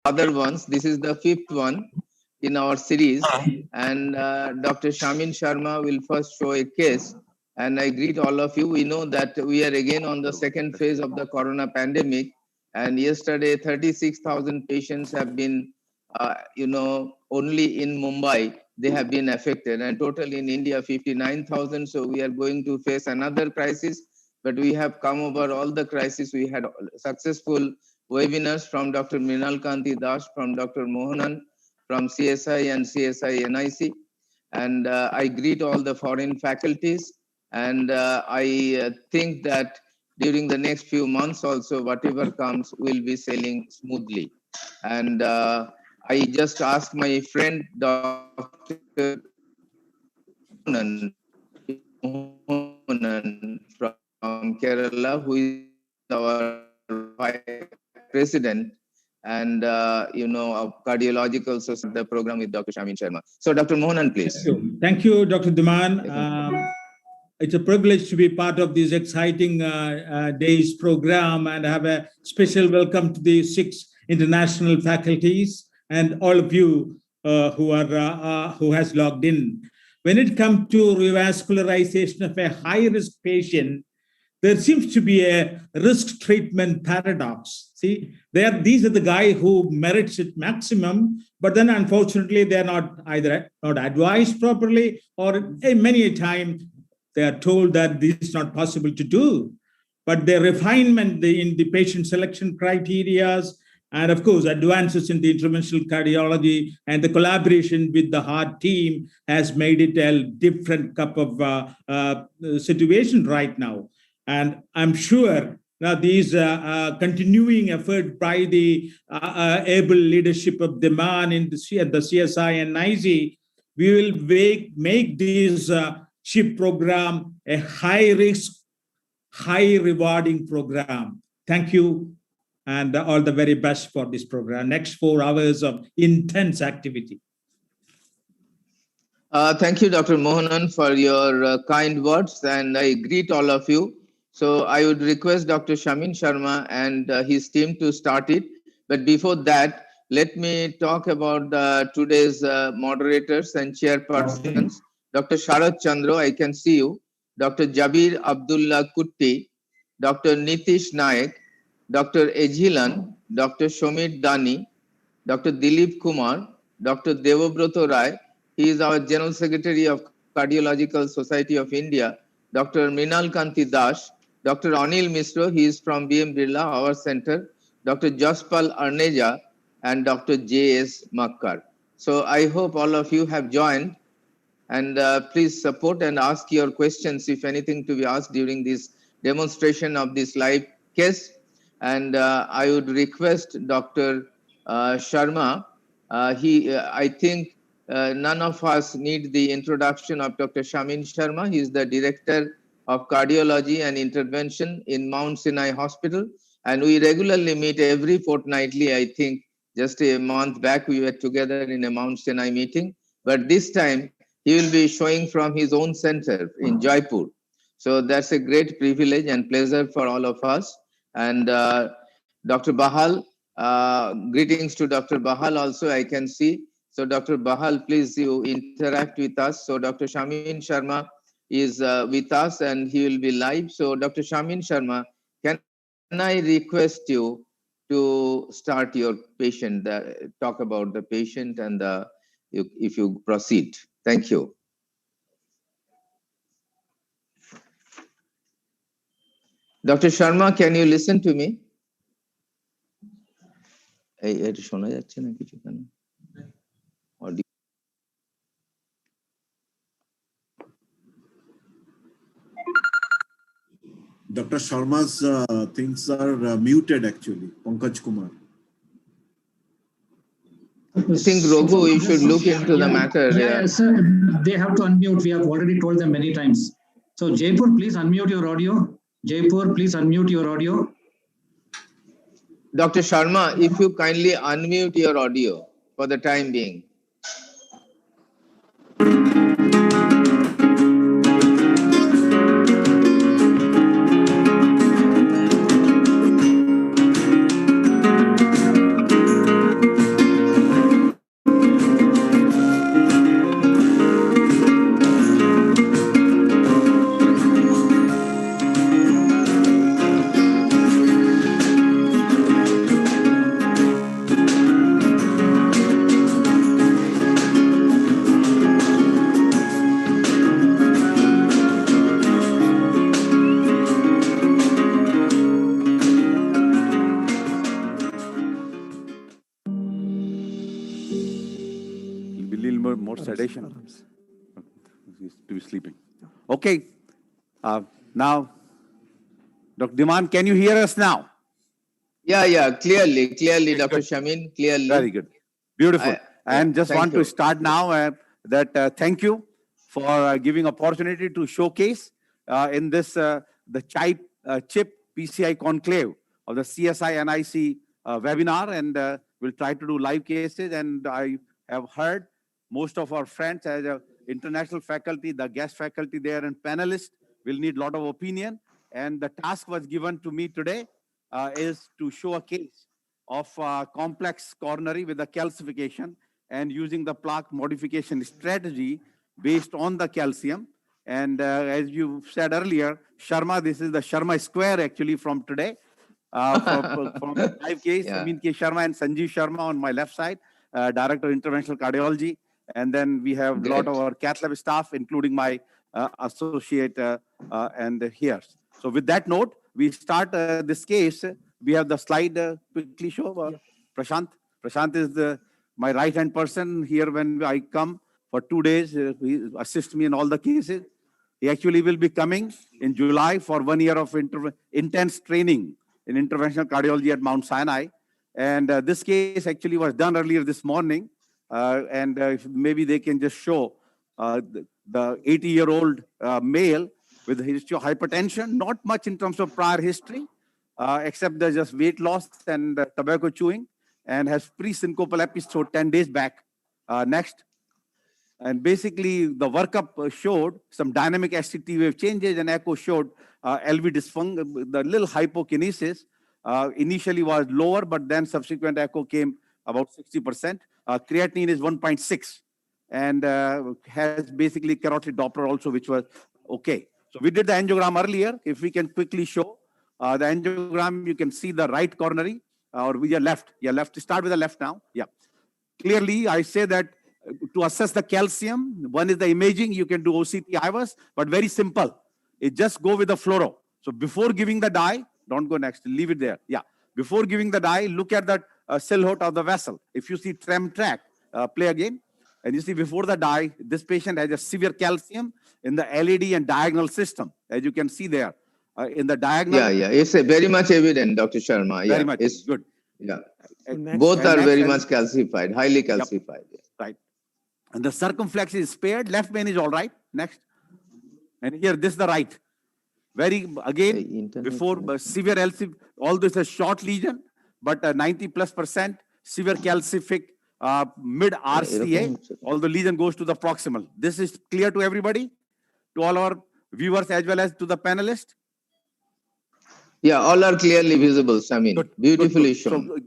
other ones. This is the fifth one in our series. And Dr. Csi-Nic Sharma will first show a case. And I greet all of you. We know that we are again on the second phase of the corona pandemic. And yesterday, 36,000 patients have been, only in Mumbai, they have been affected. And total in India, 59,000. So we are going to face another crisis. But we have come over all the crises. We had successful webinars from Dr. Mrinal Kanti Das, from Dr. Mohanan, from CSI and Csi-Nic. And I greet all the foreign faculties. And I think that during the next few months also, whatever comes will be sailing smoothly. And I just asked my friend, Dr. Mohanan from Kerala, who is our vice president and of cardiological society, the program with Dr. Csi-Nic Sharma. So Dr. Mohanan, please. Thank you, Dr. Dhiman. It's a privilege to be part of this exciting days program and have a special welcome to the 6 international faculties and all of you who has logged in. When it comes to revascularization of a high-risk patient, there seems to be a risk treatment paradox. See, these are the guys who merits it maximum, but then unfortunately they're not either not advised properly, or many a time they are told that this is not possible to do. But the refinement in the patient selection criteria, and of course, advances in the interventional cardiology and the collaboration with the heart team has made it a different cup of situation right now. And I'm sure now these continuing effort by the able leadership of the man in the CSI and NICE, we will make this SHIP program a high-risk, high-rewarding program. Thank you, and all the very best for this program. Next 4 hours of intense activity. Thank you, Dr. Mohanan, for your kind words, and I greet all of you. So I would request Dr. Csi-Nic Sharma and his team to start it. But before that, let me talk about today's moderators and chairpersons. Dr. Sharad Chandra, I can see you. Dr. Jabir Abdullah Kutti, Dr. Nitish Naik, Dr. Ejilan, Dr. Shomit Dani, Dr. Dilip Kumar, Dr. Devobroto Rai, he is our General Secretary of Cardiological Society of India, Dr. Mrinal Kanti Das, Dr. Anil Misro, he is from BM Birla, our center, Dr. Jaspal Arneja, and Dr. J.S. Makkar. So I hope all of you have joined, and please support and ask your questions if anything to be asked during this demonstration of this live case. And I would request Dr. Sharma, I think none of us need the introduction of Dr. Csi-Nic Sharma. He is the Director of Cardiology and Intervention in Mount Sinai Hospital. And we regularly meet every fortnightly. I think just a month back, we were together in a Mount Sinai meeting. But this time, he will be showing from his own center in Jaipur. So that's a great privilege and pleasure for all of us. And Dr. Bahal, greetings to Dr. Bahal also, I can see. So Dr. Bahal, please you interact with us. So Dr. Csi-Nic Sharma is with us and he will be live. So Dr. Csi-Nic Sharma, can I request you to start your patient, talk about the patient and if you proceed. Thank you. Dr. Sharma, can you listen to me? Dr. Sharma's things are muted actually, Pankaj Kumar. I think, Raghu, you should look into the matter. Yeah, sir, they have to unmute. We have already told them many times. So Jaipur, please unmute your audio. Jaipur, please unmute your audio. Dr. Sharma, if you kindly unmute your audio for the time being. little more sedation. He's to be sleeping. Okay. Now, Dr. Diman, can you hear us now? Yeah, clearly, Dr. Shamin, clearly. Very good. Beautiful. And just want to start now thank you for giving opportunity to showcase in this the Chip PCI conclave of the CSI NIC webinar, and we'll try to do live cases. And I have heard most of our friends as international faculty, the guest faculty there and panelists will need a lot of opinion. And the task was given to me today is to show a case of complex coronary with the calcification and using the plaque modification strategy based on the calcium. And as you said earlier, Sharma, this is the Sharma square actually from today. From the live case, Amin K. Sharma and Sanjeev Sharma on my left side, Director of Interventional Cardiology. And then we have a lot of our cath lab staff, including my associate and here. So with that note, we start this case. We have the slide quickly show. Prashant. Prashant is my right-hand person here when I come for 2 days. He assists me in all the cases. He actually will be coming in July for 1 year of intense training in interventional cardiology at Mount Sinai. And this case actually was done earlier this morning. Maybe they can just show the 80-year-old male with a history of hypertension, not much in terms of prior history, except there's just weight loss and tobacco chewing, and has pre-syncopal episode 10 days back. Next. And basically, the workup showed some dynamic SCT wave changes, and echo showed LV dysfunction. The little hypokinesis initially was lower, but then subsequent echo came about 60%. Creatinine is 1.6, and has basically carotid Doppler also, which was okay. So we did the angiogram earlier. If we can quickly show the angiogram, you can see the right coronary, or with your left. Your left. Start with the left now. Yeah. Clearly, I say that to assess the calcium, one is the imaging. You can do OCT IVUS, but very simple. It just go with the fluoro. So before giving the dye, don't go next. Leave it there. Yeah. Before giving the dye, look at the silhouette of the vessel. If you see trem track, play again. And you see before the dye, this patient has a severe calcium in the LED and diagonal system, as you can see there. In the diagonal. Yeah. It's very much evident, Dr. Sharma. Very much. It's good. Yeah. Next, both are very much calcified, highly calcified. Yep. Right. And the circumflex is spared. Left vein is all right. Next. And here, this is the right. Very, again, before severe LC, all this is short lesion, but 90+% severe calcific mid RCA. All the lesion goes to the proximal. This is clear to everybody, to all our viewers as well as to the panelists. Yeah, all are clearly visible, Samin. Beautifully shown. So,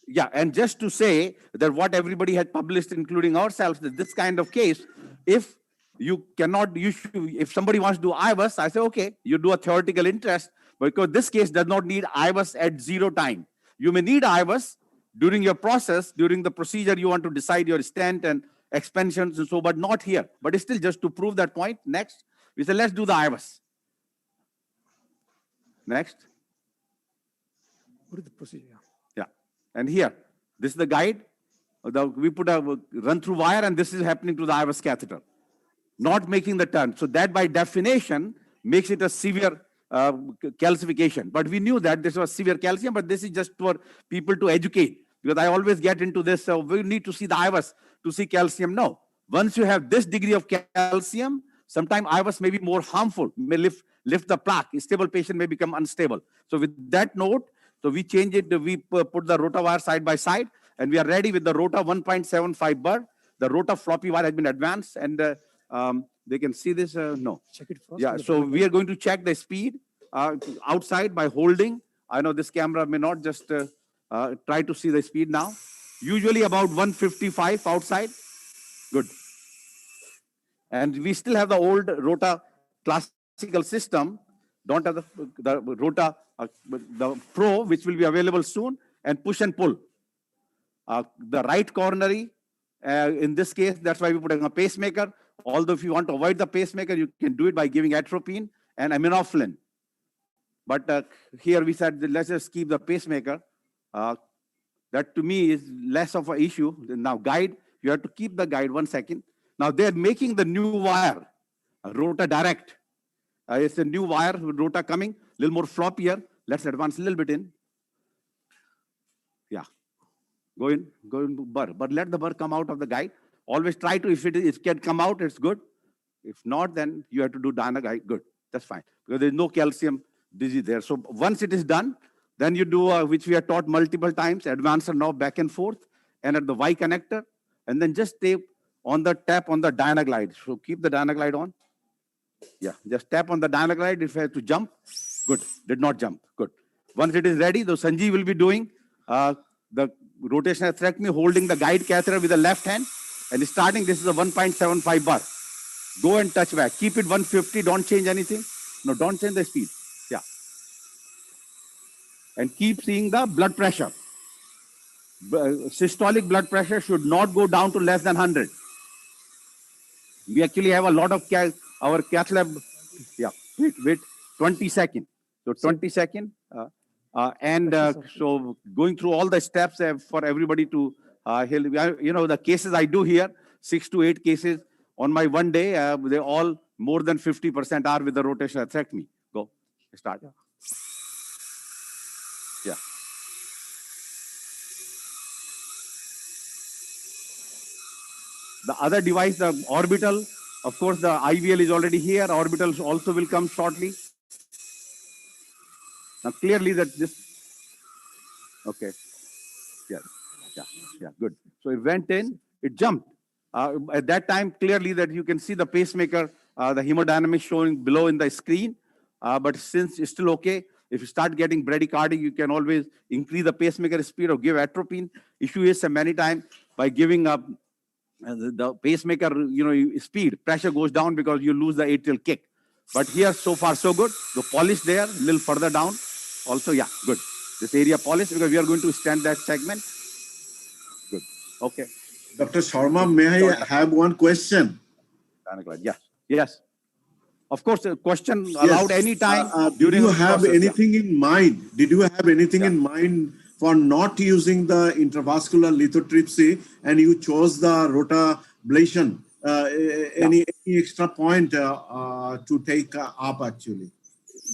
yeah, and just to say that what everybody had published, including ourselves, that this kind of case, if you cannot, if somebody wants to do IVUS, I say, okay, you do a theoretical interest, because this case does not need IVUS at 0 time. You may need IVUS during your process, during the procedure, you want to decide your stent and expansions and so, but not here. But it's still just to prove that point. Next, we say, let's do the IVUS. Next. What is the procedure? Yeah. And here, this is the guide. We put a run-through wire, and this is happening to the IVUS catheter, not making the turn. So that, by definition, makes it a severe calcification. But we knew that this was severe calcium, but this is just for people to educate. Because I always get into this, so we need to see the IVUS to see calcium. No. Once you have this degree of calcium, sometimes IVUS may be more harmful, may lift the plaque. A stable patient may become unstable. So with that note, so we change it, we put the rota wire side by side, and we are ready with the rota 1.75 bar. The rota floppy wire has been advanced, and they can see this. No. Check it first. Yeah, so we are going to check the speed outside by holding. I know this camera may not just try to see the speed now. Usually about 155 outside. Good. And we still have the old rota classical system. Don't have the rota, the pro, which will be available soon, and push and pull. The right coronary, in this case, that's why we put a pacemaker. Although if you want to avoid the pacemaker, you can do it by giving atropine and aminophylline. But here we said, let's just keep the pacemaker. That to me is less of an issue. Now guide, You have to keep the guide 1 second. Now they're making the new wire, Rota Direct. It's a new wire with Rota coming, a little more floppier. Let's advance a little bit in. Yeah. Go in burr. But let the burr come out of the guide. Always try to, if it can come out, it's good. If not, then you have to do Dyna guide. Good. That's fine. Because there's no calcium disease there. So once it is done, then you do, which we are taught multiple times, advancer knob back and forth, and at the Y connector, and then just tap on the Dynaglide. So keep the Dynaglide on. Yeah, just tap on the Dynaglide. If you have to jump, good. Did not jump. Good. Once it is ready, the Sanjeev will be doing the rotational atherectomy, holding the guide catheter with the left hand, and starting. This is a 1.75 bar. Go and touch back. Keep it 150. Don't change anything. No, don't change the speed. Yeah. And keep seeing the blood pressure. Systolic blood pressure should not go down to less than 100. We actually have a lot of our cath lab. Yeah, wait, 20 seconds. So 20 seconds. So going through all the steps for everybody to, the cases I do here, 6 to 8 cases on my one day, they all more than 50% are with the rotational atherectomy. Go, start. Yeah. The other device, the orbital, of course, the IVL is already here. Orbital also will come shortly. Now, clearly that this, okay. Yeah, good. So it went in, it jumped. At that time, clearly that you can see the pacemaker, the hemodynamics showing below in the screen. But since it's still okay, if you start getting bradycardia, you can always increase the pacemaker speed or give atropine. Issue is many times by giving up the pacemaker, speed, pressure goes down because you lose the atrial kick. But here, so far, so good. The polish there, a little further down. Also, yeah, good. This area polish because we are going to stand that segment. Good. Okay. Dr. Sharma, may I have one question? Yes. Of course, a question allowed any time. Did you have anything in mind? Did you have anything in mind for not using the intravascular lithotripsy and you chose the rotablation? Any extra point to take up actually?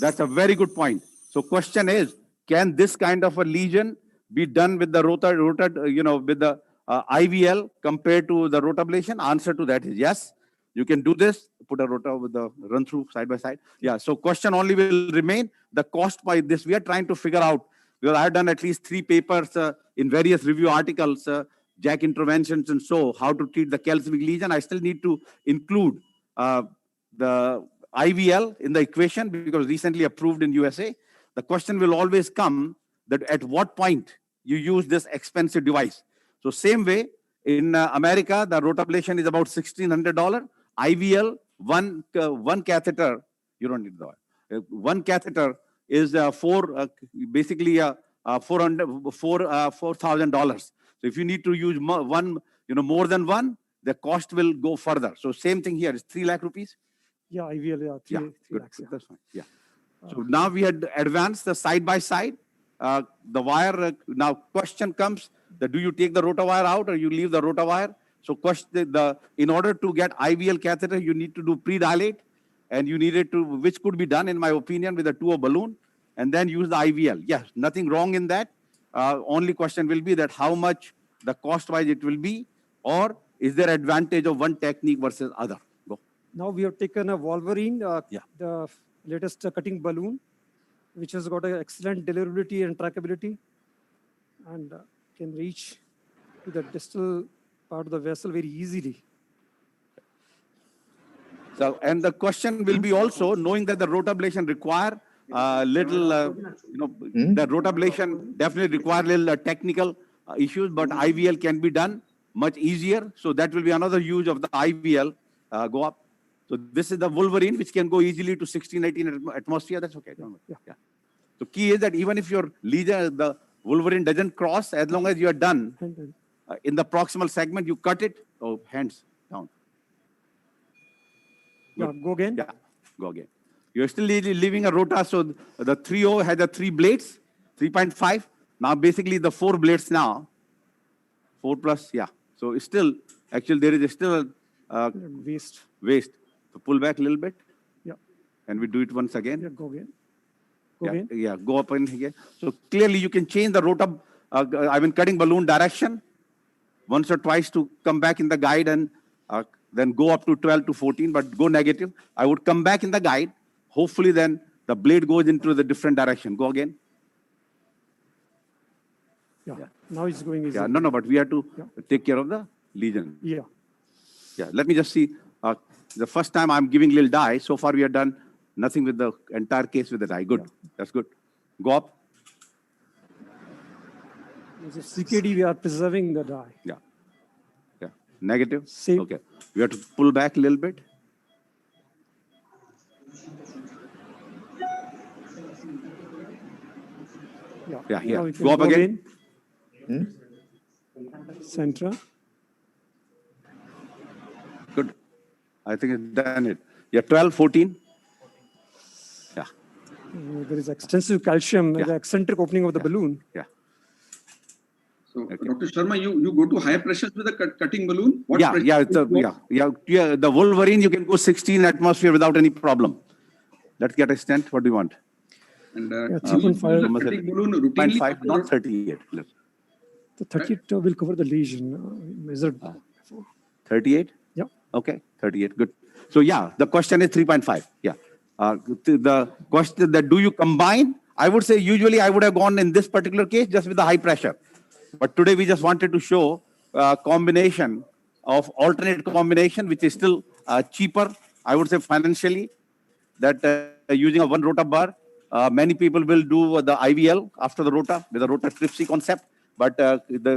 That's a very good point. So question is, can this kind of a lesion be done with the with the IVL compared to the rotablation? Answer to that is yes. You can do this, put a rota with the run through side by side. Yeah, so question only will remain the cost by this. We are trying to figure out, because I have done at least 3 papers in various review articles, JAK interventions and so, how to treat the calcific lesion. I still need to include the IVL in the equation because recently approved in USA. The question will always come that at what point you use this expensive device. So same way, in America, the rotablation is about $1,600. IVL, one catheter, you don't need the oil. One catheter is basically $4,000. So if you need to use one, more than one, the cost will go further. So same thing here is 3 lakh rupees. Yeah, IVL, 3 lakhs. Yeah. That's fine. Yeah. So now we had advanced the side by side. The wire, now question comes that do you take the rota wire out or you leave the rota wire? So in order to get IVL catheter, you need to do pre-dilate and you needed to, which could be done in my opinion with a 2O balloon and then use the IVL. Yes, nothing wrong in that. Only question will be that how much the cost wise it will be, or is there advantage of one technique versus other? Go. Now we have taken a Wolverine, the latest cutting balloon, which has got an excellent deliverability and trackability and can reach to the distal part of the vessel very easily. So, and the question will be also knowing that the rotablation require the rotablation definitely require little technical issues, but IVL can be done much easier. So that will be another use of the IVL go up. So this is the Wolverine, which can go easily to 16, 18 atmosphere. That's okay. Yeah. So key is that even if your lesion, the Wolverine doesn't cross, as long as you are done in the proximal segment, you cut it. Oh, hands down. Yeah, go again. Yeah, go again. You're still leaving a rota. So the 3O had the 3 blades, 3.5. Now basically the 4 blades now. 4 plus, yeah. So still, actually, there is still waste. So pull back a little bit. Yeah. And we do it once again. Yeah, go again. Yeah, go up and again. So clearly you can change the rotor, cutting balloon direction once or twice to come back in the guide and then go up to 12 to 14, but go negative. I would come back in the guide. Hopefully then the blade goes into the different direction. Go again. Yeah. Now it's going easy. Yeah, no, but we have to take care of the lesion. Yeah. Yeah, let me just see. The first time I'm giving little dye, so far we have done nothing with the entire case with the dye. Good, that's good. Go up. As a CKD, we are preserving the dye. Yeah. Negative. Same. Okay. We have to pull back a little bit. Yeah, here. Go up again. Center. Good. I think it's done it. Yeah, 12, 14. Yeah. There is extensive calcium in the eccentric opening of the balloon. Yeah. So, Dr. Sharma, you go to higher pressures with a cutting balloon? What The Wolverine, you can go 16 atmosphere without any problem. Let's get a stent. What do you want? And 3.5. cutting balloon routinely? 0.5, not 38. The 38 will cover the lesion. Measured. 38? Yeah. Okay, 38. Good. So, yeah, the question is 3.5. Yeah. The question that do you combine? I would say usually I would have gone in this particular case just with the high pressure. But today we just wanted to show combination of alternate combination, which is still cheaper, I would say financially, that using a one rotor bar. Many people will do the IVL after the rotor with the rotor tripsy concept, but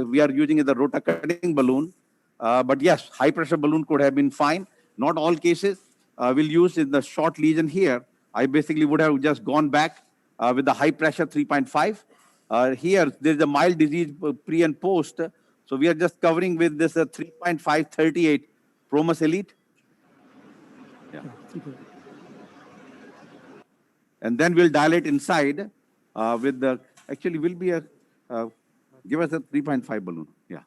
we are using the rotor cutting balloon. But yes, high pressure balloon could have been fine. Not all cases will use in the short lesion here. I basically would have just gone back with the high pressure 3.5. Here, there is a mild disease pre and post. So we are just covering with this 3.538 Promus Elite. Yeah. And then we'll dilate inside with the, actually will be a, give us a 3.5 balloon. Yeah.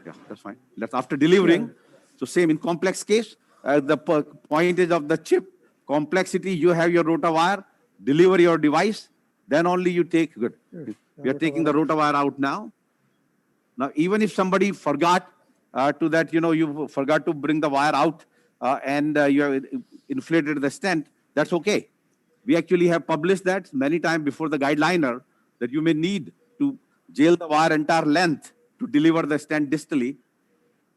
Yeah, that's fine. That's after delivering. So same in complex case, the pointage of the chip, complexity, you have your rotor wire, deliver your device, then only you take, good. We are taking the rotor wire out now. Now, even if somebody forgot to that, you forgot to bring the wire out and you have inflated the stent, that's okay. We actually have published that many times before the guideliner that you may need to jail the wire entire length to deliver the stent distally.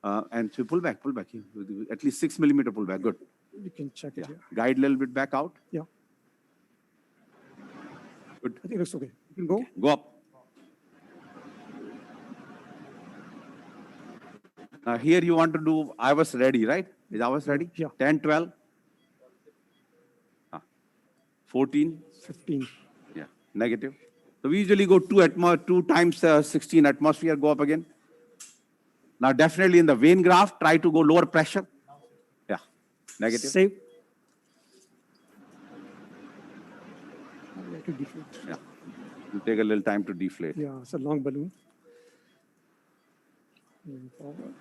And so pull back, at least 6 millimeter pull back, good. You can check it here. Guide a little bit back out. Yeah. Good. I think it looks okay. You can go. Okay. Go up. Now here you want to do, I was ready, right? Is I was ready? Yeah. 10, 12. 14. 15. Yeah, negative. So we usually go 2 times 16 atmosphere, go up again. Now definitely in the vein graft, try to go lower pressure. Yeah, negative. Save. Yeah, it'll take a little time to deflate. Yeah, it's a long balloon. Moving forward.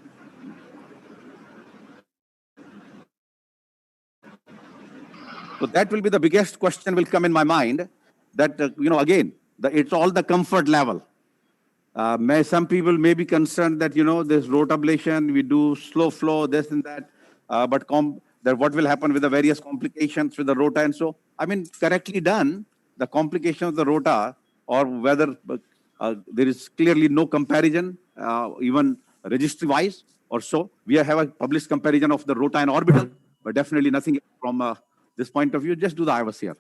So that will be the biggest question will come in my mind that, again, it's all the comfort level. Some people may be concerned that, this rotor ablation, we do slow flow, this and that, but what will happen with the various complications with the rotor and so, correctly done, the complication of the rotor or whether there is clearly no comparison, even registry-wise or so. We have a published comparison of the rotor and orbital, but definitely nothing from this point of view. Just do the IVUS here.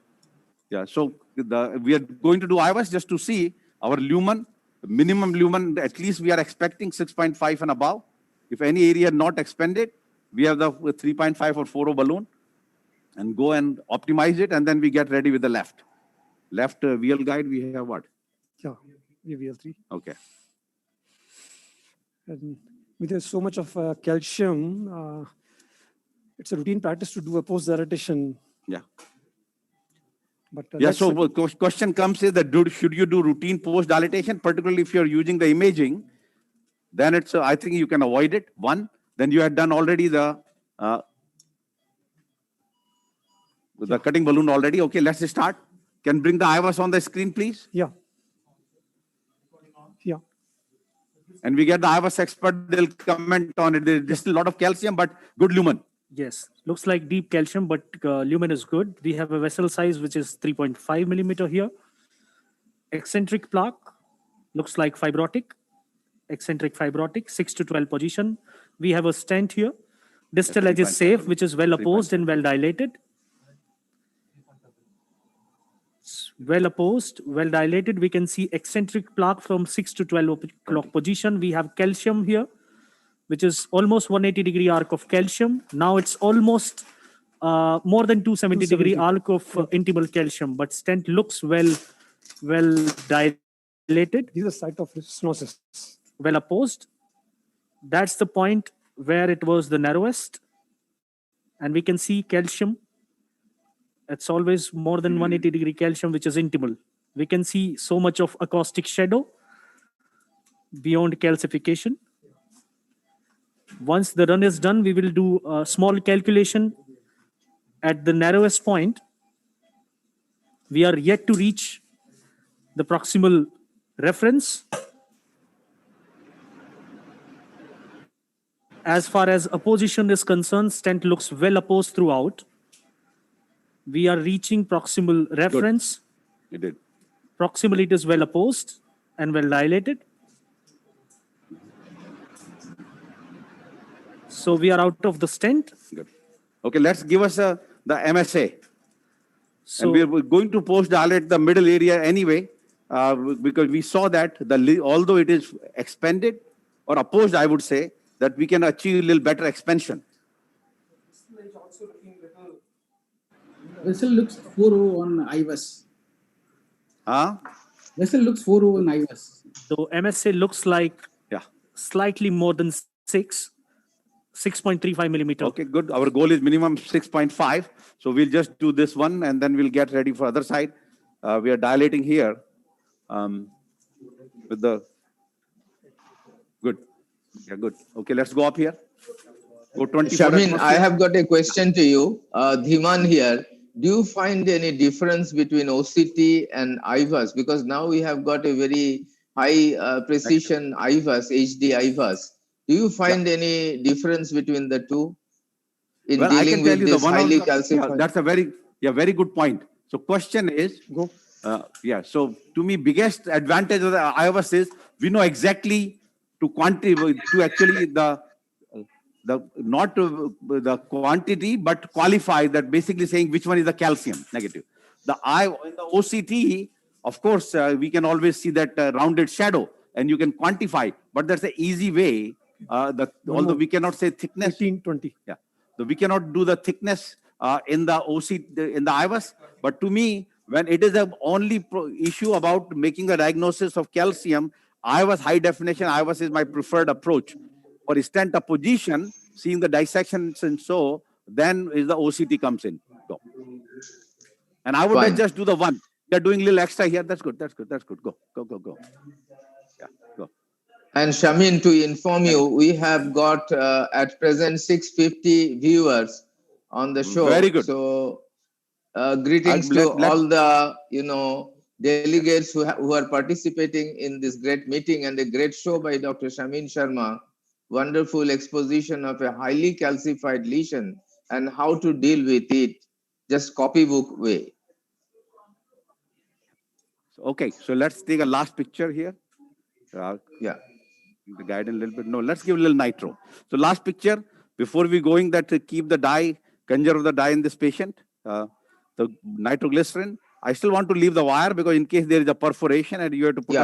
Yeah, so we are going to do IVUS just to see our lumen, minimum lumen, at least we are expecting 6.5 and above. If any area not expanded, we have the 3.5 or 4 balloon and go and optimize it, and then we get ready with the left. Left VL guide, we have what? Yeah, VL3. Okay. And with so much of calcium, it's a routine practice to do a post-dilatation. Yeah. But so question comes is that should you do routine post-dilatation, particularly if you're using the imaging? then it's, I think you can avoid it. One, then you had done already the cutting balloon already. Okay, let's start. Can bring the IVAS on the screen, please? Yeah. Yeah. And we get the IVAS expert, they'll comment on it. There's still a lot of calcium, but good lumen. Yes, looks like deep calcium, but lumen is good. We have a vessel size which is 3.5 millimeter here. Eccentric plaque looks like fibrotic. Eccentric fibrotic, 6 to 12 position. We have a stent here. Distal edge is safe, which is well opposed and well dilated. Well opposed, well dilated. We can see eccentric plaque from 6 to 12 o'clock position. We have calcium here, which is almost 180-degree arc of calcium. Now it's almost more than 270-degree arc of intimal calcium, but stent looks well dilated. This is the site of stenosis. Well opposed. That's the point where it was the narrowest. And we can see calcium. It's always more than 180-degree calcium, which is intimal. We can see so much of acoustic shadow beyond calcification. Once the run is done, we will do a small calculation at the narrowest point. We are yet to reach the proximal reference. As far as opposition is concerned, stent looks well opposed throughout. We are reaching proximal reference. Good. You did. Proximally, it is well opposed and well dilated. So we are out of the stent. Good. Okay, let's give us the MSA. So and we're going to post dilate the middle area anyway, because we saw that although it is expanded or opposed, I would say, that we can achieve a little better expansion. Vessel looks 4.0 on IVAS. Huh? Vessel looks 4.0 on IVAS. So MSA looks like slightly more than 6.35 millimeter. Okay, good. Our goal is minimum 6.5. So we'll just do this one and then we'll get ready for other side. We are dilating here with the good. Yeah, good. Okay, let's go up here. Go 24. Csi-Nic, I have got a question to you. Dhiman here. Do you find any difference between OCT and IVAS? Because now we have got a very high precision IVAS, HD IVAS. Do you find any difference between the two in dealing with this highly calcified? That's a very good point. So question is, so to me, biggest advantage of the IVAS is we know exactly to actually not the quantity, but qualify that, basically saying which one is the calcium negative. In the OCT, of course, we can always see that rounded shadow and you can quantify, but that's an easy way. Although we cannot say thickness. 15-20. Yeah. So we cannot do the thickness in the IVAS. But to me, when it is the only issue about making a diagnosis of calcium, IVAS, high definition IVAS is my preferred approach. For stent opposition, seeing the dissections and so, then is the OCT comes in. Go. And I would just do the one. They're doing a little extra here. That's good. That's good. That's good. Go. Yeah, go. And Csi-Nic, to inform you, we have got at present 650 viewers on the show. Very good. So greetings to all the delegates who are participating in this great meeting and a great show by Dr. Csi-Nic Sharma. Wonderful exposition of a highly calcified lesion and how to deal with it, just copybook way. Okay, so let's take a last picture here. Yeah. The guide a little bit. No, let's give a little nitro. So last picture, before we going that to keep the dye, conjure of the dye in this patient, the nitroglycerin. I still want to leave the wire because in case there is a perforation and you have to put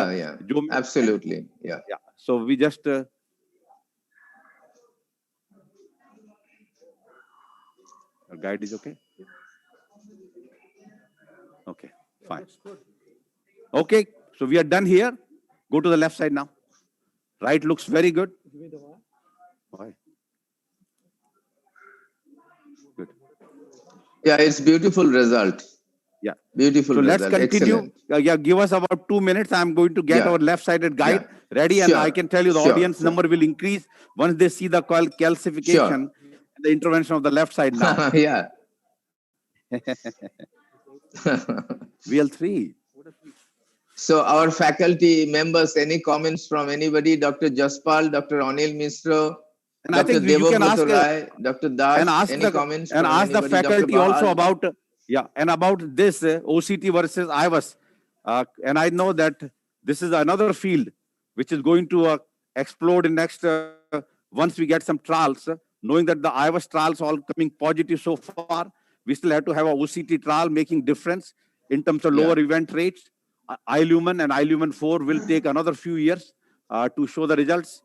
absolutely. Yeah. So we just our guide is okay. Okay, fine. Okay, so we are done here. Go to the left side now. Right looks very good. Why? Good. Yeah, it's beautiful result. Yeah. Beautiful So let's result. continue. Excellent. Yeah, give us about 2 minutes. I'm going to get our left-sided guide ready, and I can tell you the audience number will increase once they see the calcification and the intervention of the left side now. Yeah. VL3. So our faculty members, any comments from anybody? Dr. Jaspal, Dr. Anil Misra, And I Dr. think you can ask Rai, Dr. Das, and ask any comments and from ask the anybody? faculty Dr. also Bahal? about and about this OCT versus IVUS. And I know that this is another field which is going to explode in next once we get some trials. Knowing that the IVUS trials all coming positive so far, we still have to have a OCT trial making difference in terms of lower event rates. iLumen and iLumen 4 will take another few years to show the results.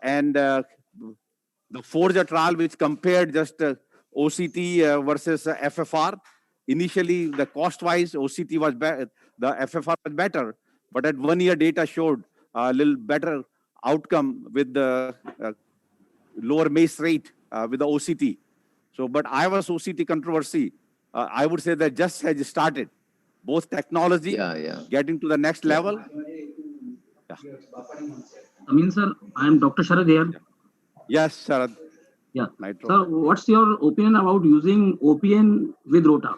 And the Forza trial, which compared just OCT versus FFR, initially the cost-wise, OCT was better, the FFR was better, but at 1 year data showed a little better outcome with the lower MACE rate with the OCT. So, but IVUS OCT controversy, I would say that just has started. Both technology getting to the next level. I mean, sir, I am Dr. Sharad here. Yes, Sharad. Yeah. Sir, what's your opinion about using OPN with ROTA?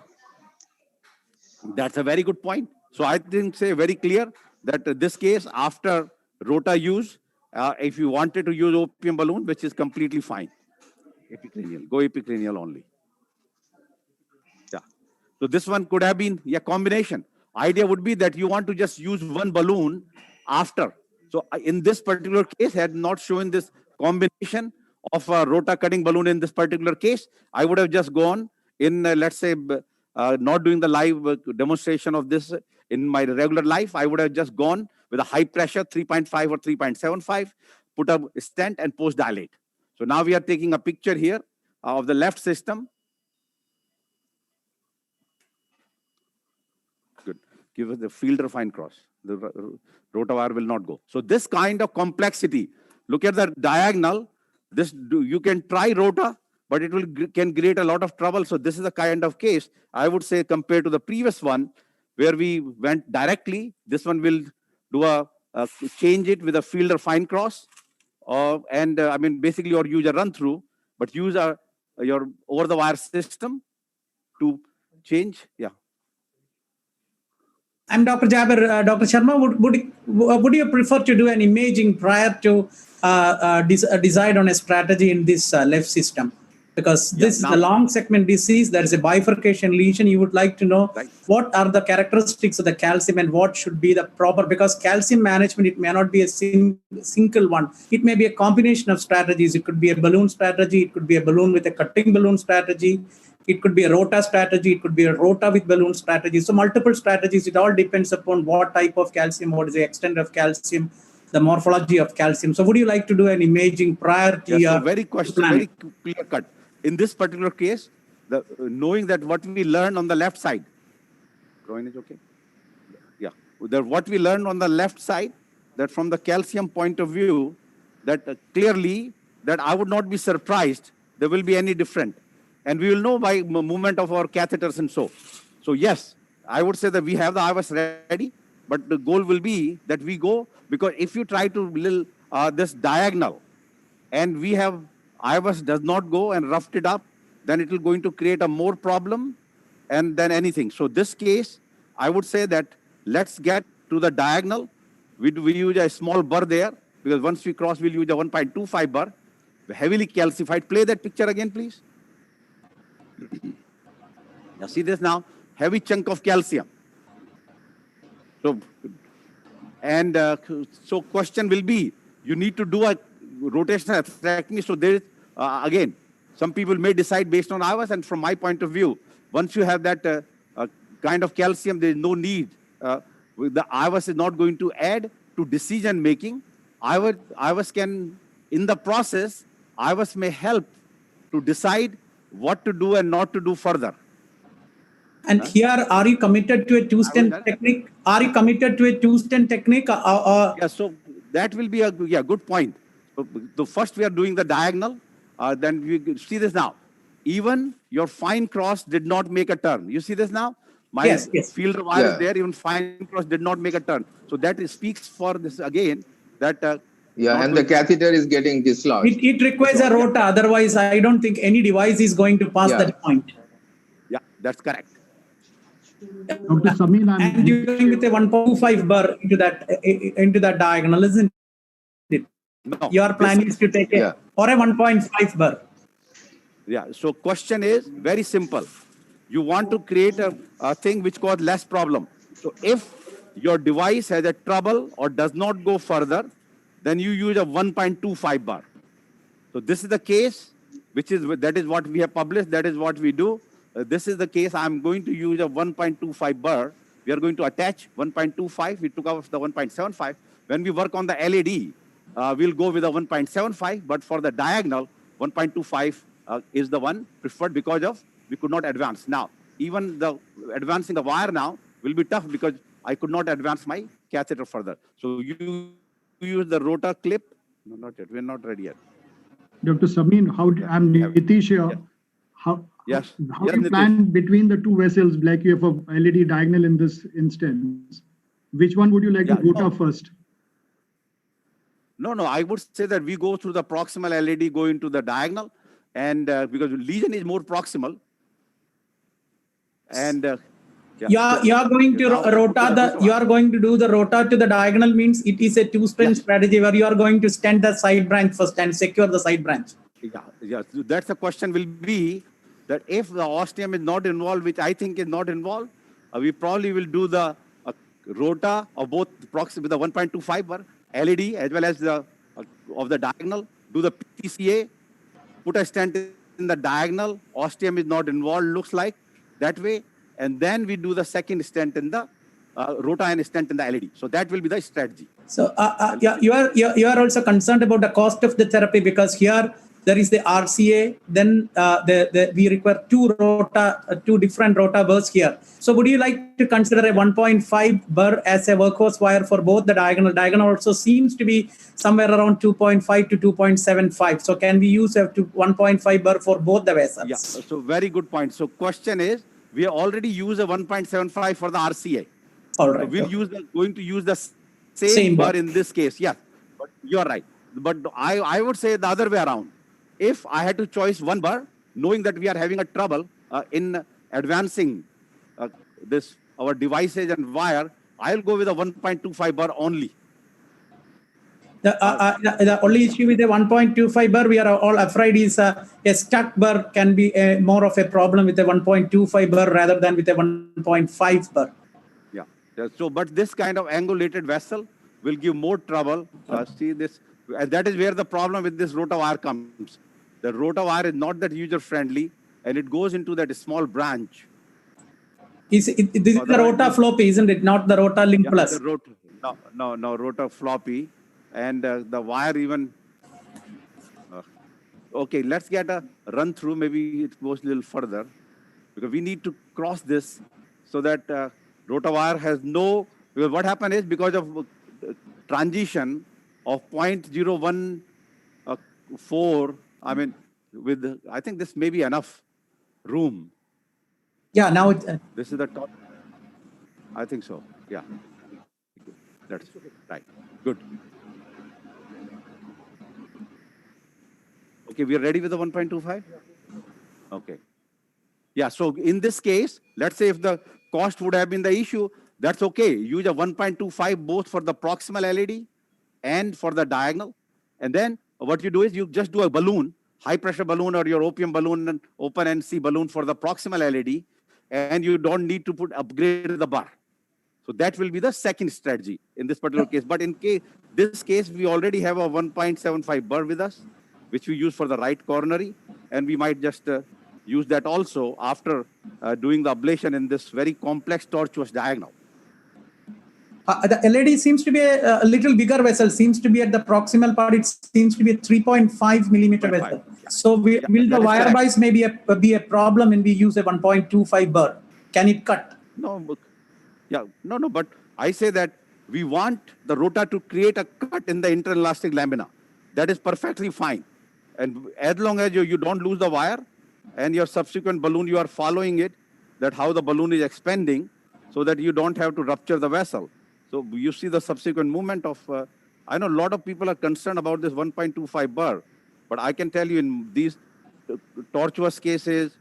That's a very good point. So I think say very clear that this case after ROTA use, if you wanted to use opium balloon, which is completely fine. Epicranial, go epicranial only. Yeah. So this one could have been a combination. Idea would be that you want to just use one balloon after. So in this particular case, had not shown this combination of a ROTA cutting balloon in this particular case, I would have just gone in, let's say, not doing the live demonstration of this in my regular life. I would have just gone with a high pressure, 3.5 or 3.75, put a stent and post dilate. So now we are taking a picture here of the left system. Good. Give us the fielder fine cross. The rotawire will not go. So this kind of complexity, look at the diagonal. This you can try rota, but it will can create a lot of trouble. So this is the kind of case I would say compared to the previous one where we went directly. This one will do a change it with a fielder fine cross, and I mean basically or use a run through, but use your over the wire system to change. Yeah. And Dr. Jaber, Dr. Sharma, would you prefer to do an imaging prior to decide on a strategy in this left system? Because this is a long segment disease, there is a bifurcation lesion. You would like to know what are the characteristics of the calcium and what should be the proper, because calcium management, it may not be a single one. It may be a combination of strategies. It could be a balloon strategy. It could be a balloon with a cutting balloon strategy. It could be a ROTA strategy. It could be a ROTA with balloon strategy. So multiple strategies. It all depends upon what type of calcium, what is the extent of calcium, the morphology of calcium. So would you like to do an imaging prior to your... So very question, very clear cut. In this particular case, knowing that what we learned on the left side, Rohin is okay? Yeah. What we learned on the left side, that from the calcium point of view, that clearly that I would not be surprised there will be any different. And we will know by movement of our catheters and so. So yes, I would say that we have the IVUS ready, but the goal will be that we go, because if you try to this diagonal, and we have IVUS does not go and roughed it up, then it will going to create a more problem and than anything. So this case, I would say that let's get to the diagonal. We use a small burr there, because once we cross, we'll use a 1.25 burr, heavily calcified. Play that picture again, please. Now see this now, heavy chunk of calcium. So, and so question will be, you need to do a rotational atherectomy. So there is, again, some people may decide based on IVUS, and from my point of view, once you have that kind of calcium, there is no need. The IVUS is not going to add to decision making. IVUS can, in the process, IVUS may help to decide what to do and not to do further. And here, are you committed to a two-stent technique? Are you committed to a two-stent technique? Yeah, so that will be a good point. So first we are doing the diagonal. Then we see this now. Even your fine cross did not make a turn. You see this now? My yes. field of wire is there, even fine cross did not make a turn. So that speaks for this again, that and the catheter is getting dislodged. It requires a rota. Otherwise, I don't think any device is going to pass that point. Yeah, that's correct. Dr. Samin, and you're going with a 1.25 bar into that diagonal, isn't it? No. Your plan is to take a 1.5 bar. Yeah. So question is very simple. You want to create a thing which causes less problem. So if your device has a trouble or does not go further, then you use a 1.25 bar. So this is the case, that is what we have published. That is what we do. This is the case. I'm going to use a 1.25 bar. We are going to attach 1.25. We took out the 1.75. When we work on the LED, we'll go with a 1.75. But for the diagonal, 1.25 is the one preferred because of we could not advance. Now, even the advancing the wire now will be tough because I could not advance my catheter further. So you use the rotor clip. No, not yet. We're not ready yet. Dr. Samin, I'm Nitish here. How do you plan between the two vessels, like you have a LED diagonal in this instance? Which one would you like to rotor first? No, I would say that we go through the proximal LED, go into the diagonal, and because lesion is more proximal. And you are going to you are going to do the rota to the diagonal, means it is a two-sprint strategy where you are going to stent the side branch first and secure the side branch. Yeah. So that's the question will be that if the ostium is not involved, which I think is not involved, we probably will do the rota of both proxy with the 1.25 bar LED as well as the of the diagonal. Do the PTCA, put a stent in the diagonal. Ostium is not involved. Looks like that way. And then we do the second stent in the rota and stent in the LED. So that will be the strategy. So you are also concerned about the cost of the therapy, because here there is the RCA, then we require two different rota bars here. So would you like to consider a 1.5 bar as a workhorse wire for both the diagonal? Diagonal also seems to be somewhere around 2.5 to 2.75. So can we use a 1.5 bar for both the vessels? Yeah, so very good point. So question is, we already use a 1.75 for the RCA. All right. So we'll going to use the same bar in this case. Yeah, but you're right. But I would say the other way around. If I had to choose one bar, knowing that we are having a trouble in advancing our devices and wire, I'll go with a 1.25 bar only. The only issue with the 1.25 bar, we are all afraid is a stuck bar can be more of a problem with a 1.25 bar rather than with a 1.5 bar. Yeah. So, but this kind of angulated vessel will give more trouble. See this, that is where the problem with this rota wire comes. The rota wire is not that user friendly, and it goes into that small branch. This is the rota floppy, isn't it? Not the rota link plus. No, rota floppy. And the wire even, okay, let's get a run through. Maybe it goes a little further because we need to cross this so that rota wire has no, because what happened is because of transition of 0.014, I mean, I think this may be enough room. Yeah, now this is the top. I think so. Yeah. That's right. Good. Okay, we are ready with the 1.25? Okay. Yeah, so in this case, let's say if the cost would have been the issue, that's okay. Use a 1.25 both for the proximal LED and for the diagonal. And then what you do is you just do a balloon, high pressure balloon or your opium balloon and open NC balloon for the proximal LED, and you don't need to upgrade the bar. So that will be the second strategy in this particular case. But in this case, we already have a 1.75 bar with us, which we use for the right coronary, and we might just use that also after doing the ablation in this very complex tortuous diagonal. The LED seems to be a little bigger vessel, seems to be at the proximal part, it seems to be a 3.5 millimeter vessel. So will the wire bias be a problem when we use a 1.25 bar? Can it cut? No, but I say that we want the rota to create a cut in the interelastic lamina. That is perfectly fine. And as long as you don't lose the wire and your subsequent balloon, you are following it, that how the balloon is expanding so that you don't have to rupture the vessel. So you see the subsequent movement of, I know a lot of people are concerned about this 1.25 bar, but I can tell you in these tortuous cases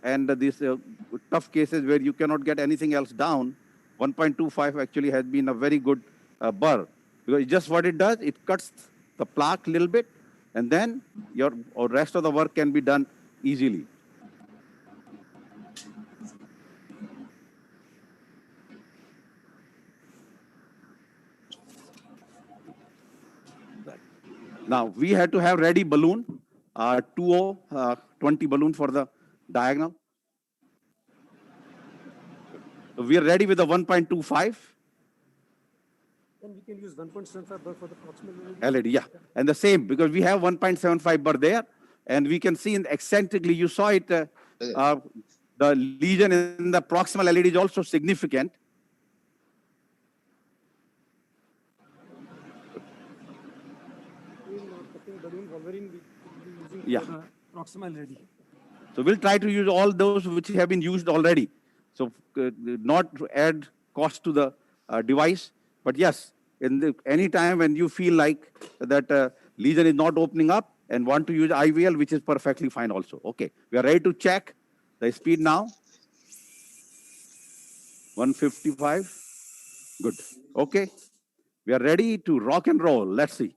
and these tough cases where you cannot get anything else down, 1.25 actually has been a very good bar. Because just what it does, it cuts the plaque a little bit, and then your rest of the work can be done easily. Now, we had to have ready balloon, 20 balloon for the diagonal. So we are ready with the 1.25. Then we can use 1.75 bar for the proximal LED, yeah. And the same, because we have 1.75 bar there, and we can see in eccentrically, you saw it, the lesion in the proximal LED is also significant. Yeah. Proximal LED. So we'll try to use all those which have been used already. So not to add cost to the device, but yes, in any time when you feel like that lesion is not opening up and want to use IVL, which is perfectly fine also. Okay, we are ready to check the speed now. 155. Good. Okay, we are ready to rock and roll. Let's see.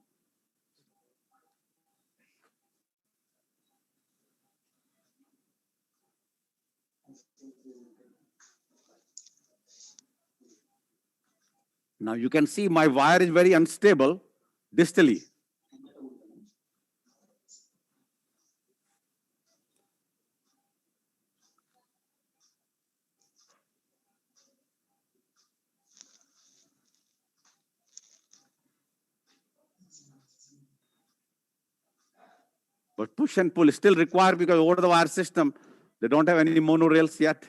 Now you can see my wire is very unstable distally. But push and pull is still required because over the wire system, they don't have any monorails yet.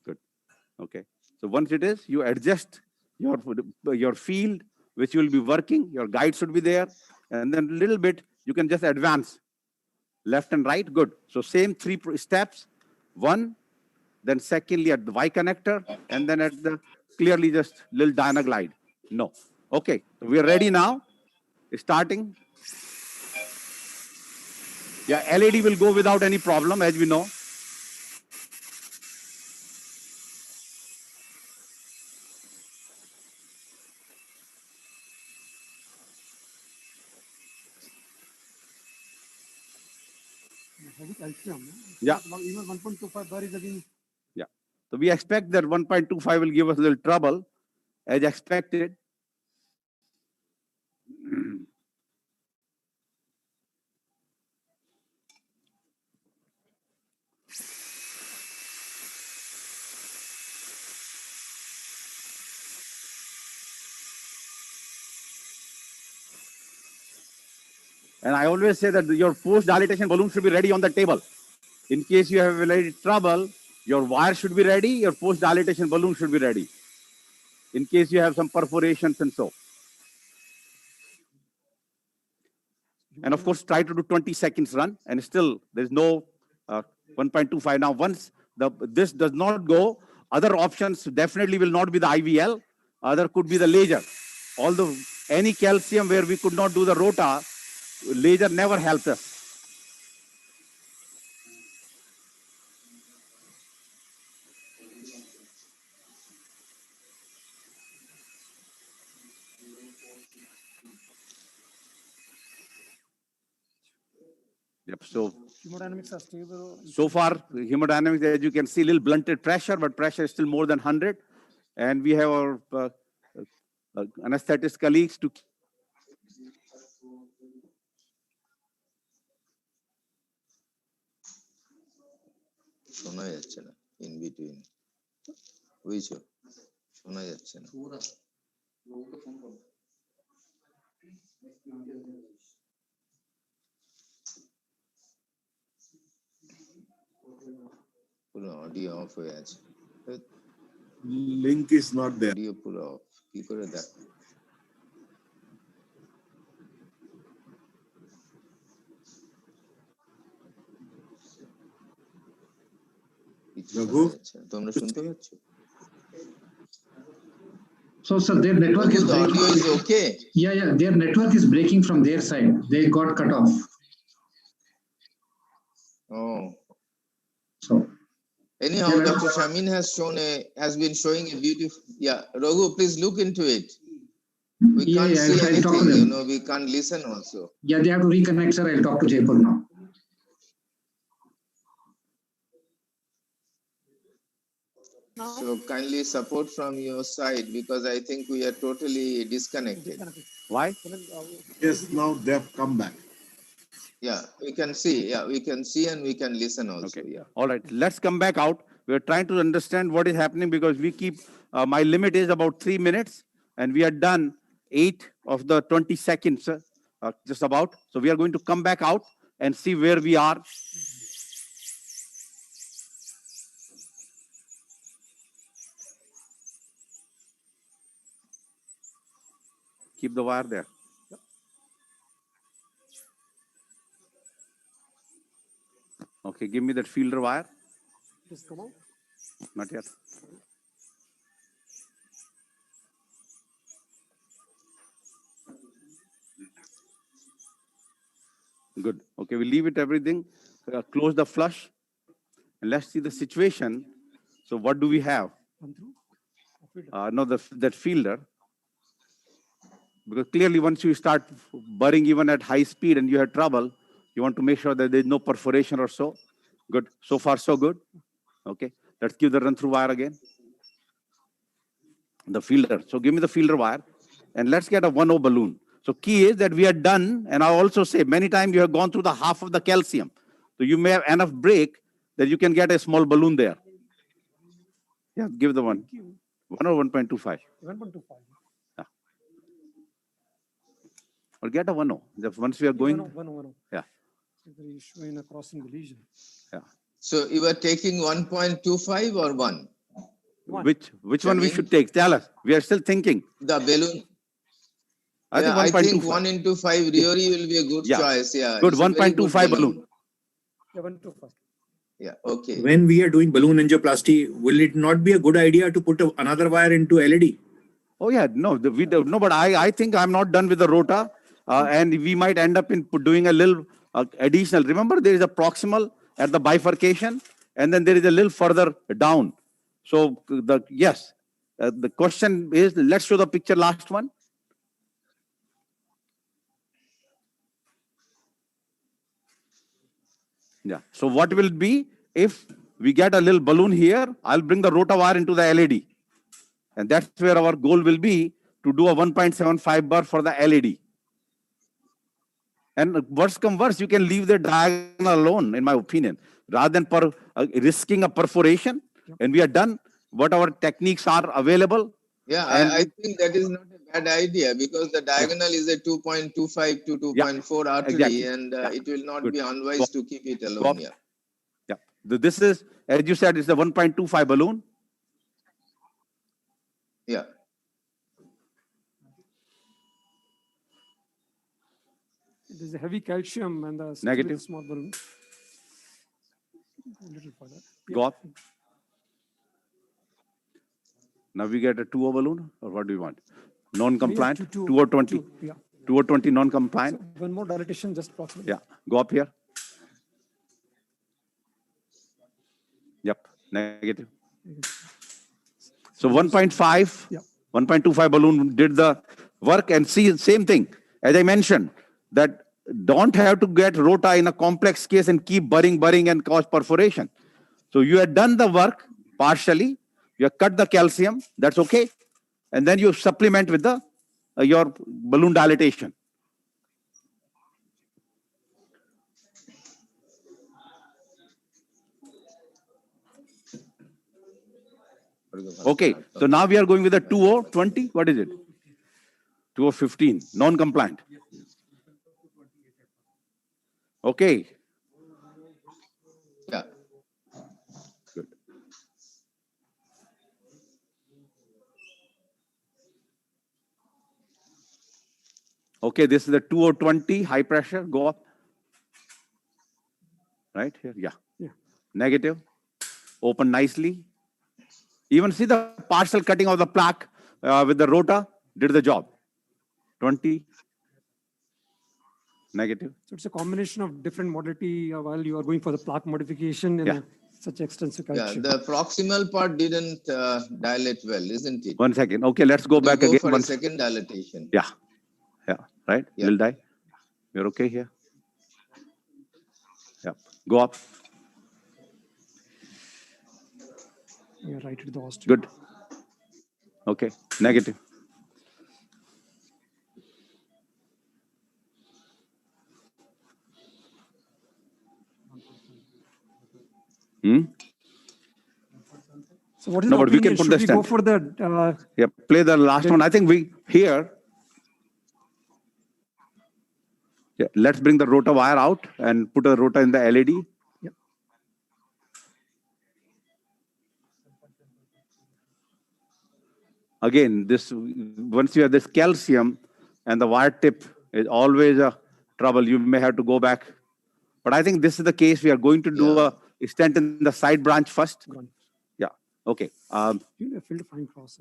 Good. Okay. So once it is, you adjust your field, which will be working. Your guide should be there. And then a little bit, you can just advance left and right. Good. So same three steps. One, then secondly at the Y connector, and then at the clearly just little Dynaglide. No. Okay. So we are ready now. Starting. Yeah, LED will go without any problem, as we know. Yeah. Even 1.25 bar is again. Yeah. So we expect that 1.25 will give us a little trouble, as expected. And I always say that your post-dilatation balloon should be ready on the table. In case you have a little trouble, your wire should be ready, your post-dilatation balloon should be ready. In case you have some perforations and so. And of course, try to do 20 seconds run, and still there's no 1.25. Now, once this does not go, other options definitely will not be the IVL, other could be the laser. Although any calcium where we could not do the rota, laser never helped us. Yep. So Hemodynamics are stable. So far, hemodynamics, as you can see, little blunted pressure, but pressure is still more than 100. And we have our anesthetist colleagues to. শোনা যাচ্ছে না in between বুঝছো শোনা যাচ্ছে না পুরো audio of হয়ে আছে link is not there audio পুরো অফ কি করে দেখো So, sir, their network is the breaking. audio is okay. Yeah, their network is breaking from their side. They got cut off. Oh. So. Anyhow, Dr. Shamin has been showing a beautiful. Yeah, Raghu, please look into it. We can't see anything. We can't listen also. Yeah, they have to reconnect, sir. I'll talk to Jaipur now. So kindly support from your side because I think we are totally disconnected. Why? Yes, now they have come back. Yeah, we can see. Yeah, we can see and we can listen also. Okay. Yeah. All right. Let's come back out. We're trying to understand what is happening because we keep, my limit is about 3 minutes and we are done 8 of the 20 seconds, just about. So we are going to come back out and see where we are. Keep the wire there. Okay, give me that fielder wire. Just come out. Not yet. Good. Okay, we leave it everything. Close the flush. And let's see the situation. So what do we have? No, that fielder. Because clearly once you start burring even at high speed and you have trouble, you want to make sure that there's no perforation or so. Good. So far, so good. Okay. Let's give the run-through wire again. The fielder. So give me the fielder wire. And let's get a 1O balloon. So key is that we are done. And I also say many times you have gone through the half of the calcium. So you may have enough break that you can get a small balloon there. Yeah, give the one. 1 or 1.25? 1.25. Yeah. Or get a 1O. Once we are going. 1.0. Yeah. There is showing a crossing the lesion. Yeah. So you are taking 1.25 or 1? Which one we should take? Tell us. We are still thinking. The balloon. I think 1 into 5 really will be a good choice. Yeah. Good. 1.25 balloon. Yeah, 1.25. Yeah. Okay. When we are doing balloon angioplasty, will it not be a good idea to put another wire into LED? Oh yeah, no, no, but I think I'm not done with the rota, and we might end up in doing a little additional. Remember, there is a proximal at the bifurcation, and then there is a little further down. So the question is, let's show the picture, last one. Yeah. So what will it be if we get a little balloon here? I'll bring the rota wire into the LED. And that's where our goal will be, to do a 1.75 bar for the LED. And worse come worse, you can leave the diagonal alone, in my opinion, rather than risking a perforation. And we are done. What our techniques are available. Yeah, I think that is not a bad idea because the diagonal is a 2.25 to 2.4 artery, exactly. And it will not be unwise to keep it alone. Yeah. This is, as you said, it's a 1.25 balloon. Yeah. There's a heavy calcium and the negative small balloon. A little further. Go up. Now we get a 2O balloon, or what do we want? Non-compliant, 2 or 20. 2 or 20 non-compliant. So one more dilatation, just approximately. Yeah, go up here. Yep, negative. So 1.5, 1.25 balloon did the work, and see, same thing. As I mentioned, that don't have to get rota in a complex case and keep burring and cause perforation. So you have done the work partially. You have cut the calcium, that's okay. And then you supplement with the your balloon dilatation. Okay, so now we are going with a 2O20. What is it? 2O15, non-compliant. Okay. Yeah. Good. Okay, this is the 2O20, high pressure. Go up. Right here, yeah. Negative. open nicely. Even see the partial cutting of the plaque with the rota did the job. 20. Negative. So it's a combination of different modality while you are going for the plaque modification in such extensive correction. The proximal part didn't dilate well, isn't it? 1 second. Okay, let's go back again. For a second dilatation. Yeah. Right? Little die. You're okay here? Yeah. Go up. Yeah, right to the ostium. Good. Okay. Negative. So what is no, the but we can opinion? put Should the we stent. go for the play the last one. I think we here. Yeah, let's bring the rotor wire out and put a rotor in the LED. Yep. Again, this once you have this calcium and the wire tip is always a trouble. You may have to go back. But I think this is the case. We are going to do a stent in the side branch first. Yeah. Okay. Field fine cross.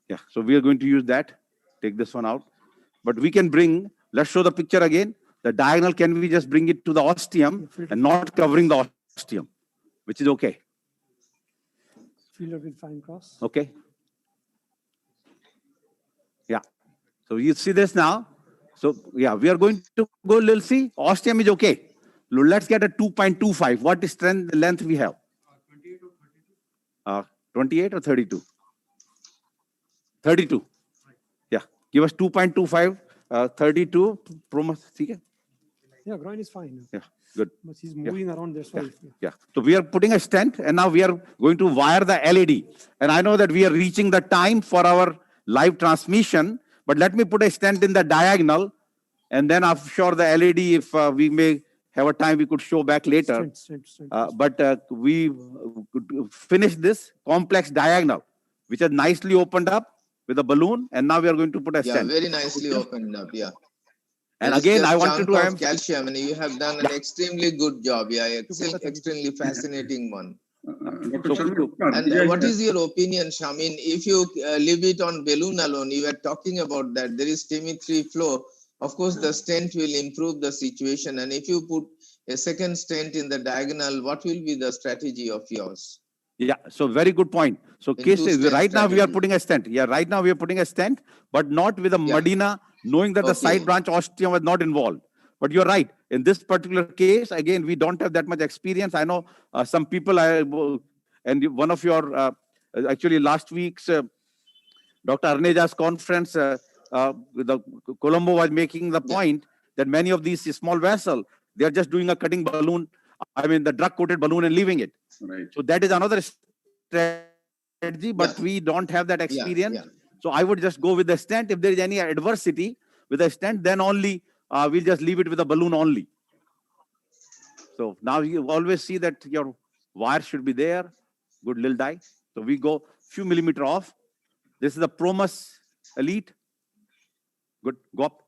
Yeah. So we are going to use that. Take this one out. But we can bring, let's show the picture again. The diagonal, can we just bring it to the ostium and not covering the ostium, which is okay. Fielder with fine cross. Okay. Yeah. So you see this now. So yeah, we are going to go little see. Ostium is okay. Let's get a 2.25. What strength length we have? 28 or 32? 32. Yeah. Give us 2.25, 32. Yeah, groin is fine. Yeah, good. But he's moving around this way. Yeah. So we are putting a stent and now we are going to wire the LED. And I know that we are reaching the time for our live transmission, but let me put a stent in the diagonal and then I'm sure the LED, if we may have a time, we could show back later. But we could finish this complex diagonal, which has nicely opened up with a balloon. And now we are going to put a stent. Yeah, very nicely opened up. Yeah. And again, I wanted to have calcium, and you have done an extremely good job. Yeah, extremely fascinating one. And what is your opinion, Shamin? If you leave it on balloon alone, you were talking about that. There is TIMI-3 flow. Of course, the stent will improve the situation. And if you put a second stent in the diagonal, what will be the strategy of yours? Yeah, so very good point. So right now we are putting a stent. Yeah, right now we are putting a stent, but not with a Medina, knowing that the side branch ostium was not involved. But you're right. In this particular case, again, we don't have that much experience. I know some people, and one of your, actually last week's Dr. Arneja's conference, the Colombo was making the point that many of these small vessels, they are just doing a cutting balloon, I mean the drug-coated balloon and leaving it. Right. So that is another strategy, but we don't have that experience. So I would just go with the stent. If there is any adversity with a stent, then only we'll just leave it with a balloon only. So now you always see that your wire should be there. Good little die. So we go few millimeter off. This is the Promus Elite. Good. Go up.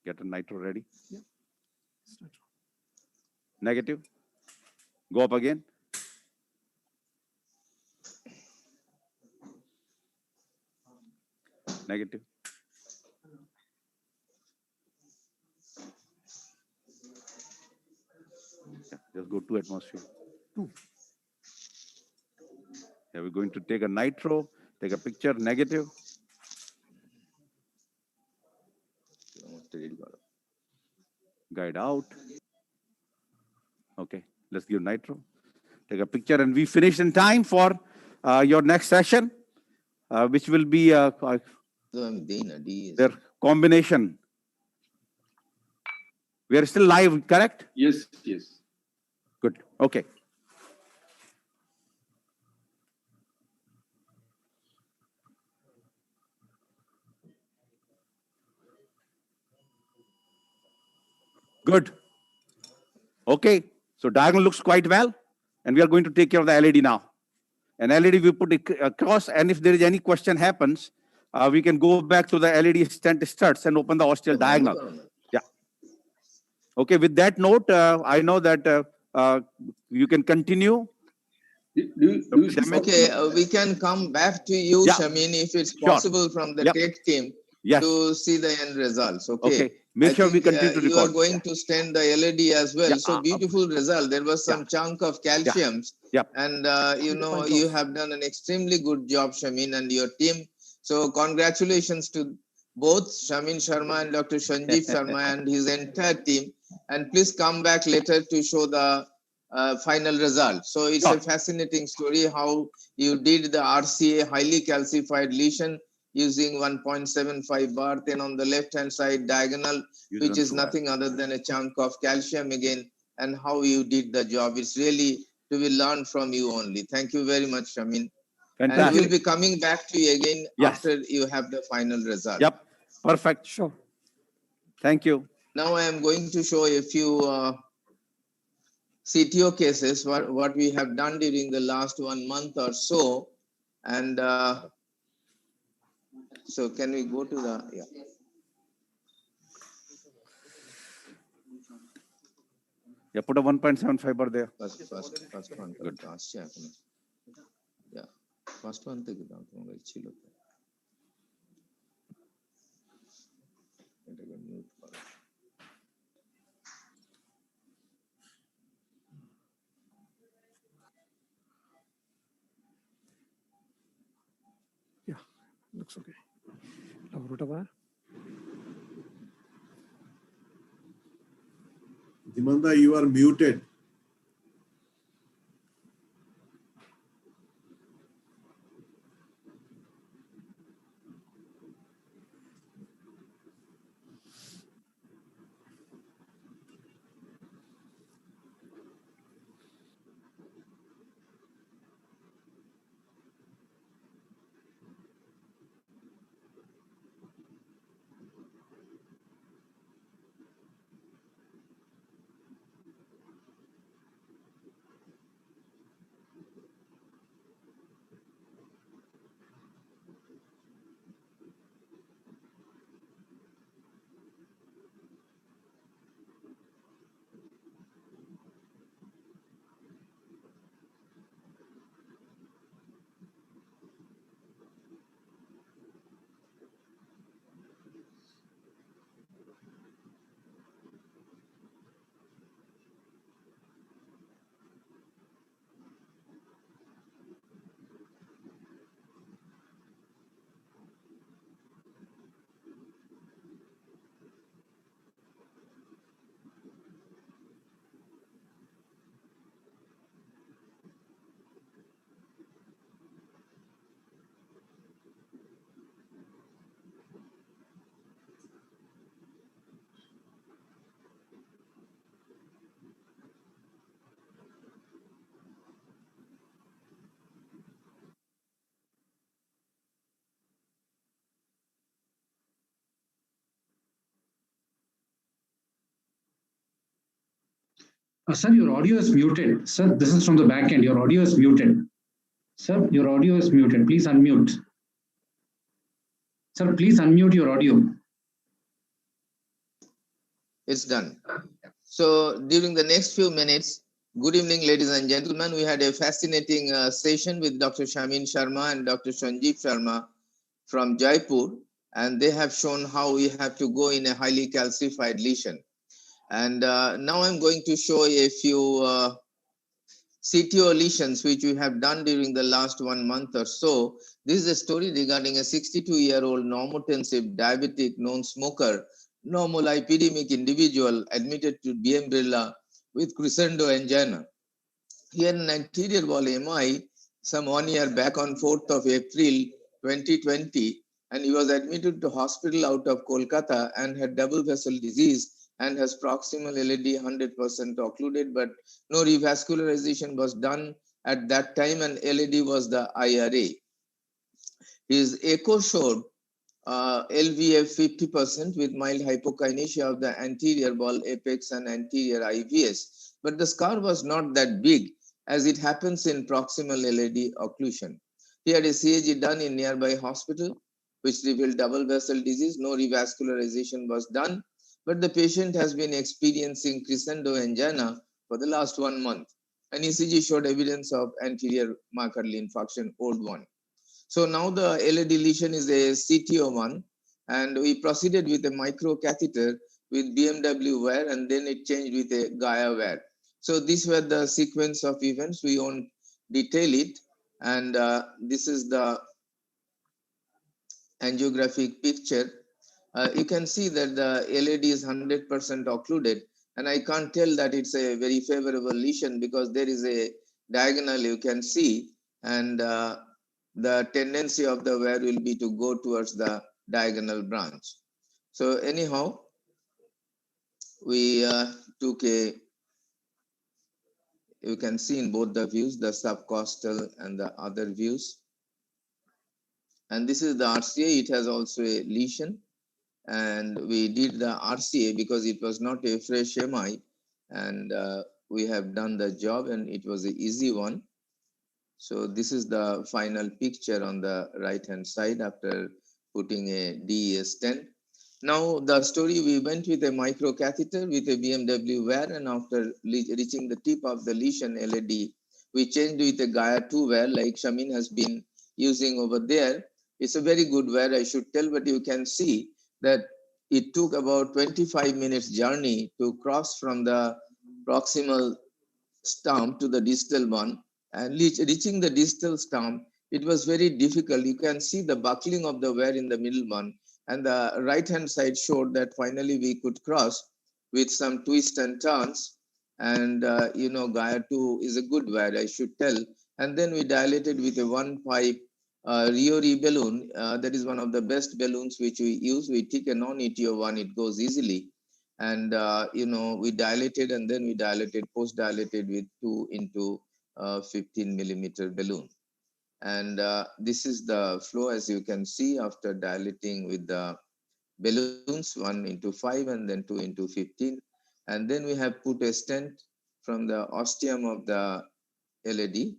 Get a nitro ready. Yeah. Negative. Go up again. Negative. Yeah, just go 2 atmosphere. 2. Yeah, we're going to take a nitro, take a picture, negative. Guide out. Okay, let's give nitro. Take a picture and we finish in time for your next session, which will be their combination. We are still live, correct? Yes, yes. Good, okay. Good. Okay, so diagonal looks quite well, and we are going to take care of the LED now. And LED we put it across, and if there is any question happens, we can go back to the LED stent struts and open the ostial diagonal. Yeah. Okay, with that note, I know that you can continue. Okay, we can come back to you, Shamin, if it's possible from the tech team to see the end results. Okay. Make sure we continue to record. You are going to stand the LED as well. So beautiful result. There was some chunk of calciums. And you know, you have done an extremely good job, Shamin, and your team. So congratulations to both Shamin Sharma and Dr. Sanjeev Sharma and his entire team. And please come back later to show the final result. So it's a fascinating story how you did the RCA highly calcified lesion using 1.75 bar, then on the left hand side diagonal, which is nothing other than a chunk of calcium again, and how you did the job. It's really to be learned from you only. Thank you very much, Shamin. Fantastic. And we'll be coming back to you again after you have the final result. Yep, perfect. Sure. Thank you. Now I am going to show a few CTO cases, what we have done during the last 1 month or so. And so can we go to the, put a 1.75 bar there. First one. Good. Yeah. First one. Yeah, looks okay. Dimanda, you are muted. Sir, your audio is muted. Sir, this is from the back end. Your audio is muted. Sir, your audio is muted. Please unmute. Sir, please unmute your audio. It's done. So during the next few minutes, good evening, ladies and gentlemen. We had a fascinating session with Dr. Shamin Sharma and Dr. Sanjeev Sharma from Jaipur, and they have shown how we have to go in a highly calcified lesion. And now I'm going to show a few CTO lesions which we have done during the last 1 month or so. This is a story regarding a 62-year-old normotensive diabetic non-smoker, normolipidemic individual admitted to BM Birla with crescendo angina. He had an anterior wall MI some 1 year back on 4th of April 2020, and he was admitted to hospital out of Kolkata and had double vessel disease and has proximal LED 100% occluded, but no revascularization was done at that time, and LED was the IRA. His echo showed LVF 50% with mild hypokinesia of the anterior ball apex and anterior IVS, but the scar was not that big as it happens in proximal LED occlusion. He had a CAG done in nearby hospital, which revealed double vessel disease. No revascularization was done, but the patient has been experiencing crescendo angina for the last 1 month. And ECG showed evidence of anterior myocardial infarction, old one. So now the LED lesion is a CTO1, and we proceeded with a micro catheter with BMW wire, and then it changed with a Gaia wire. So these were the sequence of events. We won't detail it, and this is the angiographic picture. You can see that the LED is 100% occluded, and I can't tell that it's a very favorable lesion because there is a diagonal you can see, and the tendency of the wire will be to go towards the diagonal branch. So anyhow, we took a, you can see in both the views, the subcostal and the other views. And this is the RCA. It has also a lesion. And we did the RCA because it was not a fresh MI. And we have done the job, and it was an easy one. So this is the final picture on the right-hand side after putting a DES stent. Now the story, we went with a microcatheter with a BMW wire, and after reaching the tip of the lesion LED, we changed with a Gaia 2 wire like Csi-Nic has been using over there. It's a very good wire, I should tell, but you can see that it took about 25 minutes journey to cross from the proximal stump to the distal one, and reaching the distal stump, it was very difficult. You can see the buckling of the wire in the middle one, and the right hand side showed that finally we could cross with some twists and turns. And Gaia 2 is a good wire, I should tell. And then we dilated with a one pipe Riori balloon. That is one of the best balloons which we use. We take a non-ETO one, it goes easily. And we dilated, and then we dilated, post dilated with 2 into 15 millimeter balloon. And this is the flow, as you can see, after dilating with the balloons 1 into 5 and then 2 into 15. And then we have put a stent from the ostium of the LED.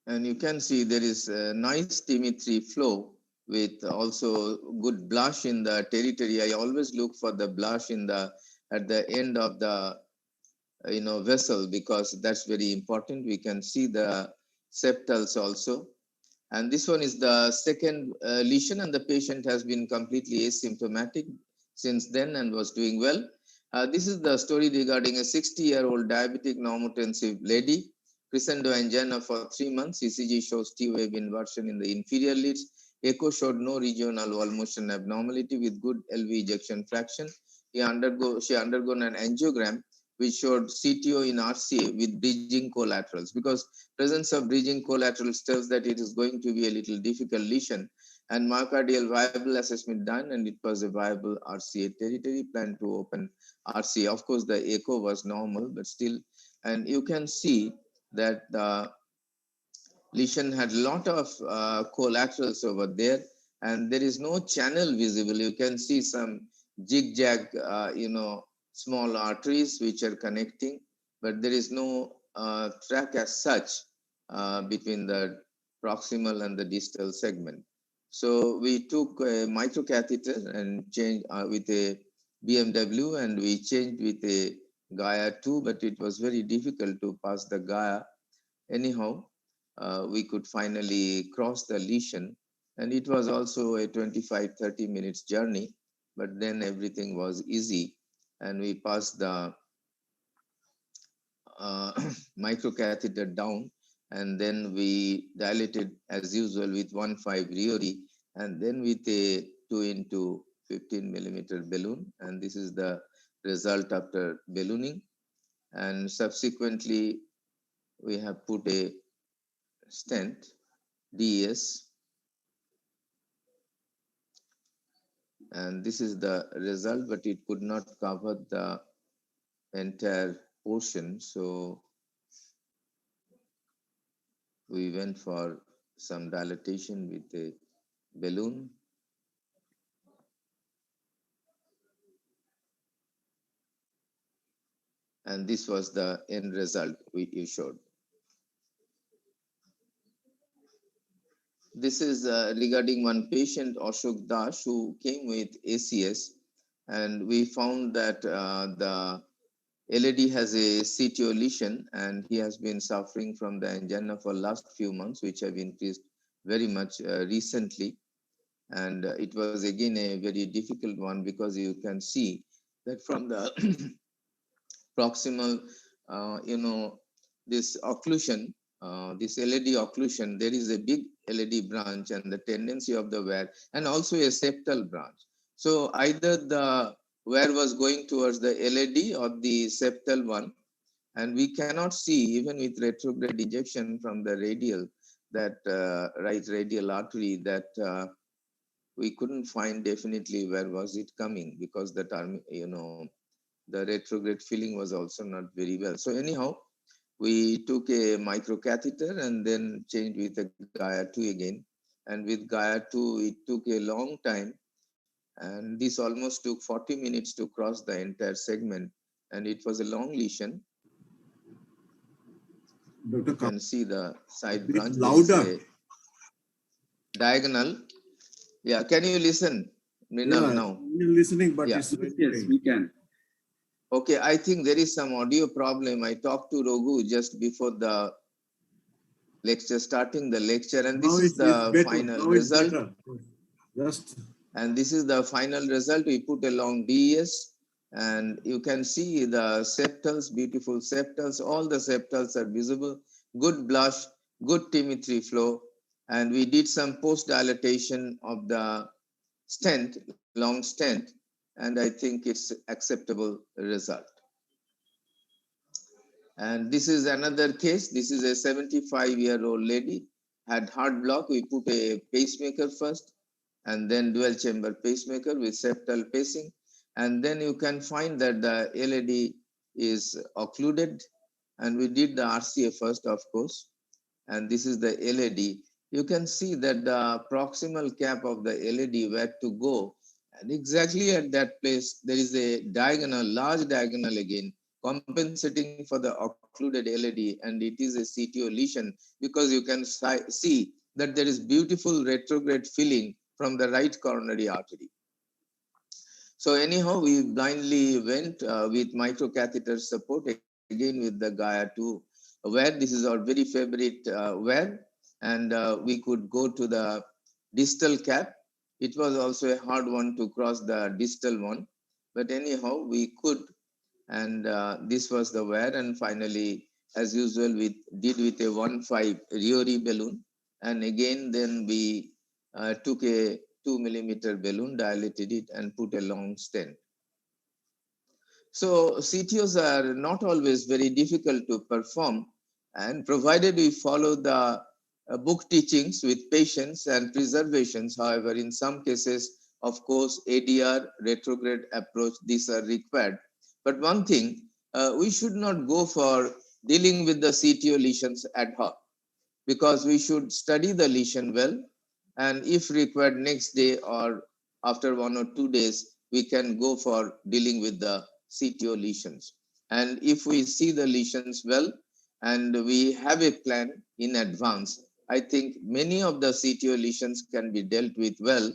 And you can see there is a nice T3 flow with also good blush in the territory. I always look for the blush in the at the end of the vessel, because that's very important. We can see the septals also. And this one is the second lesion, and the patient has been completely asymptomatic since then and was doing well. This is the story regarding a 60-year-old diabetic normotensive lady, crescendo angina for 3 months. ECG shows T-wave inversion in the inferior leads. Echo showed no regional wall motion abnormality with good LV ejection fraction. She undergone an angiogram which showed CTO in RCA with bridging collaterals, because presence of bridging collaterals tells that it is going to be a little difficult lesion. And myocardial viable assessment done, and it was a viable RCA territory. Plan to open RCA. Of course, the echo was normal, but still, and you can see that the lesion had a lot of collaterals over there, and there is no channel visible. You can see some zigzag, small arteries which are connecting, but there is no track as such between the proximal and the distal segment. So we took a microcatheter and changed with a BMW, and we changed with a Gaia 2, but it was very difficult to pass the Gaia. Anyhow, we could finally cross the lesion, and it was also a 25-30 minutes journey, but then everything was easy, and we passed the microcatheter down, and then we dilated as usual with 1.5 Riori, and then with a 2 into 15 millimeter balloon. And this is the result after ballooning. And subsequently, we have put a stent, DES, and this is the result, but it could not cover the entire portion. So we went for some dilatation with a balloon. And this was the end result you showed. This is regarding one patient, Ashok Das, who came with ACS, and we found that the LED has a CTO lesion, and he has been suffering from the angina for last few months, which have increased very much recently. And it was again a very difficult one because you can see that from the proximal, this occlusion, this LED occlusion, there is a big LED branch and the tendency of the wear, and also a septal branch. So either the wear was going towards the LED or the septal one, and we cannot see even with retrograde injection from the radial, that right radial artery, that we couldn't find definitely where was it coming, because the term, the retrograde filling was also not very well. So anyhow, we took a microcatheter and then changed with a Gaia 2 again. And with Gaia 2, it took a long time. And this almost took 40 minutes to cross the entire segment. And it was a long lesion. Dr. You can see the side Bit branch. louder. Diagonal. Yeah, can you listen, Mrinal, now? We're listening, but Yeah. Yes, we can. Okay, I think there is some audio problem. I talked to Raghu just before the lecture, starting the lecture, and this is the final result. And this is the final result. We put along DES, and you can see the septals, beautiful septals. All the septals are visible. Good blush, good T3 flow, and we did some post-dilatation of the stent, long stent, and I think it's acceptable result. And this is another case. This is a 75-year-old lady, had heart block. We put a pacemaker first, and then dual chamber pacemaker with septal pacing. And then you can find that the LED is occluded. And we did the RCA first, of course. And this is the LED. You can see that the proximal cap of the LED where to go. And exactly at that place, there is a diagonal, large diagonal again, compensating for the occluded LED, and it is a CTO lesion because you can see that there is beautiful retrograde filling from the right coronary artery. So anyhow, we blindly went with microcatheter support, again with the Gaia 2 wear. This is our very favorite wear, and we could go to the distal cap. It was also a hard one to cross the distal one, but anyhow, we could. And this was the wear, and finally, as usual, we did with a 1.5 Riori balloon, and again then we took a 2 millimeter balloon, dilated it, and put a long stent. So CTOs are not always very difficult to perform, and provided we follow the book teachings with patience and preservations. However, in some cases, of course, ADR, retrograde approach, these are required. But one thing, we should not go for dealing with the CTO lesions ad hoc, because we should study the lesion well, and if required next day or after 1 or 2 days, we can go for dealing with the CTO lesions. And if we see the lesions well and we have a plan in advance, I think many of the CTO lesions can be dealt with well.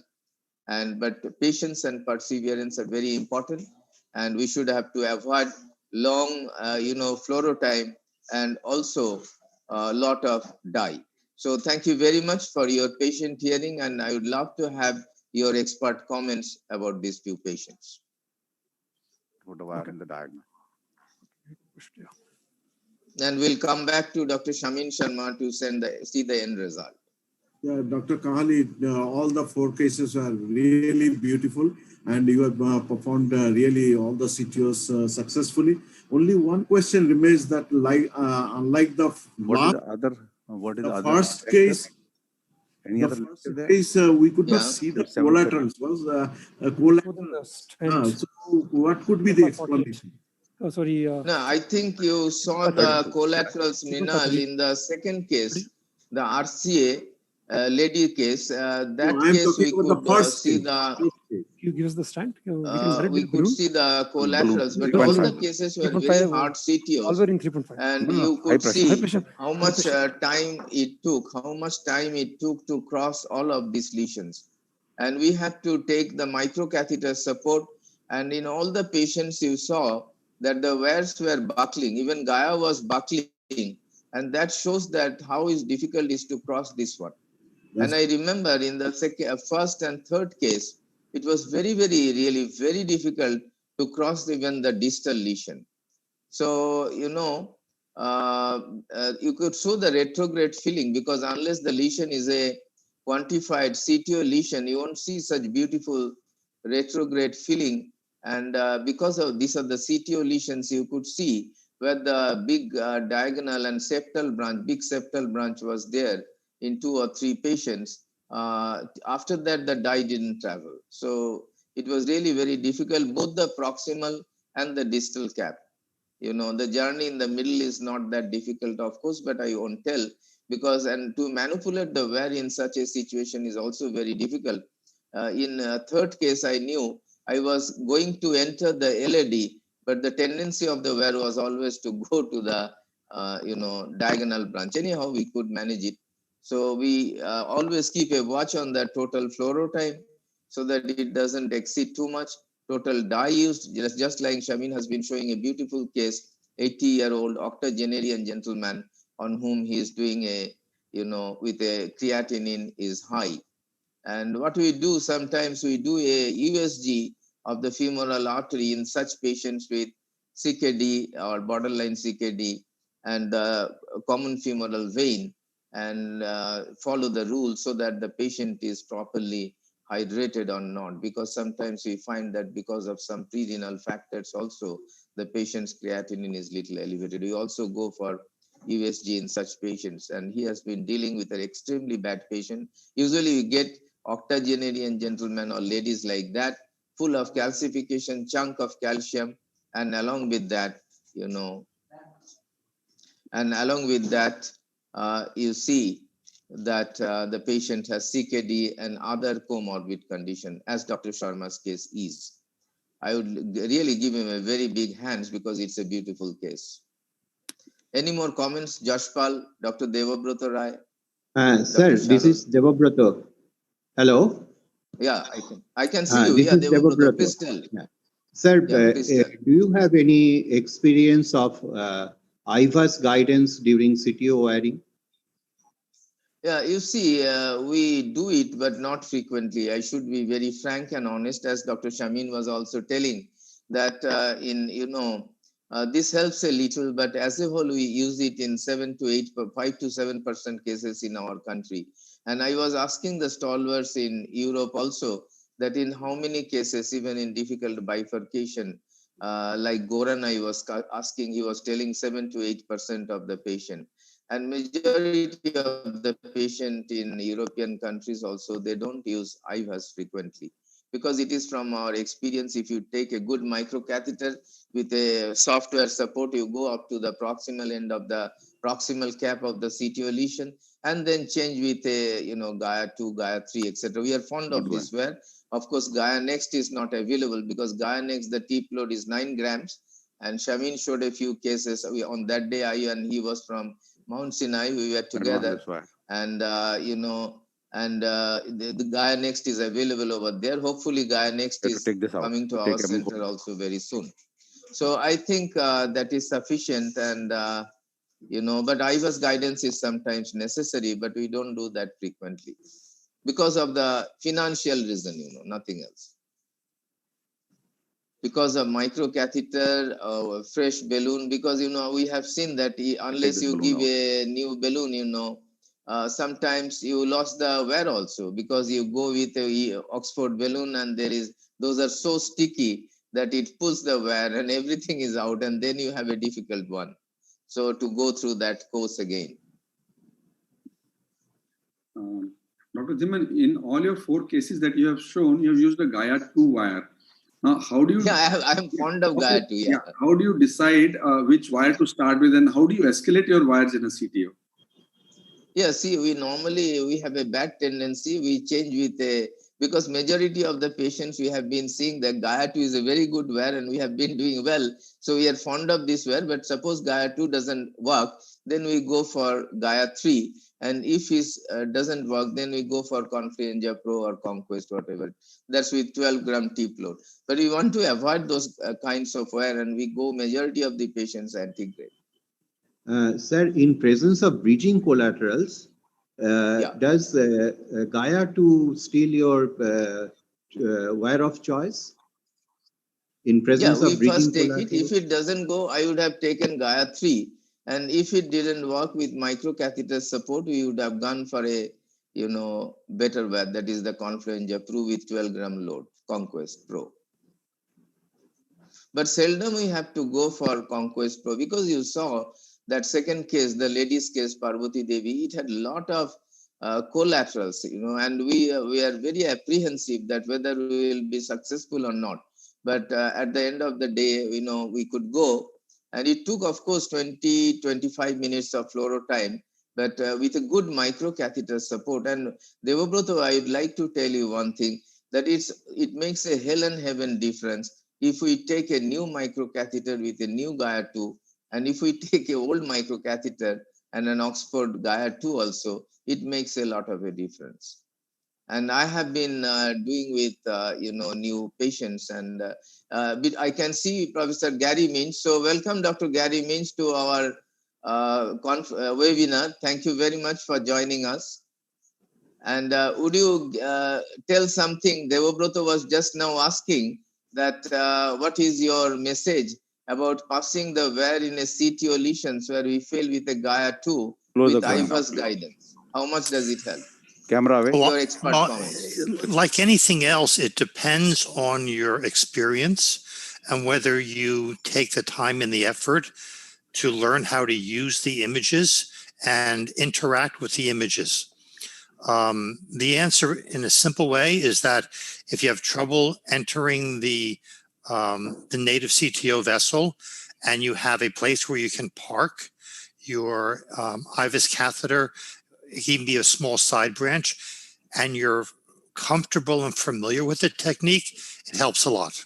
But patience and perseverance are very important, and we should have to avoid long, fluoro time, and also a lot of dye. So thank you very much for your patient hearing, and I would love to have your expert comments about these few patients. Put a wire in the diagonal. And we'll come back to Dr. Csi-Nic Sharma to see the end result. Yeah, Dr. Kahali, all the 4 cases are really beautiful, and you have performed really all the CTOs successfully. Only one question remains, that unlike the first case, any other case, we could not see the collaterals. So what could be the explanation? Oh, sorry. No, I think you saw the collaterals, Mrinal, in the second case, the RCA lady case. That case we could see the you give us the stand? We could see the collaterals, but all the cases were very hard CTOs. All were in 3.5. And you could see how much time it took, to cross all of these lesions. And we had to take the microcatheter support. And in all the patients you saw that the wires were buckling, even Gaia was buckling. And that shows that how difficult it is to cross this one. And I remember in the first and third case, it was really very difficult to cross even the distal lesion. So, you could show the retrograde filling, because unless the lesion is a quantified CTO lesion, you won't see such beautiful retrograde filling. And because of these are the CTO lesions, you could see where the big diagonal and big septal branch was there in 2 or 3 patients. After that, the dye didn't travel. So it was really very difficult, both the proximal and the distal cap. The journey in the middle is not that difficult, of course, but I won't tell, because and to manipulate the wire in such a situation is also very difficult. In third case, I knew I was going to enter the LAD, but the tendency of the wire was always to go to the diagonal branch. Anyhow, we could manage it. So we always keep a watch on the total fluoro time so that it doesn't exceed too much. Total dye used, just like Csi-Nic has been showing a beautiful case, 80-year-old octogenarian gentleman on whom he is doing with a creatinine is high. And what we do, sometimes we do a USG of the femoral artery in such patients with CKD or borderline CKD and the common femoral vein, and follow the rules so that the patient is properly hydrated or not, because sometimes we find that because of some pre-renal factors also, the patient's creatinine is little elevated. We also go for USG in such patients, and he has been dealing with an extremely bad patient. Usually we get octogenarian gentlemen or ladies like that, full of calcification, chunk of calcium, and along with that, you see that the patient has CKD and other comorbid condition, as Dr. Sharma's case is. I would really give him a very big hands because it's a beautiful case. Any more comments, Joshpal, Dr. Devabrata Rai? Sir, this is Devabrata. Hello? Yeah, I can see you. This Yeah, is Devabrata. Crystal. Yeah. Sir, Crystal. do you have any experience of IVAS guidance during CTO wiring? Yeah, you see, we do it, but not frequently. I should be very frank and honest, as Dr. Csi-Nic was also telling, that this helps a little, but as a whole, we use it in 5 to 7% cases in our country. And I was asking the stalwarts in Europe also that in how many cases, even in difficult bifurcation, like Goran, I was asking, he was telling 7 to 8% of the patient. And majority of the patient in European countries also, they don't use IVAS frequently, because it is from our experience, if you take a good microcatheter with a software support, you go up to the proximal end of the proximal cap of the CTO lesion, and then change with a Gaia 2, Gaia 3, etc. We are fond of this, where of course Gaia Next is not available, because Gaia Next, the tip load is 9 grams, and Csi-Nic showed a few cases. On that day, and he was from Mount Sinai, we were together, and the Gaia Next is available over there. Hopefully Gaia Next is coming to our center also very soon. So I think that is sufficient, and but IVAS guidance is sometimes necessary, but we don't do that frequently because of the financial reason, nothing else. Because of microcatheter, fresh balloon, because we have seen that unless you give a new balloon, sometimes you lost the wear also, because you go with a Oxford balloon, and those are so sticky that it pulls the wear and everything is out, and then you have a difficult one. So to go through that course again. Dr. Zimmerman, in all your 4 cases that you have shown, you have used a Gaia 2 wire. Now, how do you? Yeah, I'm fond of Gaia 2. Yeah. How do you decide which wire to start with, and how do you escalate your wires in a CTO? Yeah, see, we have a bad tendency. We change with a because majority of the patients we have been seeing that Gaia 2 is a very good wire and we have been doing well. So we are fond of this wire, but suppose Gaia 2 doesn't work, then we go for Gaia 3. And if it doesn't work, then we go for Confluenza Pro or Conquest, whatever. That's with 12 gram tip load. But we want to avoid those kinds of wire, and we go majority of the patients anti-grade. Sir, in presence of bridging collaterals, does Gaia 2 steal your wire of choice? In presence of bridging first take collaterals? it. If it doesn't go, I would have taken Gaia 3. And if it didn't work with microcatheter support, we would have gone for a better wire, that is the Confluenza Pro with 12 gram load, Conquest Pro. But seldom we have to go for Conquest Pro, because you saw that second case, the ladies case, Parvati Devi, it had a lot of collaterals, and we are very apprehensive that whether we will be successful or not. But at the end of the day, we could go. And it took, of course, 20-25 minutes of fluoro time, but with a good microcatheter support. And Devabrata, I would like to tell you one thing, that it makes a hell and heaven difference if we take a new microcatheter with a new Gaia 2, and if we take an old microcatheter and an Oxford Gaia 2 also, it makes a lot of a difference. And I have been doing with, new patients, and I can see Professor Gary Minch. So welcome, Dr. Gary Minch, to our webinar. Thank you very much for joining us. And would you tell something? Devabrata was just now asking that what is your message about passing the wire in a CTO lesions where we fail with a Gaia 2 with IVUS guidance? How much does it help? Camera away. Your expert comments. Like anything else, it depends on your experience and whether you take the time and the effort to learn how to use the images and interact with the images. The answer in a simple way is that if you have trouble entering the native CTO vessel and you have a place where you can park your IVUS catheter, it can be a small side branch, and you're comfortable and familiar with the technique, it helps a lot.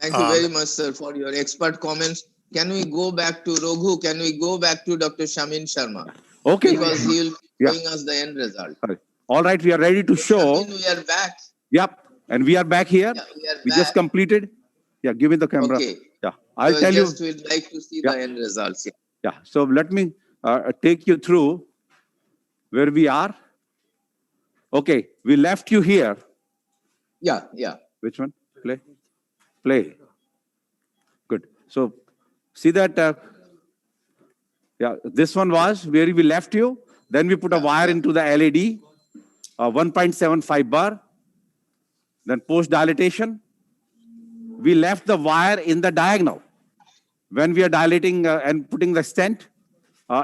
Thank you very much, sir, for your expert comments. Can we go back to Raghu? Can we go back to Dr. Shamin Sharma? Okay. Because he will be showing us the end result. All right, we are ready to show. Shamin, we are back. Yep, and we are back here. Yeah, we just completed. Yeah, give me the camera. Okay. Yeah, I'll tell just you. We'd like to see the end results. Yeah, so let me take you through where we are. Okay, we left you here. Yeah. Which one? Play. Good. So see that, this one was where we left you. Then we put a wire into the LED, 1.75 bar. Then post dilatation. We left the wire in the diagonal. When we are dilating and putting the stent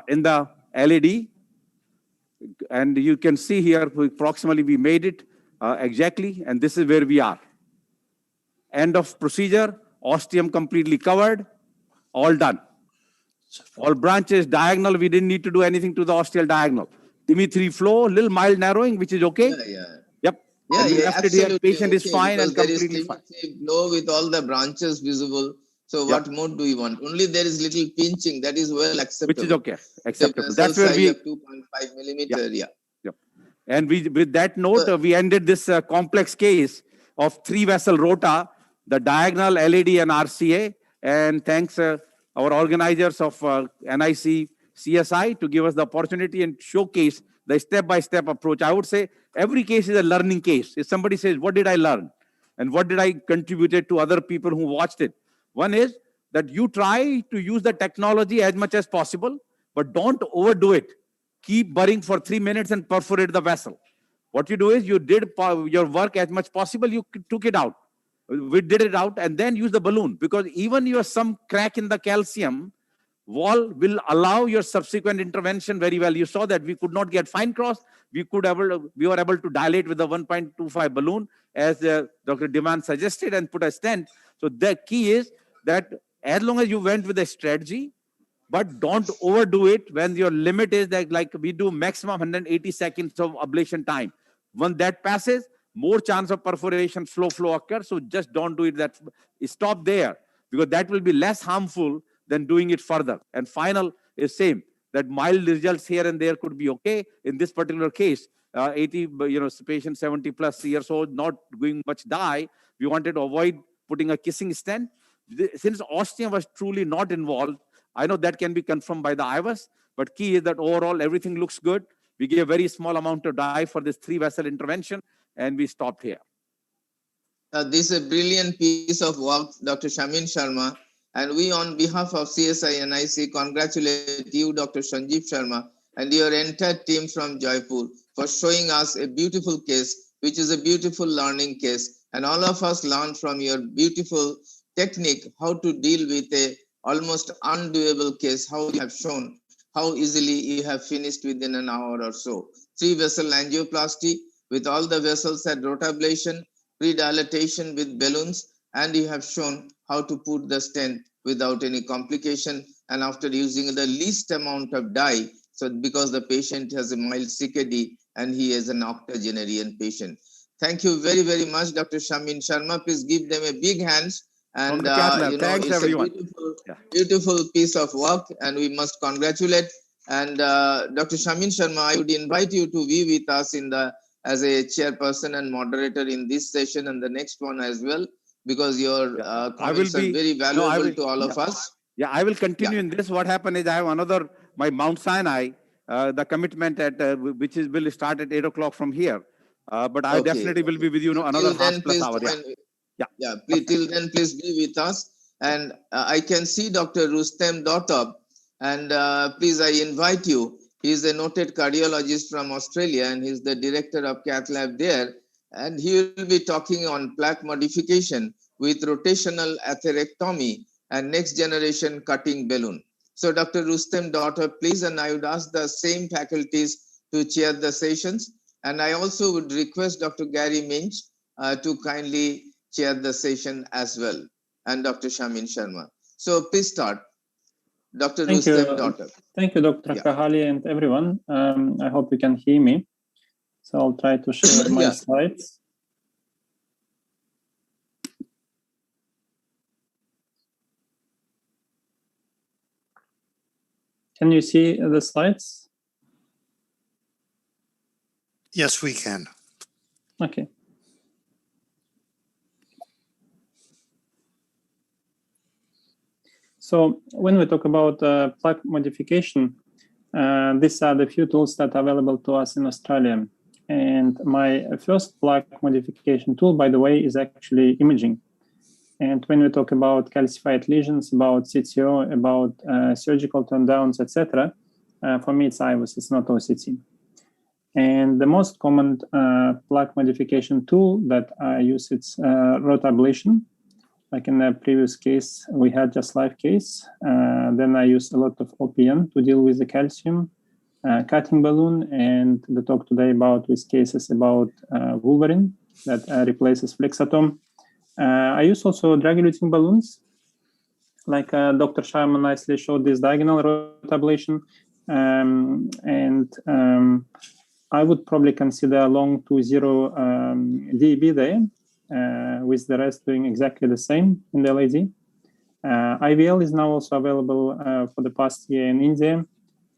in the LED, and you can see here approximately we made it exactly, and this is where we are. End of procedure, ostium completely covered, all done. All branches diagonal, we didn't need to do anything to the ostial diagonal. TIMI3 flow, little mild narrowing, which is okay. Yep. Yeah, left it here. Patient is fine and completely fine. Blow with all the branches visible. So what more do we want? Only there is little pinching, that is well acceptable. Which is okay, acceptable. That's where we 2.5 millimeter. Yep. And with that note, we ended this complex case of 3-vessel rota, the diagonal, LED, and RCA. And thanks our organizers of NIC CSI to give us the opportunity and showcase the step-by-step approach. I would say every case is a learning case. If somebody says, what did I learn? And what did I contribute to other people who watched it? One is that you try to use the technology as much as possible, but don't overdo it. Keep burring for 3 minutes and perforate the vessel. What you do is you did your work as much possible, you took it out. We did it out and then use the balloon, because even your some crack in the calcium wall will allow your subsequent intervention very well. You saw that we could not get fine cross. We were able to dilate with the 1.25 balloon as Dr. Diman suggested and put a stent. So the key is that as long as you went with a strategy, but don't overdo it when your limit is that, like we do maximum 180 seconds of ablation time. When that passes, more chance of perforation, slow flow occurs. So just don't do it. That stop there, because that will be less harmful than doing it further. And final is same, that mild results here and there could be okay. In this particular case, 80, patient 70 plus years old, not going much dye. We wanted to avoid putting a kissing stent. Since ostium was truly not involved, I know that can be confirmed by the IVUS, but key is that overall everything looks good. We gave a very small amount of dye for this 3-vessel intervention, and we stopped here. This is a brilliant piece of work, Dr. Csi-Nic Sharma. And we, on behalf of CSI-NIC, congratulate you, Dr. Sanjeev Sharma, and your entire team from Jaipur for showing us a beautiful case, which is a beautiful learning case. And all of us learned from your beautiful technique how to deal with a almost undoable case, how you have shown how easily you have finished within an hour or so. 3-vessel angioplasty with all the vessels at rotablation, pre-dilatation with balloons, and you have shown how to put the stent without any complication and after using the least amount of dye. So because the patient has a mild CKD and he is an octogenarian patient. Thank you very, very much, Dr. Csi-Nic Sharma. Please give them a big hand. And Thanks, it's everyone. a beautiful piece of work, and we must congratulate. And Dr. Csi-Nic Sharma, I would invite you to be with us as a chairperson and moderator in this session and the next one as well, because your comments are very valuable to all of us. Yeah, I will continue in this. What happened is I have another, my Mount Sinai, the commitment which will start at 8 o'clock from here. But I definitely will be with you another half plus hour. Please, till then, please be with us. And I can see Dr. Rustem Dotop, and please, I invite you. He is a noted cardiologist from Australia, and he's the director of Cath Lab there. And he will be talking on plaque modification with rotational atherectomy and next generation cutting balloon. So Dr. Rustem Dotop, please, and I would ask the same faculties to chair the sessions. And I also would request Dr. Gary Minch to kindly chair the session as well, and Dr. Csi-Nic Sharma. So please start. Dr. Rustem Dotop. Thank you, Dr. Kahali and everyone. I hope you can hear me. So I'll try to share my slides. Can you see the slides? Yes, we can. Okay. So when we talk about plaque modification, these are the few tools that are available to us in Australia. And my first plaque modification tool, by the way, is actually imaging. And when we talk about calcified lesions, about CTO, about surgical turnedowns, etc., for me, it's IVUS, it's not OCT. And the most common plaque modification tool that I use, it's rotablation. Like in the previous case, we had just live case. Then I used a lot of OPN to deal with the calcium, cutting balloon, and the talk today about with cases about Wolverine that replaces flexatome. I use also drug-eluting balloons, like Dr. Sharma nicely showed this diagonal rotablation. I would probably consider long to 0 DEB there. With the rest doing exactly the same in the LAD. IVL is now also available for the past year in India.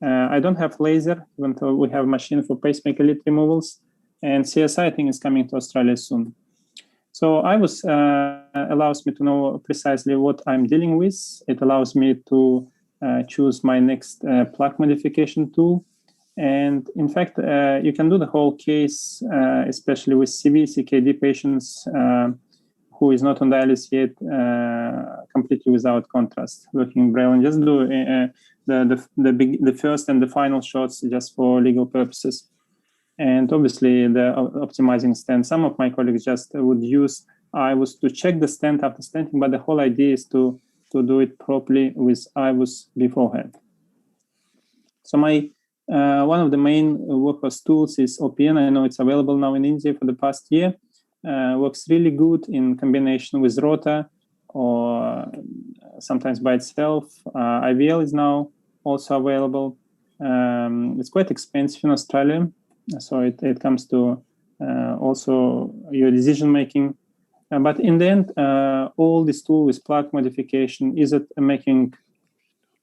I don't have laser, even though we have machine for pacemaker lead removals. And CSI, I think, is coming to Australia soon. So IVUS allows me to know precisely what I'm dealing with. It allows me to choose my next plaque modification tool. And in fact, you can do the whole case, especially with CV CKD patients who is not on dialysis yet, completely without contrast, working braille, and just do the first and the final shots just for legal purposes. And obviously, the optimizing stent. Some of my colleagues just would use IVUS to check the stent after stenting, but the whole idea is to do it properly with IVUS beforehand. So my one of the main workhorse tools is OPN. I know it's available now in India for the past year. Works really good in combination with Rota or sometimes by itself. IVL is now also available. It's quite expensive in Australia, so it comes to also your decision making. But in the end, all this tool with plaque modification, is it making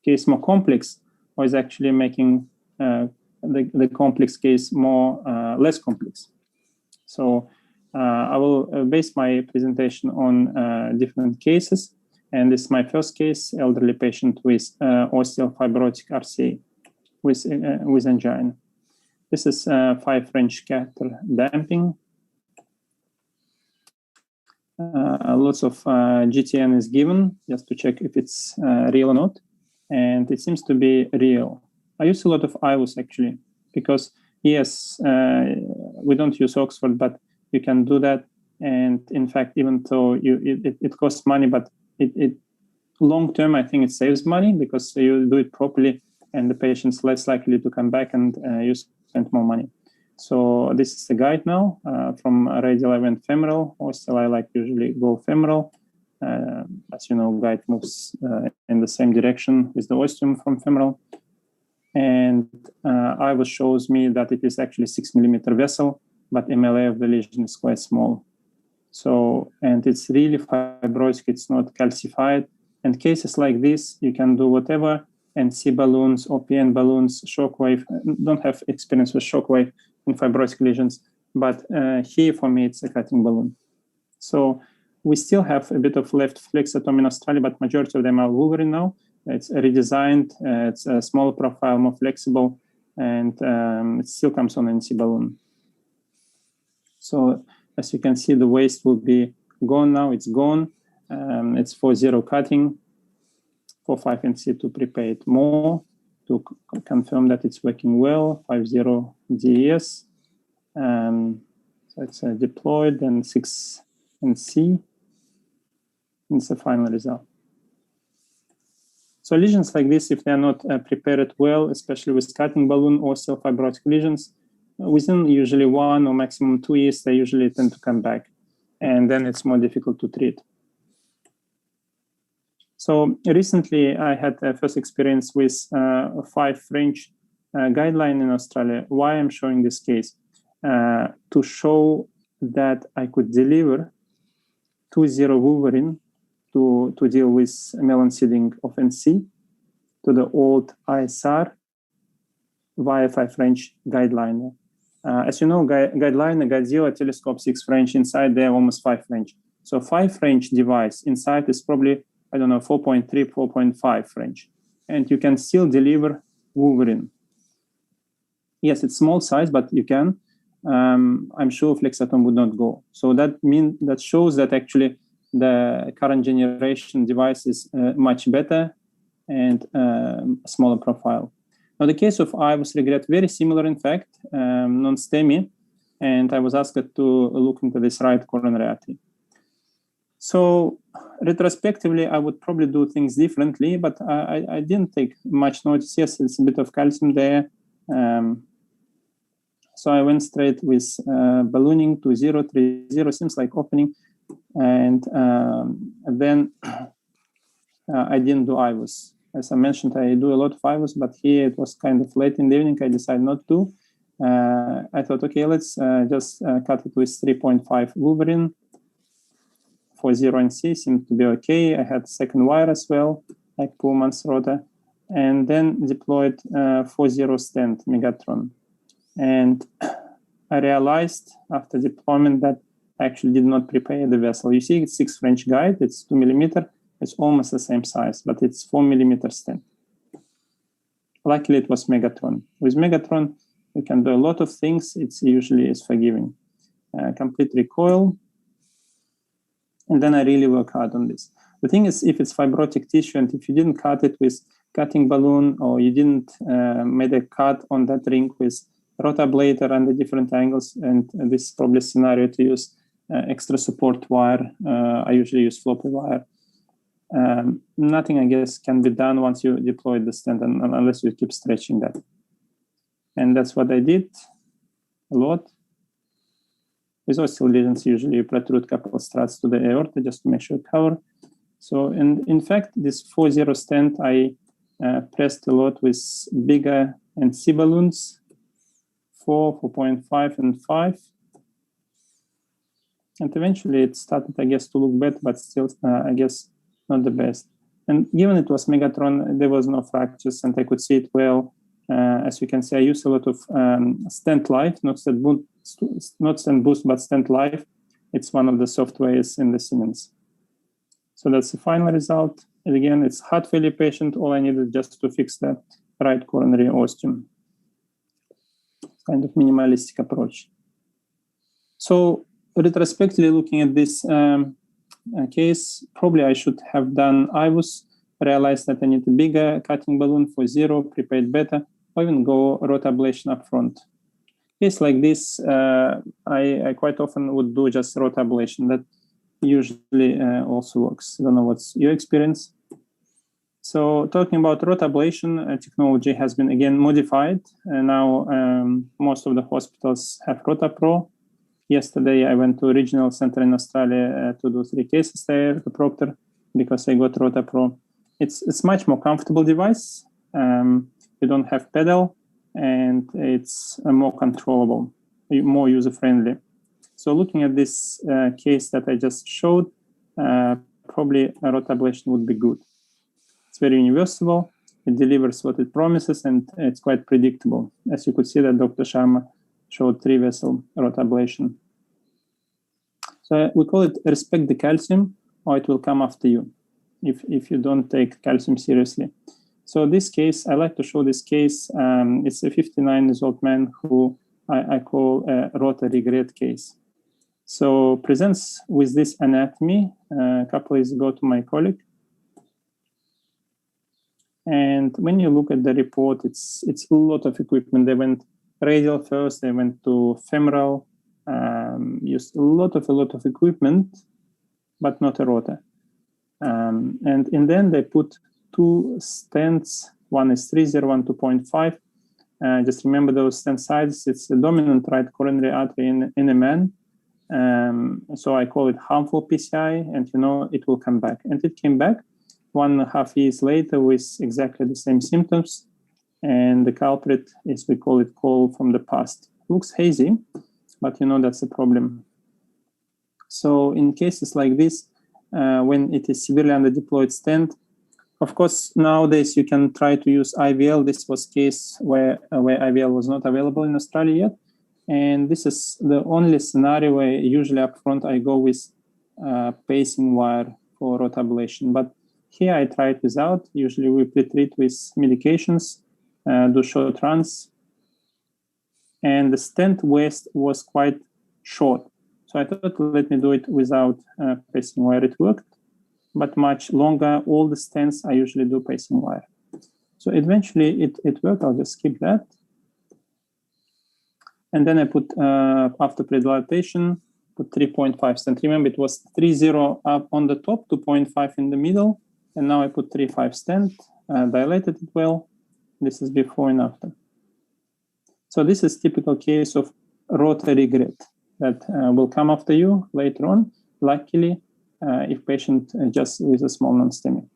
case more complex, or is actually making the complex case more less complex? So I will base my presentation on different cases. And this is my first case, elderly patient with osteofibrotic RCA with angina. This is 5 French catheter damping. Lots of GTN is given just to check if it's real or not. And it seems to be real. I use a lot of IVUS actually, because yes, we don't use Oxford, but you can do that. And in fact, even though it costs money, but it long term, I think it saves money because you do it properly and the patient's less likely to come back and you spend more money. So this is the guide now from radial I went femoral, or still I like usually go femoral. As you know, guide moves in the same direction with the ostium from femoral. And IVUS shows me that it is actually 6 millimeter vessel, but MLA of the lesion is quite small. So, and it's really fibrotic, it's not calcified. And cases like this, you can do whatever, and see balloons, OPN balloons, shockwave. Don't have experience with shockwave in fibrotic lesions, but here for me, it's a cutting balloon. So we still have a bit of left flexotome in Australia, but majority of them are Wolverine now. It's redesigned, it's a smaller profile, more flexible, and it still comes on NC balloon. So as you can see, the waist will be gone now, it's gone. It's 4-0 cutting, 4-5 NC to prepare it more, to confirm that it's working well, 5-0 DES. So it's deployed, and 6 NC. It's the final result. So lesions like this, if they're not prepared well, especially with cutting balloon or self-fibrotic lesions, within usually 1 or maximum 2 years, they usually tend to come back. And then it's more difficult to treat. So recently, I had a first experience with a 5 French guideline in Australia. Why I'm showing this case? To show that I could deliver 2-0 Wolverine to deal with melon seeding of NC to the old ISR via 5 French guideline. As you know, guideline, guide 0, telescope 6 French, inside there almost 5 French. So 5 French device inside is probably, I don't know, 4.3, 4.5 French. And you can still deliver Wolverine. Yes, it's small size, but you can. I'm sure flexotome would not go. So that shows that actually the current generation device is much better and smaller profile. Now, the case of IVUS regret, very similar, in fact, non-STEMI, and I was asked to look into this right coronary artery. So retrospectively, I would probably do things differently, but I didn't take much notice. Yes, it's a bit of calcium there. So I went straight with ballooning to 0-3-0, seems like opening. And then I didn't do IVUS. As I mentioned, I do a lot of IVUS, but here it was kind of late in the evening. I decided not to. I thought, okay, let's just cut it with 3.5 Wolverine. 4-0 NC seemed to be okay. I had second wire as well, like Pullman's rotor, and then deployed 4-0 stent Megatron. And I realized after deployment that I actually did not prepare the vessel. You see, it's 6 French guide, it's 2 millimeter. It's almost the same size, but it's 4 millimeter stent. Luckily, it was Megatron. With Megatron, you can do a lot of things. It's usually is forgiving. Complete recoil. And then I really work hard on this. The thing is, if it's fibrotic tissue and if you didn't cut it with cutting balloon or you didn't made a cut on that ring with rotablator and the different angles, and this is probably a scenario to use extra support wire. I usually use floppy wire. Nothing, I guess, can be done once you deploy the stent unless you keep stretching that. And that's what I did a lot. With osteal lesions, usually you protrude a couple of struts to the aorta just to make sure cover. So, in fact, this 4-0 stent, I pressed a lot with bigger NC balloons, 4, 4.5, and 5. And eventually it started, I guess, to look better, but still, I guess, not the best. And given it was Megatron, there was no fractures and I could see it well. As you can see, I use a lot of Stent Life, not Stent Boost, but Stent Life. It's one of the softwares in the Siemens. So that's the final result. And again, it's heart failure patient. All I needed just to fix the right coronary ostium. Kind of minimalistic approach. So retrospectively looking at this case, probably I should have done IVUS, realized that I need a bigger cutting balloon for 0, prepaid beta, or even go rotablation up front. Case like this, I quite often would do just rotablation. That usually also works. I don't know what's your experience. So talking about rotablation, technology has been again modified. Now most of the hospitals have RotaPro. Yesterday I went to a regional center in Australia to do 3 cases there, the Proctor, because I got RotaPro. It's much more comfortable device. You don't have pedal, and it's more controllable, more user-friendly. So looking at this case that I just showed, probably a rotablation would be good. It's very universal, it delivers what it promises, and it's quite predictable. As you could see that Dr. Sharma showed 3-vessel rotablation. So we call it respect the calcium, or it will come after you if you don't take calcium seriously. So this case, I like to show this case. It's a 59-year-old man who I call a rota regret case. So presents with this anatomy a couple of years ago to my colleague. And when you look at the report, it's a lot of equipment. They went radial first, they went to femoral, used a lot of equipment, but not a rota. And in the end, they put 2 stents. One is 3.0, one 2.5. Just remember those stent sizes. It's the dominant right coronary artery in a man. So I call it harmful PCI, and it will come back. And it came back 1.5 years later with exactly the same symptoms. And the culprit is, we call it call from the past. Looks hazy, but that's a problem. So in cases like this, when it is severely underdeployed stent, of course, nowadays you can try to use IVL. This was a case where IVL was not available in Australia yet. And this is the only scenario where usually up front I go with pacing wire for rotablation. But here I try it without. Usually we pre-treat with medications, do short runs. And the stent waist was quite short. So I thought, let me do it without pacing wire. It worked, but much longer. All the stents I usually do pacing wire. So eventually it worked. I'll just skip that. And then I put, after pre-dilatation, put 3.5 stent. Remember, it was 3.0 up on the top, 2.5 in the middle. And now I put 3.5 stent, dilated it well. This is before and after. So this is typical case of rota regret that will come after you later on, luckily, if patient just with a small non-STEMI.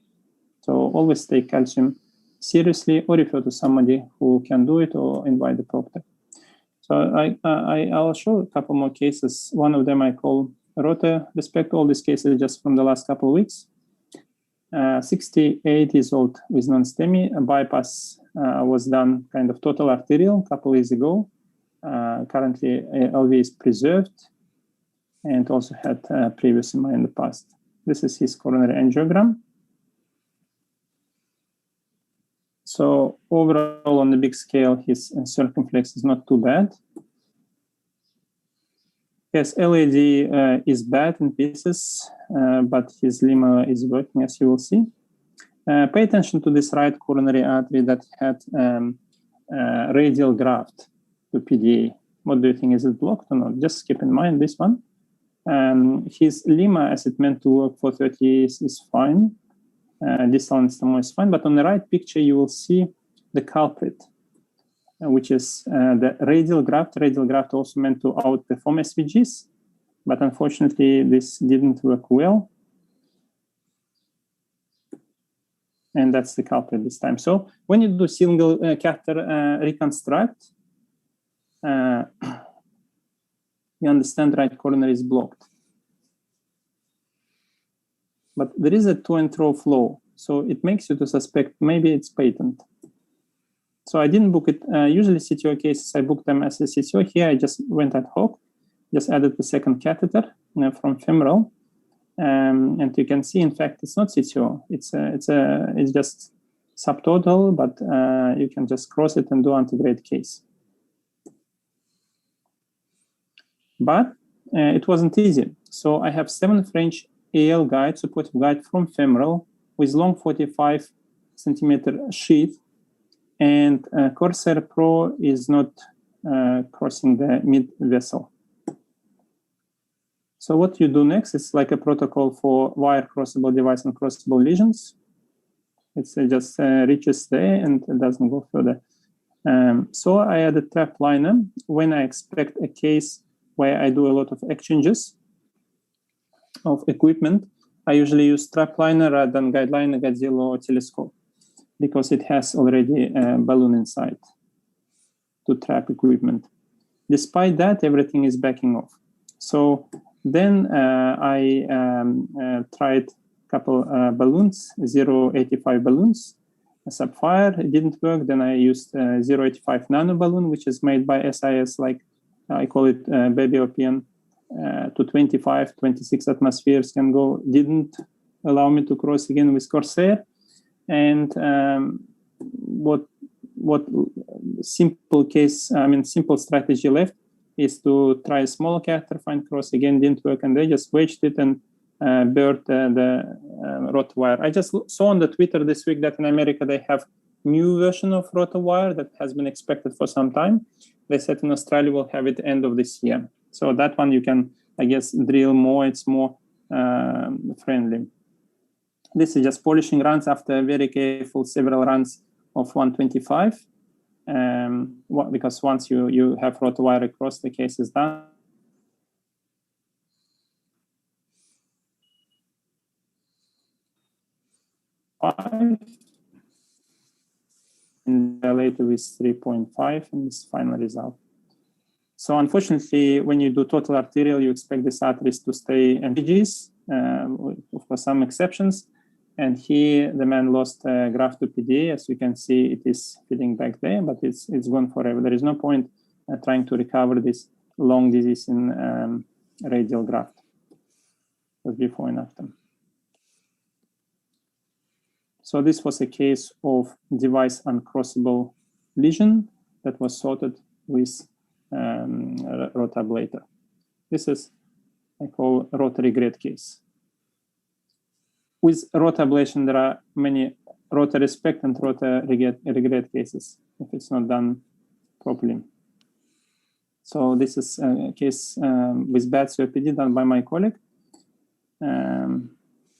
So always take calcium seriously, or refer to somebody who can do it, or invite the proctor. So I'll show a couple more cases. One of them I call rota respect. All these cases just from the last couple of weeks. 68 years old with non-STEMI. A bypass was done kind of total arterial a couple of years ago. Currently, LV is preserved and also had previous MI in the past. This is his coronary angiogram. So overall, on the big scale, his circumflex is not too bad. Yes, LAD is bad in pieces, but his lemma is working, as you will see. Pay attention to this right coronary artery that had radial graft to PDA. What do you think? Is it blocked or not? Just keep in mind this one. His lemma, as it meant to work for 30 years, is fine. Distal anastomose is fine, but on the right picture, you will see the culprit, which is the radial graft. Radial graft also meant to outperform SVGs, but unfortunately, this didn't work well. And that's the culprit this time. So when you do single catheter reconstruct, you understand right coronary is blocked. but there is a to and fro flow. So it makes you to suspect maybe it's patent. So I didn't book it. Usually CTO cases, I book them as a CTO. Here I just went ad hoc, just added the second catheter from femoral. And you can see, in fact, it's not CTO. It's just subtotal, but you can just cross it and do antegrade case. But it wasn't easy. So I have 7 French AL guide, supportive guide from femoral with long 45 centimeter sheath, and Corsair Pro is not crossing the mid vessel. So what you do next is like a protocol for wire crossable device and crossable lesions. It's just reaches there and it doesn't go further. So I added trap liner when I expect a case where I do a lot of exchanges of equipment. I usually use trap liner rather than guide liner, Godzilla, or telescope, because it has already a balloon inside to trap equipment. Despite that, everything is backing off. So then I tried a couple balloons, 0.85 balloons, a Sapphire. It didn't work. Then I used 0.85 nano balloon, which is made by SIS, like I call it baby OPN, to 25, 26 atmospheres can go. Didn't allow me to cross again with Corsair. And what simple strategy left is to try a small catheter, find cross again, didn't work, and they just wedged it and buried the rot wire. I just saw on the Twitter this week that in America they have new version of rot wire that has been expected for some time. They said in Australia we'll have it end of this year. So that one you can, I guess, drill more. It's more friendly. This is just polishing runs after very careful several runs of 125. Because once you have rot wire across, the case is done. And later with 3.5 and this final result. So unfortunately, when you do total arterial, you expect this arteries to stay MPGs, for some exceptions. And here the man lost graft to PD. As you can see, it is feeding back there, but it's gone forever. There is no point trying to recover this long disease in radial graft. That's before and after. So this was a case of device uncrossable lesion that was sorted with rotablator. This is, I call, rotary grade case. With rotablation, there are many rota-respect and rota-regret cases if it's not done properly. So this is a case with bad COPD done by my colleague a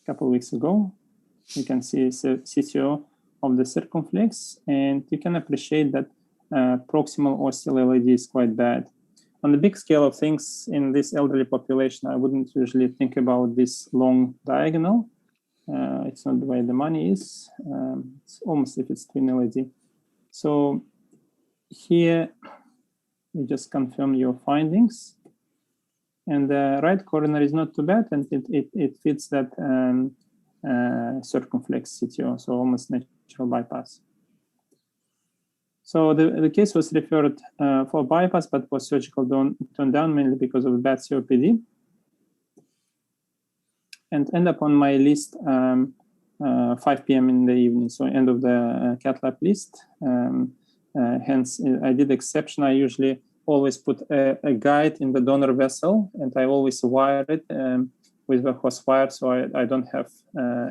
couple of weeks ago. You can see CTO of the circumflex, and you can appreciate that proximal ostial LAD is quite bad. On the big scale of things in this elderly population, I wouldn't usually think about this long diagonal. It's not the way the money is. It's almost if it's twin LAD. So here you just confirm your findings. And the right coronary is not too bad, and it fits that circumflex CTO, so almost natural bypass. So the case was referred for bypass, but was surgical turned down mainly because of bad COPD. And end up on my list 5 p.m. in the evening, so end of the cath lab list. Hence, I did exception. I usually always put a guide in the donor vessel, and I always wire it with the hose wire, so I don't have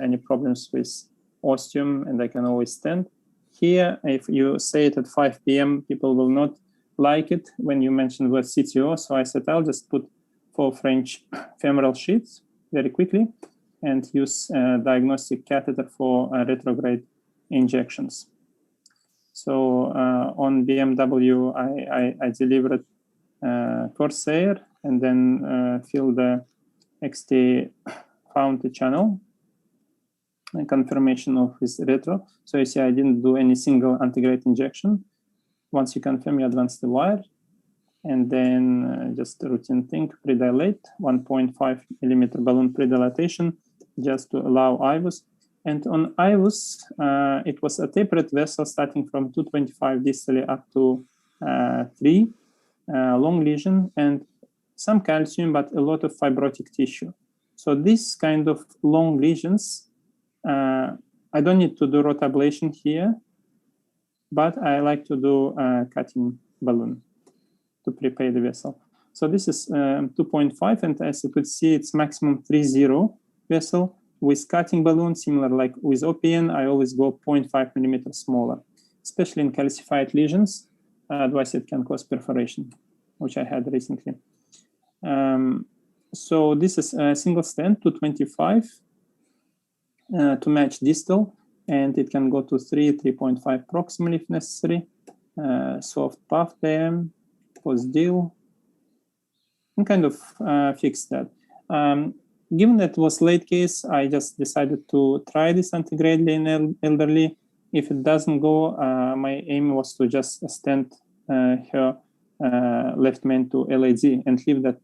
any problems with ostium, and I can always stand. Here, if you say it at 5 p.m., people will not like it when you mention the word CTO, so I said I'll just put 4 French femoral sheets very quickly and use diagnostic catheter for retrograde injections. So on BMW, I delivered Corsair and then filled the XT found the channel and confirmation of his retro. So you see, I didn't do any single antegrade injection. Once you confirm, you advance the wire, and then just a routine thing, predilate, 1.5 millimeter balloon predilatation, just to allow IVUS. And on IVUS, it was a tapered vessel starting from 225 distally up to 3, long lesion, and some calcium, but a lot of fibrotic tissue. So this kind of long lesions, I don't need to do rotablation here, but I like to do cutting balloon to prepare the vessel. So this is 2.5, and as you could see, it's maximum 3.0 vessel. With cutting balloon, similar like with OPN, I always go 0.5 millimeters smaller, especially in calcified lesions. Otherwise, it can cause perforation, which I had recently. So this is a single stent, 225 to match distal, and it can go to 3.5 proximal if necessary. Soft puff there, post-deal, and kind of fix that. Given that it was late case, I just decided to try this antigradely in elderly. If it doesn't go, my aim was to just stent her left main to LAD and leave that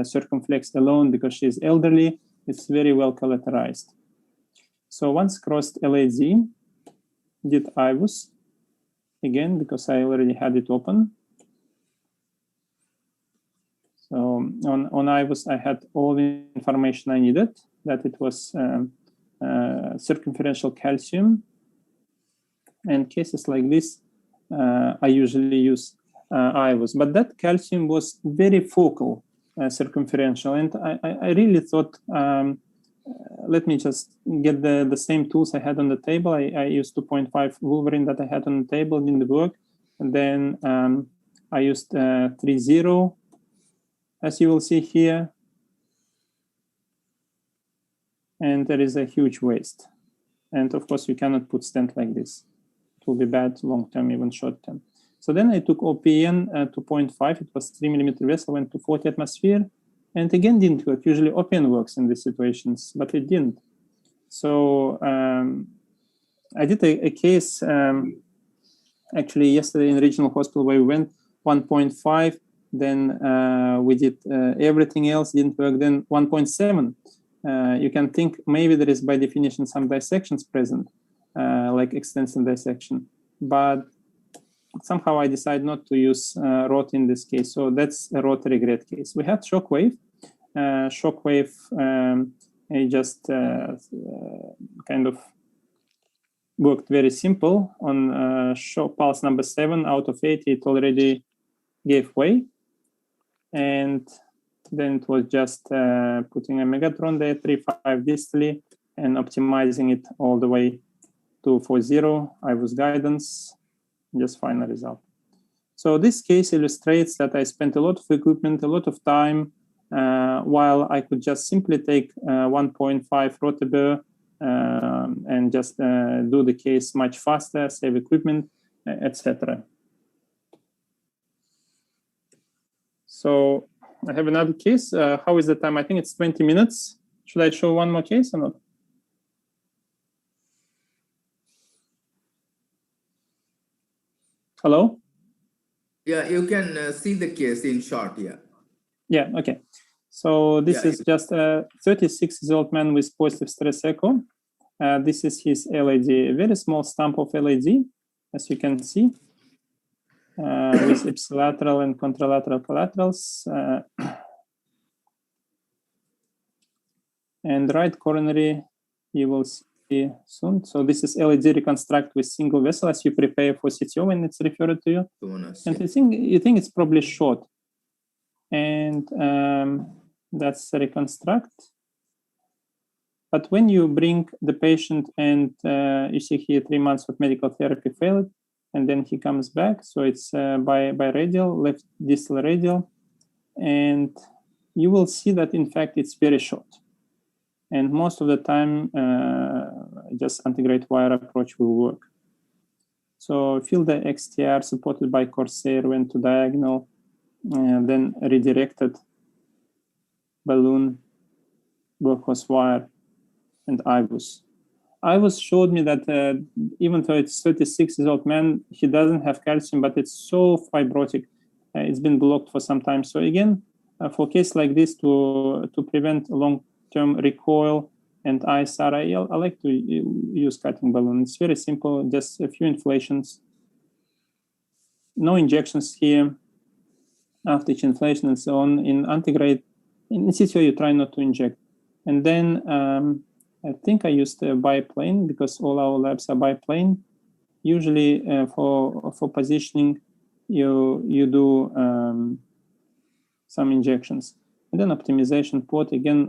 circumflex alone because she's elderly. It's very well collateralized. So once crossed LAD, did IVUS again because I already had it open. So on IVUS, I had all the information I needed, that it was circumferential calcium. And cases like this, I usually use IVUS. But that calcium was very focal, circumferential. And I really thought, let me just get the same tools I had on the table. I used 2.5 Wolverine that I had on the table, didn't work. And then I used 3.0. As you will see here, and there is a huge waste. And of course, you cannot put stent like this. It will be bad long-term, even short-term. So then I took OPN 2.5. It was 3 millimeter vessel, went to 40 atmosphere, and again didn't work. Usually OPN works in these situations, but it didn't. So I did a case actually yesterday in regional hospital where we went 1.5. Then we did everything else, didn't work, then 1.7. You can think maybe there is by definition some dissections present, like extensive dissection. But somehow I decided not to use rot in this case. So that's a rot regret case. We had shockwave. Shockwave, it just kind of worked very simple. On shock pulse number 7 out of 8, it already gave way. And then it was just putting a Megatron there, 3.5 distally, and optimizing it all the way to 4.0. IVUS guidance, just final result. So this case illustrates that I spent a lot of equipment, a lot of time, while I could just simply take 1.5 Roteber and just do the case much faster, save equipment, etc. So I have another case. How is the time? I think it's 20 minutes. Should I show one more case or not? Hello? Yeah, you can see the case in short, yeah. Yeah, okay. So this is just a 36-year-old man with positive stress echo. This is his LAD, a very small stump of LAD, as you can see. With ipsilateral and contralateral collaterals. And right coronary, you will see soon. So this is LAD reconstruct with single vessel as you prepare for CTO when it's referred to you. And you think it's probably short. And that's reconstruct. But when you bring the patient and you see here 3 months of medical therapy failed, and then he comes back. So it's by radial, left distal radial. And you will see that, in fact, it's very short. And most of the time, just antegrade wire approach will work. So feel the XTR supported by Corsair went to diagonal, and then redirected balloon, workhorse wire, and IVUS. IVUS showed me that even though it's 36-year-old man, he doesn't have calcium, but it's so fibrotic. It's been blocked for some time. So again, for a case like this, to prevent long-term recoil, and ISR. I like to use cutting balloon. It's very simple, just a few inflations, no injections here, after each inflation and so on. In antegrade, in situ, you try not to inject. And then I think I used a biplane because all our labs are biplane. Usually for positioning, you do some injections. And then optimization port, again,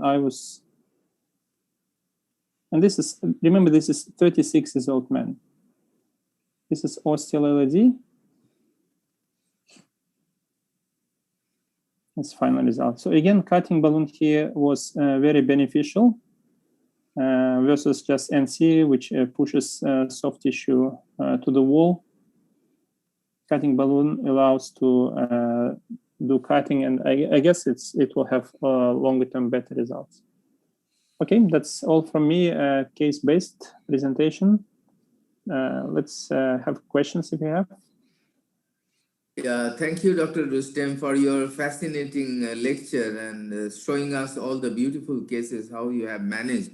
and this is, remember, this is 36 years old man. This is ostial LAD. That's final result. So again, cutting balloon here was very beneficial versus just NC, which pushes soft tissue to the wall. Cutting balloon allows to do cutting, and I guess it will have longer term better results. Okay, that's all from me, case-based presentation. Let's have questions if you have. Yeah, thank you, Dr. Rustem, for your fascinating lecture and showing us all the beautiful cases, how you have managed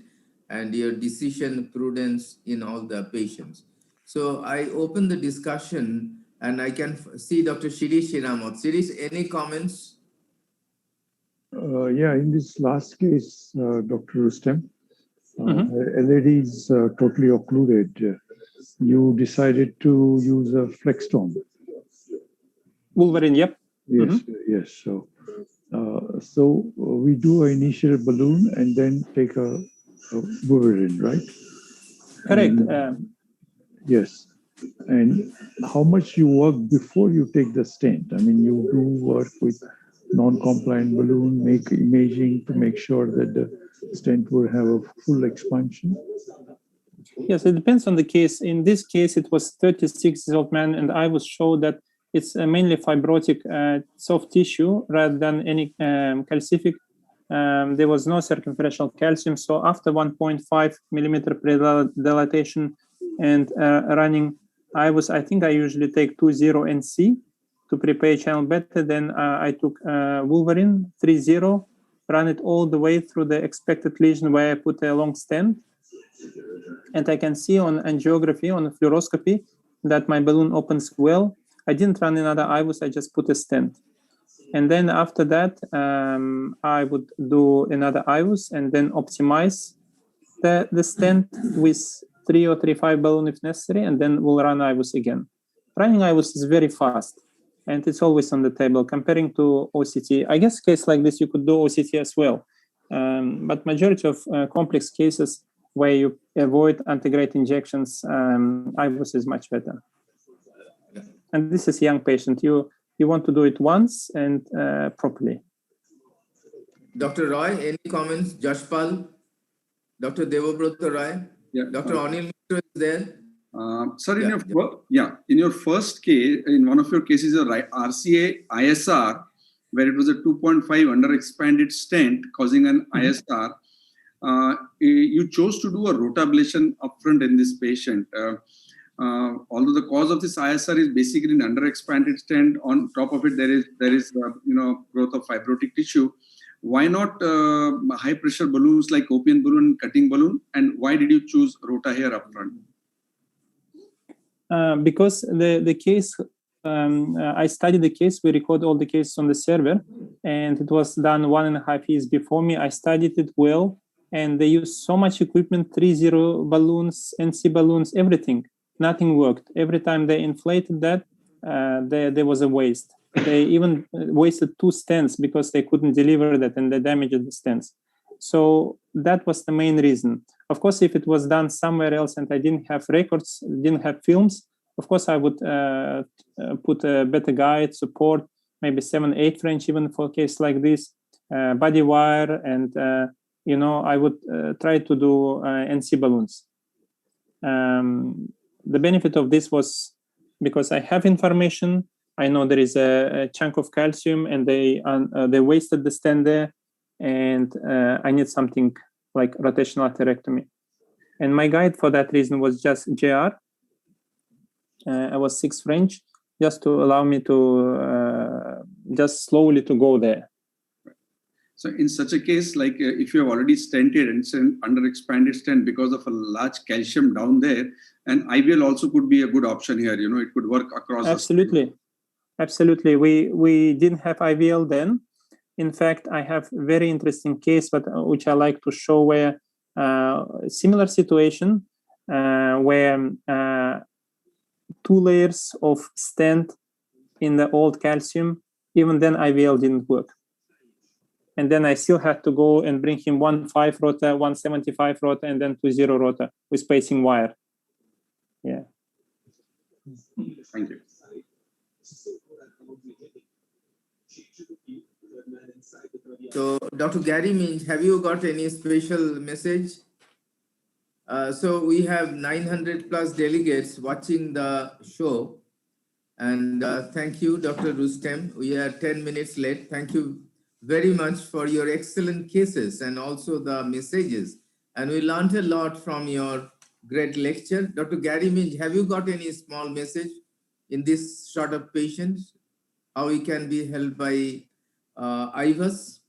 and your decision prudence in all the patients. So I open the discussion and I can see Dr. Shirish Shiramot. Shirish, any comments? Yeah, in this last case, Dr. Rustem, LAD is totally occluded. You decided to use a Flextome. Wolverine, yep. Yes, yes. So we do an initial balloon and then take a Wolverine, right? Correct. Yes. And how much you work before you take the stent? I mean, you do work with non-compliant balloon, make imaging to make sure that the stent will have a full expansion. Yes, it depends on the case. In this case, it was 36 years old man, and I was showed that it's mainly fibrotic soft tissue rather than any calcific. There was no circumferential calcium. So after 1.5 millimeter pre-dilatation and running, I think I usually take 2.0 NC to prepare channel beta. Then I took Wolverine 3.0, run it all the way through the expected lesion where I put a long stent. And I can see on angiography, on fluoroscopy, that my balloon opens well. I didn't run another IVUS, I just put a stent. And then after that, I would do another IVUS and then optimize the stent with 3 or 3.5 balloon if necessary, and then we'll run IVUS again. Running IVUS is very fast, and it's always on the table. Comparing to OCT, I guess case like this, you could do OCT as well. But majority of complex cases where you avoid antegrade injections, IVUS is much better. And this is young patient. You want to do it once and properly. Dr. Roy, any comments? Jashpal, Dr. Devabrata Roy, yeah, Dr. Anil Mitra is there. Sir, in your first case, in one of your cases, a RCA ISR, where it was a 2.5 underexpanded stent causing an ISR, you chose to do a rotablation upfront in this patient. Although the cause of this ISR is basically an underexpanded stent, on top of it there is growth of fibrotic tissue. Why not high pressure balloons like OPN balloon and cutting balloon? And why did you choose rota here upfront? Because the case, I studied the case. We record all the cases on the server, and it was done 1.5 years before me. I studied it well, and they used so much equipment, 3.0 balloons, NC balloons, everything. Nothing worked. Every time they inflated that, there was a waste. They even wasted 2 stents because they couldn't deliver that, and they damaged the stents. So that was the main reason. Of course, if it was done somewhere else and I didn't have records, didn't have films, of course I would put a better guide, support, maybe 7-8 French even for a case like this, body wire, and I would try to do NC balloons. The benefit of this was because I have information. I know there is a chunk of calcium, and they wasted the stent there, and I need something like rotational atherectomy. And my guide for that reason was just JR. I was 6 French, just to allow me to just slowly to go there. So in such a case, like if you have already stented and it's an under expanded stent because of a large calcium down there, and IVL also could be a good option here. It could work across. Absolutely. Absolutely. We didn't have IVL then. In fact, I have a very interesting case, but which I like to show where similar situation where 2 layers of stent in the old calcium, even then IVL didn't work. And then I still had to go and bring him 1.5 rota, 175 rota, and then 2.0 rota with spacing wire. Yeah. Thank you. So, Dr. Gary Minch, have you got any special message? So we have 900 plus delegates watching the show. And thank you, Dr. Rustem. We are 10 minutes late. Thank you very much for your excellent cases and also the messages. And we learned a lot from your great lecture. Dr. Gary Minch, have you got any small message in this sort of patients? How we can be helped by IVUS?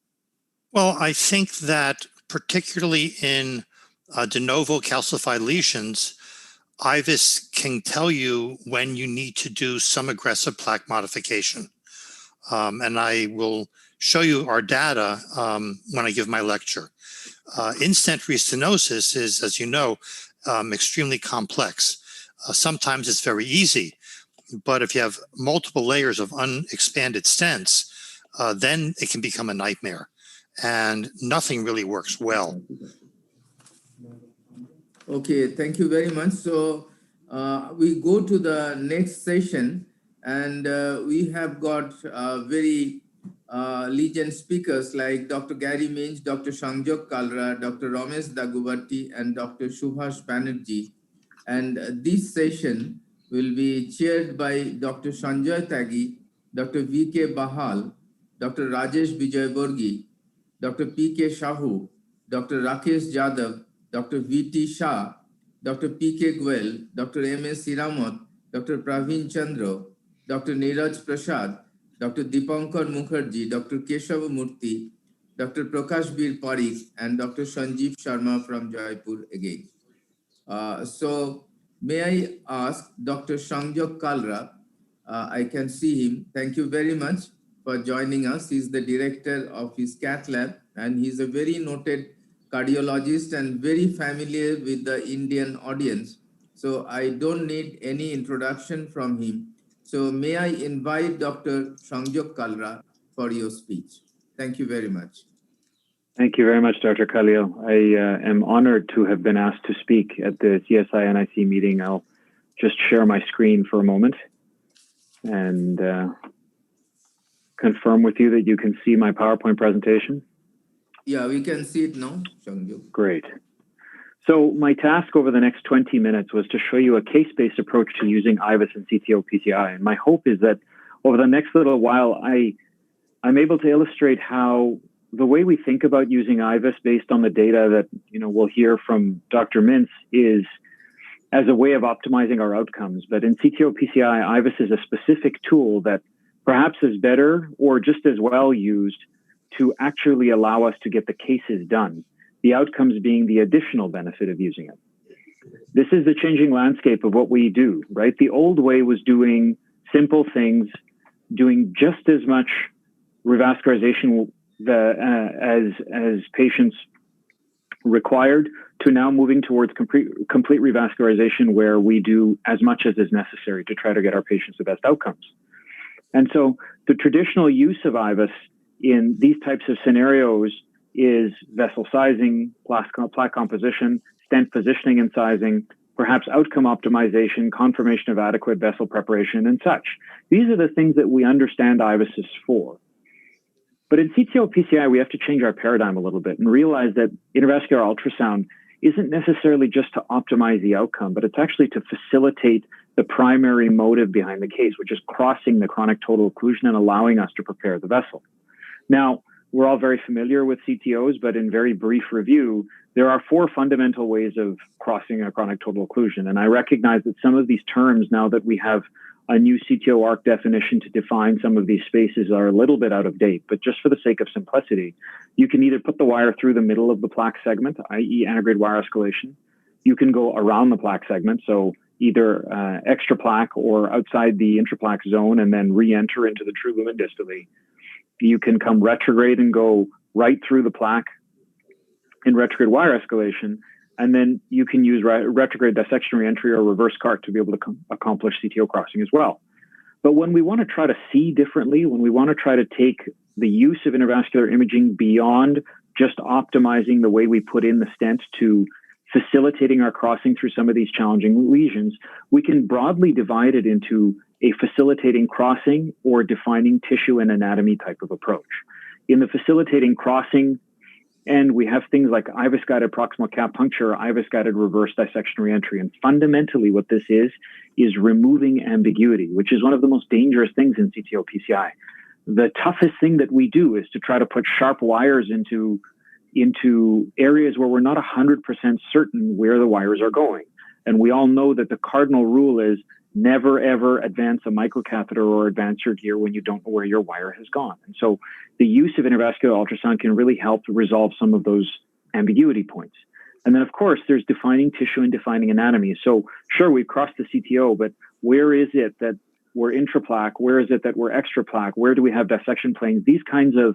Well, I think that particularly in de novo calcified lesions, IVUS can tell you when you need to do some aggressive plaque modification. And I will show you our data when I give my lecture. In-stent restenosis is, as you know, extremely complex. Sometimes it's very easy, but if you have multiple layers of unexpanded stents, then it can become a nightmare, and nothing really works well. Okay, thank you very much. So we go to the next session, and we have got very legend speakers like Dr. Gary Minch, Dr. Sanjog Kalra, Dr. Ramesh Dagubati, and Dr. Subhash Banerjee. And this session will be chaired by Dr. Sanjay Tagi, Dr. V.K. Bahal, Dr. Rajesh Vijayborgi, Dr. P.K. Shahu, Dr. Rakesh Jadhav, Dr. V.T. Shah, Dr. P.K. Goel, Dr. M.S. Siramat, Dr. Praveen Chandra, Dr. Neeraj Prasad, Dr. Dipankar Mukherjee, Dr. Keshav Murthy, Dr. Prakash Bir Parikh, and Dr. Sanjeev Sharma from Jaipur again. So may I ask Dr. Sanjog Kalra, I can see him. Thank you very much for joining us. He's the director of his cath lab, and he's a very noted cardiologist and very familiar with the Indian audience. So I don't need any introduction from him. So may I invite Dr. Sanjog Kalra for your speech. Thank you very much. Thank you very much, Dr. Khalil. I am honored to have been asked to speak at the CSI-NIC meeting. I'll just share my screen for a moment and confirm with you that you can see my PowerPoint presentation. Yeah, we can see it now, Sanjog. Great. So my task over the next 20 minutes was to show you a case-based approach to using IVUS and CTO-PCI. And my hope is that over the next little while, I'm able to illustrate how the way we think about using IVUS based on the data that we'll hear from Dr. Mintz is as a way of optimizing our outcomes. But in CTO-PCI, IVUS is a specific tool that perhaps is better or just as well used to actually allow us to get the cases done, the outcomes being the additional benefit of using it. This is the changing landscape of what we do, right? The old way was doing simple things, doing just as much revascularization as patients required, to now moving towards complete revascularization, where we do as much as is necessary to try to get our patients the best outcomes. And so the traditional use of IVUS in these types of scenarios is vessel sizing, plaque composition, stent positioning and sizing, perhaps outcome optimization, confirmation of adequate vessel preparation, and such. These are the things that we understand IVUS is for. But in CTO-PCI, we have to change our paradigm a little bit and realize that intravascular ultrasound isn't necessarily just to optimize the outcome, but it's actually to facilitate the primary motive behind the case, which is crossing the chronic total occlusion and allowing us to prepare the vessel. Now, we're all very familiar with CTOs, but in very brief review, there are 4 fundamental ways of crossing a chronic total occlusion. And I recognize that some of these terms, now that we have a new CTO arc definition to define some of these spaces are a little bit out of date, but just for the sake of simplicity, you can either put the wire through the middle of the plaque segment, i.e. antegrade wire escalation. You can go around the plaque segment, so either extra plaque or outside the intraplaque zone and then re-enter into the true lumen distally. You can come retrograde and go right through the plaque in retrograde wire escalation, and then you can use retrograde dissection reentry or reverse cart to be able to accomplish CTO crossing as well. But when we want to try to see differently, when we want to try to take the use of intravascular imaging beyond just optimizing the way we put in the stent to facilitating our crossing through some of these challenging lesions, we can broadly divide it into a facilitating crossing or defining tissue and anatomy type of approach. In the facilitating crossing, and we have things like IVUS-guided proximal cap puncture, IVUS-guided reverse dissection reentry. And fundamentally what this is removing ambiguity, which is one of the most dangerous things in CTO PCI. The toughest thing that we do is to try to put sharp wires into areas where we're not 100% certain where the wires are going. And we all know that the cardinal rule is never, ever advance a microcatheter or advance your gear when you don't know where your wire has gone. And so the use of intravascular ultrasound can really help resolve some of those ambiguity points. And then, of course, there's defining tissue and defining anatomy. So sure, we've crossed the CTO, but where is it that we're intraplaque? Where is it that we're extraplaque? Where do we have dissection planes? These kinds of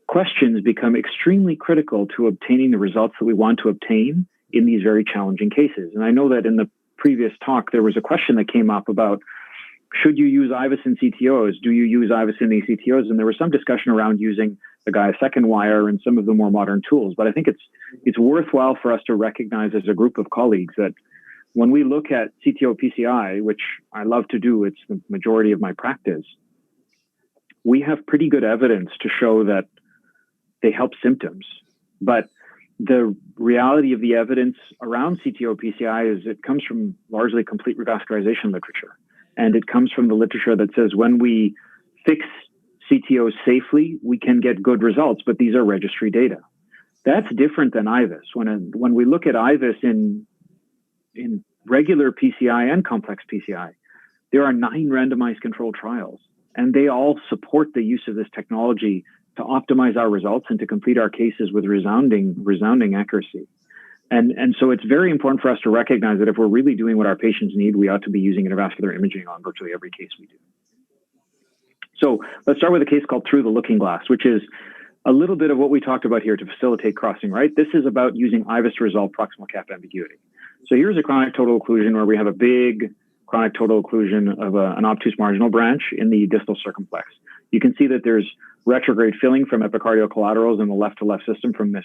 questions become extremely critical to obtaining the results that we want to obtain in these very challenging cases. And I know that in the previous talk, there was a question that came up about, should you use IVUS in CTOs? Do you use IVUS in these CTOs? And there was some discussion around using the Gaia second wire and some of the more modern tools. But I think it's worthwhile for us to recognize as a group of colleagues that when we look at CTO PCI, which I love to do, it's the majority of my practice, we have pretty good evidence to show that they help symptoms. But the reality of the evidence around CTO PCI is it comes from largely complete revascularization literature. And it comes from the literature that says when we fix CTOs safely, we can get good results, but these are registry data. That's different than IVUS. When we look at IVUS in regular PCI and complex PCI, there are 9 randomized controlled trials, and they all support the use of this technology to optimize our results and to complete our cases with resounding accuracy. And so it's very important for us to recognize that if we're really doing what our patients need, we ought to be using intravascular imaging on virtually every case we do. So let's start with a case called Through the Looking Glass, which is a little bit of what we talked about here to facilitate crossing, right? This is about using IVUS to resolve proximal cap ambiguity. So here's a chronic total occlusion where we have a big chronic total occlusion of an obtuse marginal branch in the distal circumflex. You can see that there's retrograde filling from epicardial collaterals in the left-to-left system from this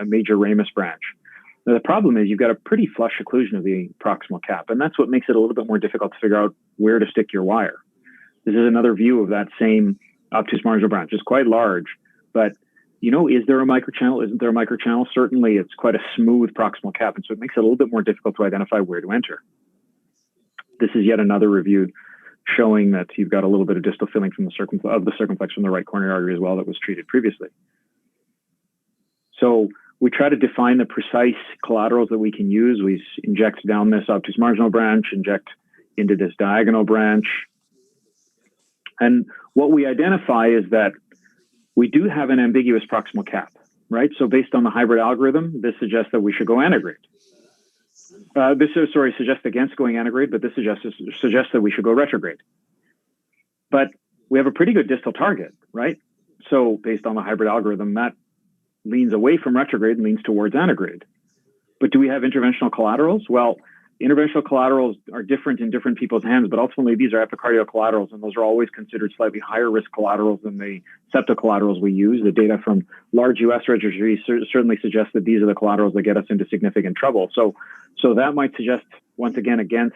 major ramus branch. Now, the problem is you've got a pretty flush occlusion of the proximal cap, and that's what makes it a little bit more difficult to figure out where to stick your wire. This is another view of that same obtuse marginal branch. It's quite large, but is there a microchannel? Isn't there a microchannel? Certainly, it's quite a smooth proximal cap, and so it makes it a little bit more difficult to identify where to enter. This is yet another review showing that you've got a little bit of distal filling from the circumflex from the right coronary artery as well that was treated previously. So we try to define the precise collaterals that we can use. We inject down this obtuse marginal branch, inject into this diagonal branch. And what we identify is that we do have an ambiguous proximal cap, right? So based on the hybrid algorithm, this suggests that we should go antegrade. Suggests against going antegrade, but this suggests that we should go retrograde. But we have a pretty good distal target, right? So based on the hybrid algorithm, that leans away from retrograde and leans towards antegrade. But do we have interventional collaterals? Well, interventional collaterals are different in different people's hands, but ultimately these are epicardial collaterals, and those are always considered slightly higher risk collaterals than the septocollaterals we use. The data from large US registries certainly suggest that these are the collaterals that get us into significant trouble. So that might suggest, once again, against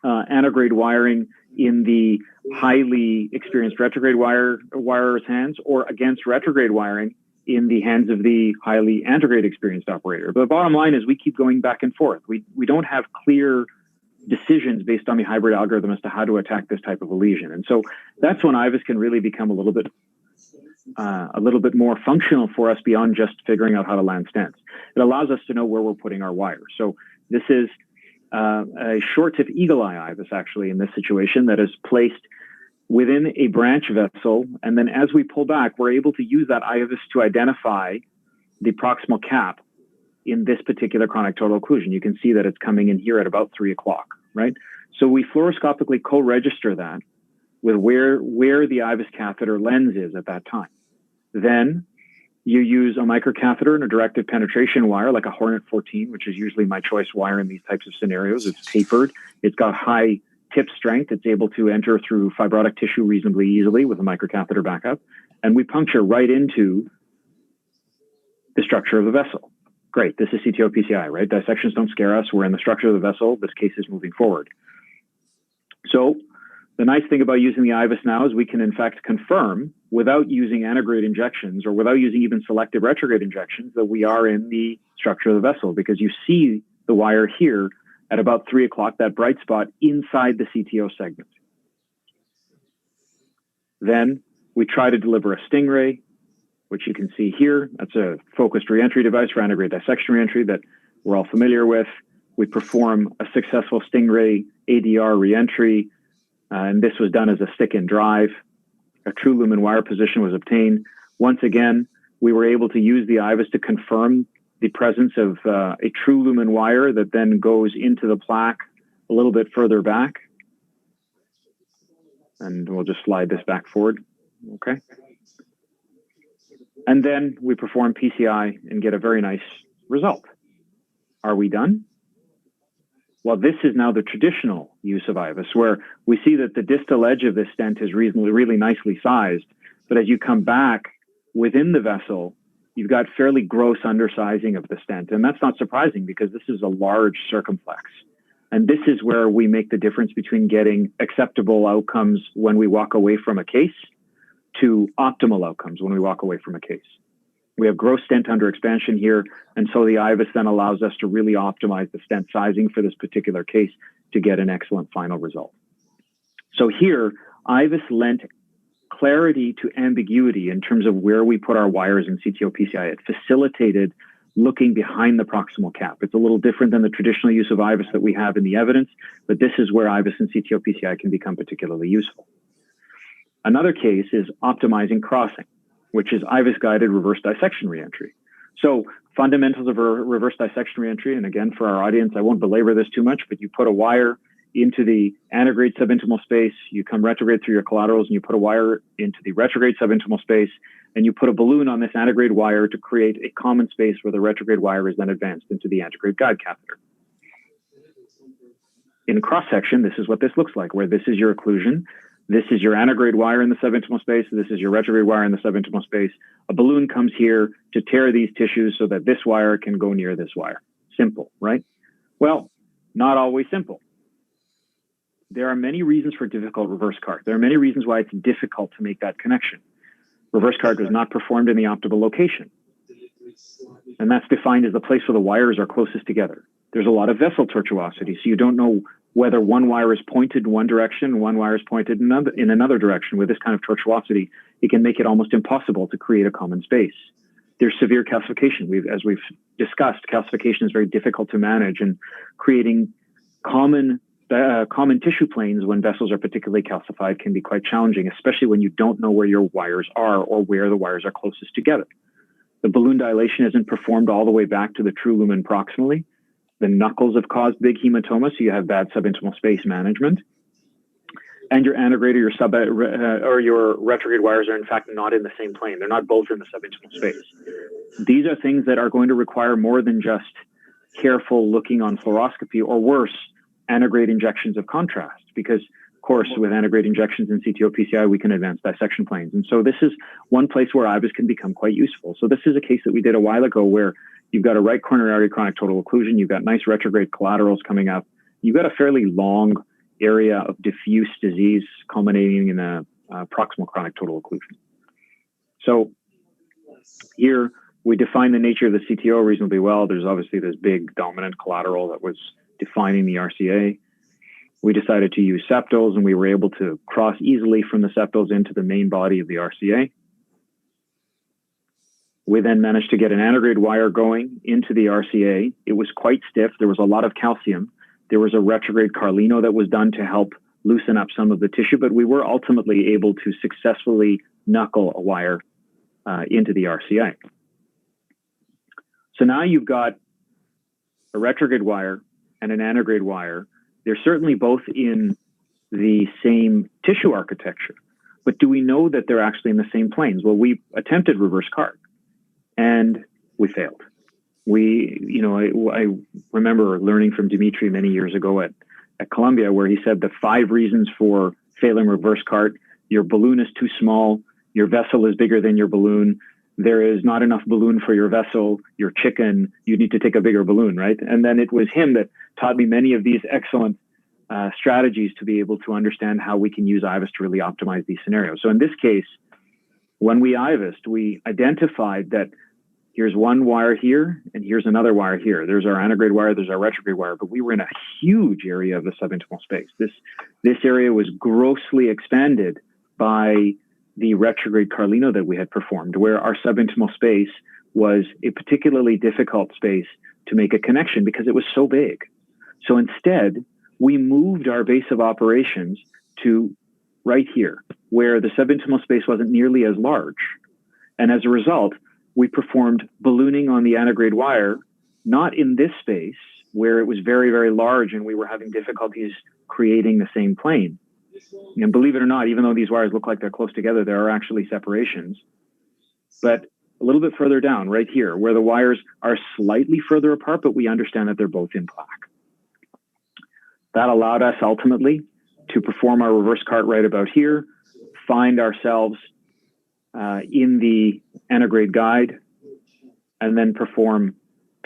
antegrade wiring in the highly experienced retrograde wirer's hands, or against retrograde wiring in the hands of the highly antegrade experienced operator. But the bottom line is we keep going back and forth. We don't have clear decisions based on the hybrid algorithm as to how to attack this type of a lesion. And so that's when IVUS can really become a little bit more functional for us beyond just figuring out how to land stents. It allows us to know where we're putting our wires. So this is a short tip eagle eye IVUS actually in this situation that is placed within a branch vessel. And then as we pull back, we're able to use that IVUS to identify the proximal cap in this particular chronic total occlusion. You can see that it's coming in here at about 3 o'clock, right? So we fluoroscopically co-register that with where the IVUS catheter lens is at that time. Then you use a microcatheter and a directed penetration wire like a Hornet 14, which is usually my choice wire in these types of scenarios. It's tapered. It's got high tip strength. It's able to enter through fibrotic tissue reasonably easily with a microcatheter backup. And we puncture right into the structure of the vessel. Great. This is CTO PCI, right? Dissections don't scare us. We're in the structure of the vessel. This case is moving forward. So the nice thing about using the IVUS now is we can in fact confirm without using antegrade injections or without using even selective retrograde injections that we are in the structure of the vessel, because you see the wire here at about 3 o'clock, that bright spot inside the CTO segment. Then we try to deliver a stingray, which you can see here. That's a focused reentry device for antegrade dissection reentry that we're all familiar with. We perform a successful stingray ADR reentry, and this was done as a stick and drive. A true lumen wire position was obtained. Once again, we were able to use the IVUS to confirm the presence of a true lumen wire that then goes into the plaque a little bit further back. And we'll just slide this back forward, okay? And then we perform PCI and get a very nice result. Are we done? Well, this is now the traditional use of IVUS, where we see that the distal edge of this stent is really nicely sized. But as you come back within the vessel, you've got fairly gross undersizing of the stent. And that's not surprising because this is a large circumflex. And this is where we make the difference between getting acceptable outcomes when we walk away from a case to optimal outcomes when we walk away from a case. We have gross stent under expansion here, and so the IVUS then allows us to really optimize the stent sizing for this particular case to get an excellent final result. So here, IVUS lent clarity to ambiguity in terms of where we put our wires in CTO PCI. It facilitated looking behind the proximal cap. It's a little different than the traditional use of IVUS that we have in the evidence, but this is where IVUS and CTO PCI can become particularly useful. Another case is optimizing crossing, which is IVUS-guided reverse dissection reentry. So fundamentals of reverse dissection reentry, and again, for our audience, I won't belabor this too much, but you put a wire into the antegrade subintimal space, you come retrograde through your collaterals, and you put a wire into the retrograde subintimal space, and you put a balloon on this antegrade wire to create a common space where the retrograde wire is then advanced into the antegrade guide catheter. In cross-section, this is what this looks like, where this is your occlusion. This is your antegrade wire in the subintimal space. This is your retrograde wire in the subintimal space. A balloon comes here to tear these tissues so that this wire can go near this wire. Simple, right? Well, not always simple. There are many reasons for difficult reverse cart. There are many reasons why it's difficult to make that connection. Reverse cart was not performed in the optimal location. And that's defined as the place where the wires are closest together. There's a lot of vessel tortuosity, so you don't know whether one wire is pointed in one direction, one wire is pointed in another direction. With this kind of tortuosity, it can make it almost impossible to create a common space. There's severe calcification. As we've discussed, calcification is very difficult to manage, and creating common tissue planes when vessels are particularly calcified can be quite challenging, especially when you don't know where your wires are or where the wires are closest together. The balloon dilation isn't performed all the way back to the true lumen proximally. The knuckles have caused big hematoma, so you have bad subintimal space management. And your antegrade or your retrograde wires are in fact not in the same plane. They're not both in the subintimal space. These are things that are going to require more than just careful looking on fluoroscopy, or worse, antegrade injections of contrast, because of course with antegrade injections in CTO PCI we can advance dissection planes. And so this is one place where IVUS can become quite useful. So this is a case that we did a while ago where you've got a right coronary chronic total occlusion, you've got nice retrograde collaterals coming up, you've got a fairly long area of diffuse disease culminating in a proximal chronic total occlusion. So here we define the nature of the CTO reasonably well. There's obviously this big dominant collateral that was defining the RCA. We decided to use septals, and we were able to cross easily from the septals into the main body of the RCA. We then managed to get an antegrade wire going into the RCA. It was quite stiff. There was a lot of calcium. There was a retrograde Carlino that was done to help loosen up some of the tissue, but we were ultimately able to successfully knuckle a wire into the RCA. So now you've got a retrograde wire and an antegrade wire. They're certainly both in the same tissue architecture, but do we know that they're actually in the same planes? Well, we attempted reverse cart and we failed. I remember learning from Dimitri many years ago at Columbia, where he said the 5 reasons for failing reverse cart: your balloon is too small, your vessel is bigger than your balloon, there is not enough balloon for your vessel, your chicken, you need to take a bigger balloon, right? And then it was him that taught me many of these excellent strategies to be able to understand how we can use IVUS to really optimize these scenarios. So in this case, when we IVUSed, we identified that here's one wire here, and here's another wire here. There's our antegrade wire, there's our retrograde wire, but we were in a huge area of the subintimal space. This area was grossly expanded by the retrograde Carlino that we had performed, where our subintimal space was a particularly difficult space to make a connection because it was so big. So instead, we moved our base of operations to right here, where the subintimal space wasn't nearly as large. And as a result, we performed ballooning on the antegrade wire, not in this space where it was very, very large and we were having difficulties creating the same plane. And believe it or not, even though these wires look like they're close together, there are actually separations. But a little bit further down, right here, where the wires are slightly further apart, but we understand that they're both in plaque. That allowed us ultimately to perform our reverse cart right about here, find ourselves in the antegrade guide, and then perform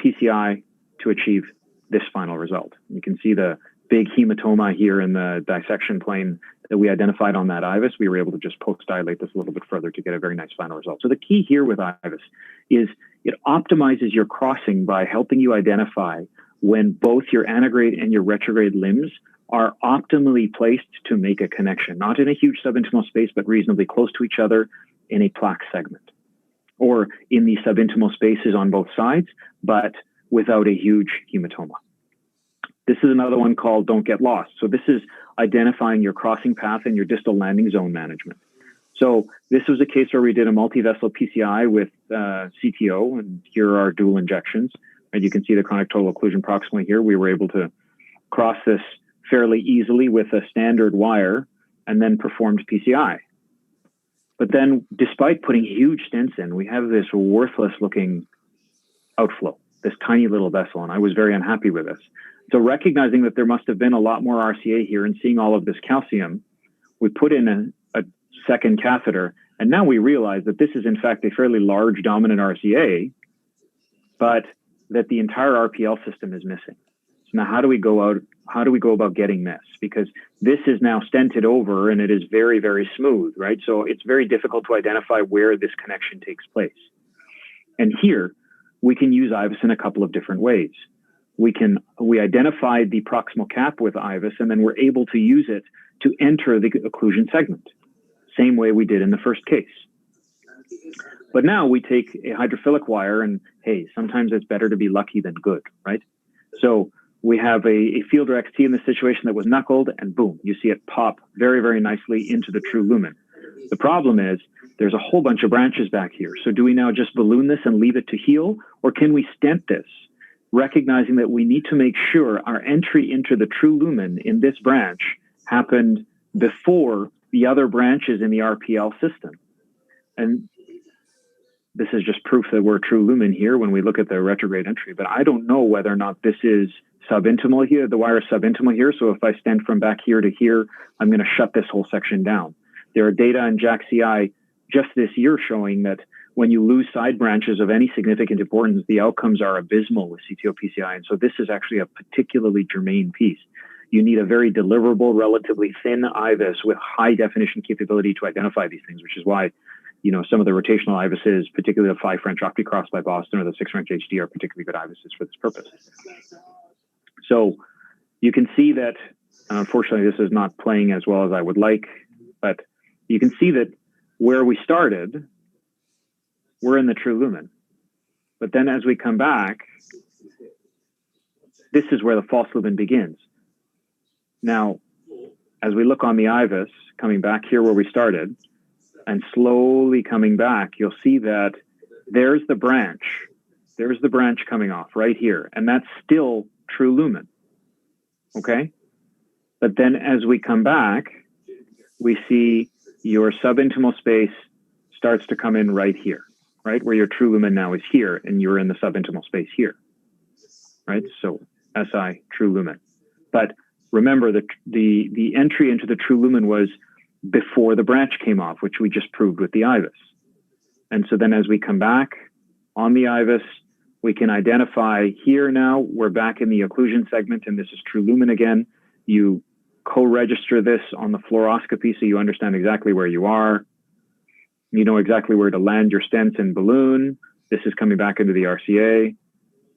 PCI to achieve this final result. You can see the big hematoma here in the dissection plane that we identified on that IVUS. We were able to just post-dilate this a little bit further to get a very nice final result. So the key here with IVUS is it optimizes your crossing by helping you identify when both your antegrade and your retrograde limbs are optimally placed to make a connection, not in a huge subintimal space, but reasonably close to each other in a plaque segment, or in the subintimal spaces on both sides, but without a huge hematoma. This is another one called Don't Get Lost. So this is identifying your crossing path and your distal landing zone management. So this was a case where we did a multi-vessel PCI with CTO, and here are our dual injections. And you can see the chronic total occlusion proximally here. We were able to cross this fairly easily with a standard wire and then performed PCI. But then, despite putting huge stents in, we have this worthless looking outflow, this tiny little vessel, and I was very unhappy with this. So recognizing that there must have been a lot more RCA here and seeing all of this calcium, we put in a second catheter, and now we realize that this is in fact a fairly large dominant RCA, but that the entire RPL system is missing. So now how do we go about getting this? Because this is now stented over and it is very, very smooth, right? So it's very difficult to identify where this connection takes place. And here we can use IVUS in a couple of different ways. We identified the proximal cap with IVUS, and then we're able to use it to enter the occlusion segment, same way we did in the first case. But now we take a hydrophilic wire, and hey, sometimes it's better to be lucky than good, right? So we have a Fielder XT in this situation that was knuckled, and boom, you see it pop very, very nicely into the true lumen. The problem is there's a whole bunch of branches back here. So do we now just balloon this and leave it to heal, or can we stent this, recognizing that we need to make sure our entry into the true lumen in this branch happened before the other branches in the RPL system? And this is just proof that we're true lumen here when we look at the retrograde entry, but I don't know whether or not this is subintimal here. The wire is subintimal here. So if I stent from back here to here, I'm going to shut this whole section down. There are data in JAK-CI just this year showing that when you lose side branches of any significant importance, the outcomes are abysmal with CTO-PCI. And so this is actually a particularly germane piece. You need a very deliverable, relatively thin IVUS with high definition capability to identify these things, which is why, you know, some of the rotational IVUSs, particularly the 5 French Octocross by Boston or the 6 French HD, are particularly good IVUSs for this purpose. So you can see that, unfortunately, this is not playing as well as I would like, but you can see that where we started, we're in the true lumen. But then as we come back, this is where the false lumen begins. Now, as we look on the IVUS, coming back here where we started, and slowly coming back, you'll see that there's the branch. There's the branch coming off right here, and that's still true lumen, okay? But then as we come back, we see your subintimal space starts to come in right here, right? Where your true lumen now is here, and you're in the subintimal space here, right? So SI, true lumen. But remember, the entry into the true lumen was before the branch came off, which we just proved with the IVUS. And so then as we come back on the IVUS, we can identify here now, we're back in the occlusion segment, and this is true lumen again. You co-register this on the fluoroscopy so you understand exactly where you are. You know exactly where to land your stents and balloon. This is coming back into the RCA.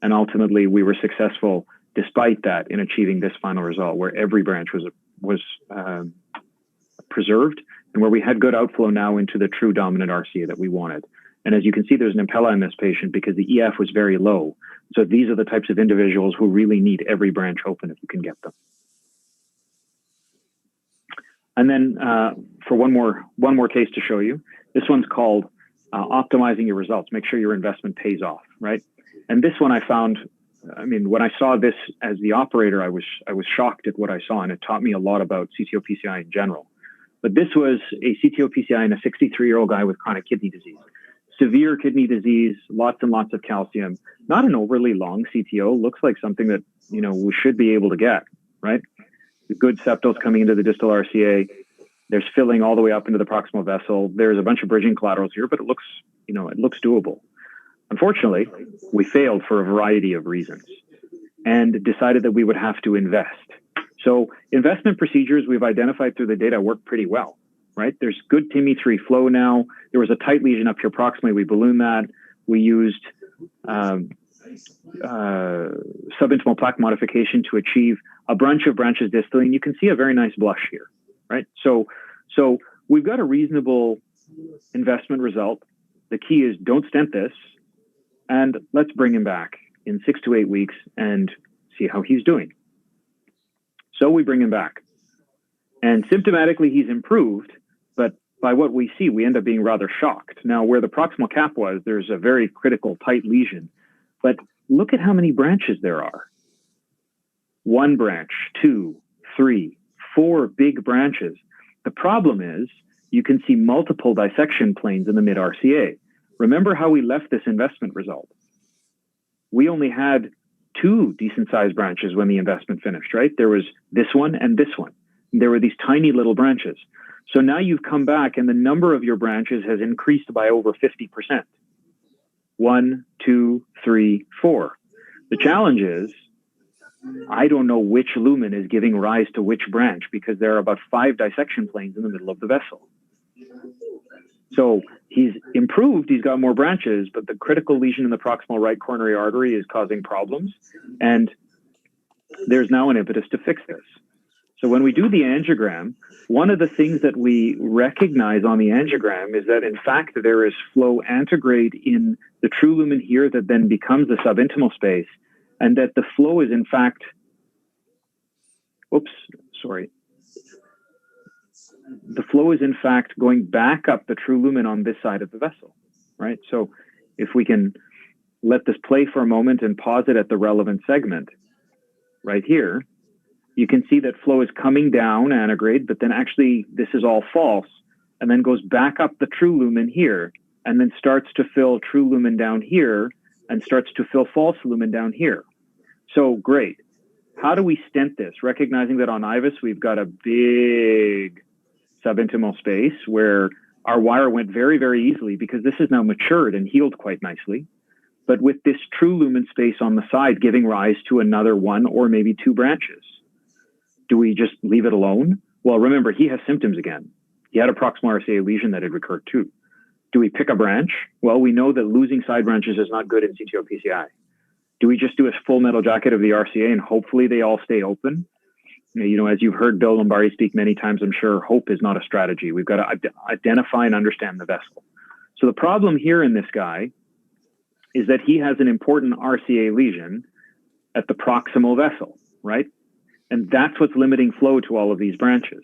And ultimately, we were successful despite that in achieving this final result where every branch was preserved and where we had good outflow now into the true dominant RCA that we wanted. And as you can see, there's an impella in this patient because the EF was very low. So these are the types of individuals who really need every branch open if you can get them. And then for one more case to show you, this one's called optimizing your results. Make sure your investment pays off, right? And this one I found, I mean, when I saw this as the operator, I was shocked at what I saw, and it taught me a lot about CTO-PCI in general. But this was a CTO-PCI in a 63-year-old guy with chronic kidney disease. Severe kidney disease, lots and lots of calcium, not an overly long CTO, looks like something that, you know, we should be able to get, right? The good septals coming into the distal RCA. There's filling all the way up into the proximal vessel. There's a bunch of bridging collaterals here, but it looks, you know, it looks doable. Unfortunately, we failed for a variety of reasons and decided that we would have to invest. So investment procedures we've identified through the data work pretty well, right? There's good TIMI3 flow now. There was a tight lesion up here proximally. We ballooned that. We used subintimal plaque modification to achieve a bunch of branches distally, and you can see a very nice blush here, right? So we've got a reasonable investment result. The key is don't stent this, and let's bring him back in 6 to 8 weeks and see how he's doing. So we bring him back. And symptomatically, he's improved, but by what we see, we end up being rather shocked. Now, where the proximal cap was, there's a very critical tight lesion, but look at how many branches there are. 1 branch, 2, 3, 4 big branches. The problem is you can see multiple dissection planes in the mid-RCA. Remember how we left this investment result. We only had 2 decent-sized branches when the investment finished, right? There was this one and this one. There were these tiny little branches. So now you've come back and the number of your branches has increased by over 50%. 1, 2, 3, 4. The challenge is, I don't know which lumen is giving rise to which branch because there are about 5 dissection planes in the middle of the vessel. So he's improved, he's got more branches, but the critical lesion in the proximal right coronary artery is causing problems. And there's now an impetus to fix this. So when we do the angiogram, one of the things that we recognize on the angiogram is that in fact there is flow antegrade in the true lumen here that then becomes the subintimal space, and that the flow is in fact, the flow is in fact going back up the true lumen on this side of the vessel, right? So if we can let this play for a moment and pause it at the relevant segment right here, you can see that flow is coming down antegrade, but then actually this is all false and then goes back up the true lumen here and then starts to fill true lumen down here and starts to fill false lumen down here. So great. How do we stent this? Recognizing that on IVUS, we've got a big subintimal space where our wire went very, very easily because this is now matured and healed quite nicely. But with this true lumen space on the side giving rise to another 1 or maybe 2 branches, do we just leave it alone? Well, remember, he has symptoms again. He had a proximal RCA lesion that had recurred too. Do we pick a branch? Well, we know that losing side branches is not good in CTO-PCI. Do we just do a full metal jacket of the RCA and hopefully they all stay open? You know, as you've heard Bill Lombardi speak many times, I'm sure hope is not a strategy. We've got to identify and understand the vessel. So the problem here in this guy is that he has an important RCA lesion at the proximal vessel, right? And that's what's limiting flow to all of these branches.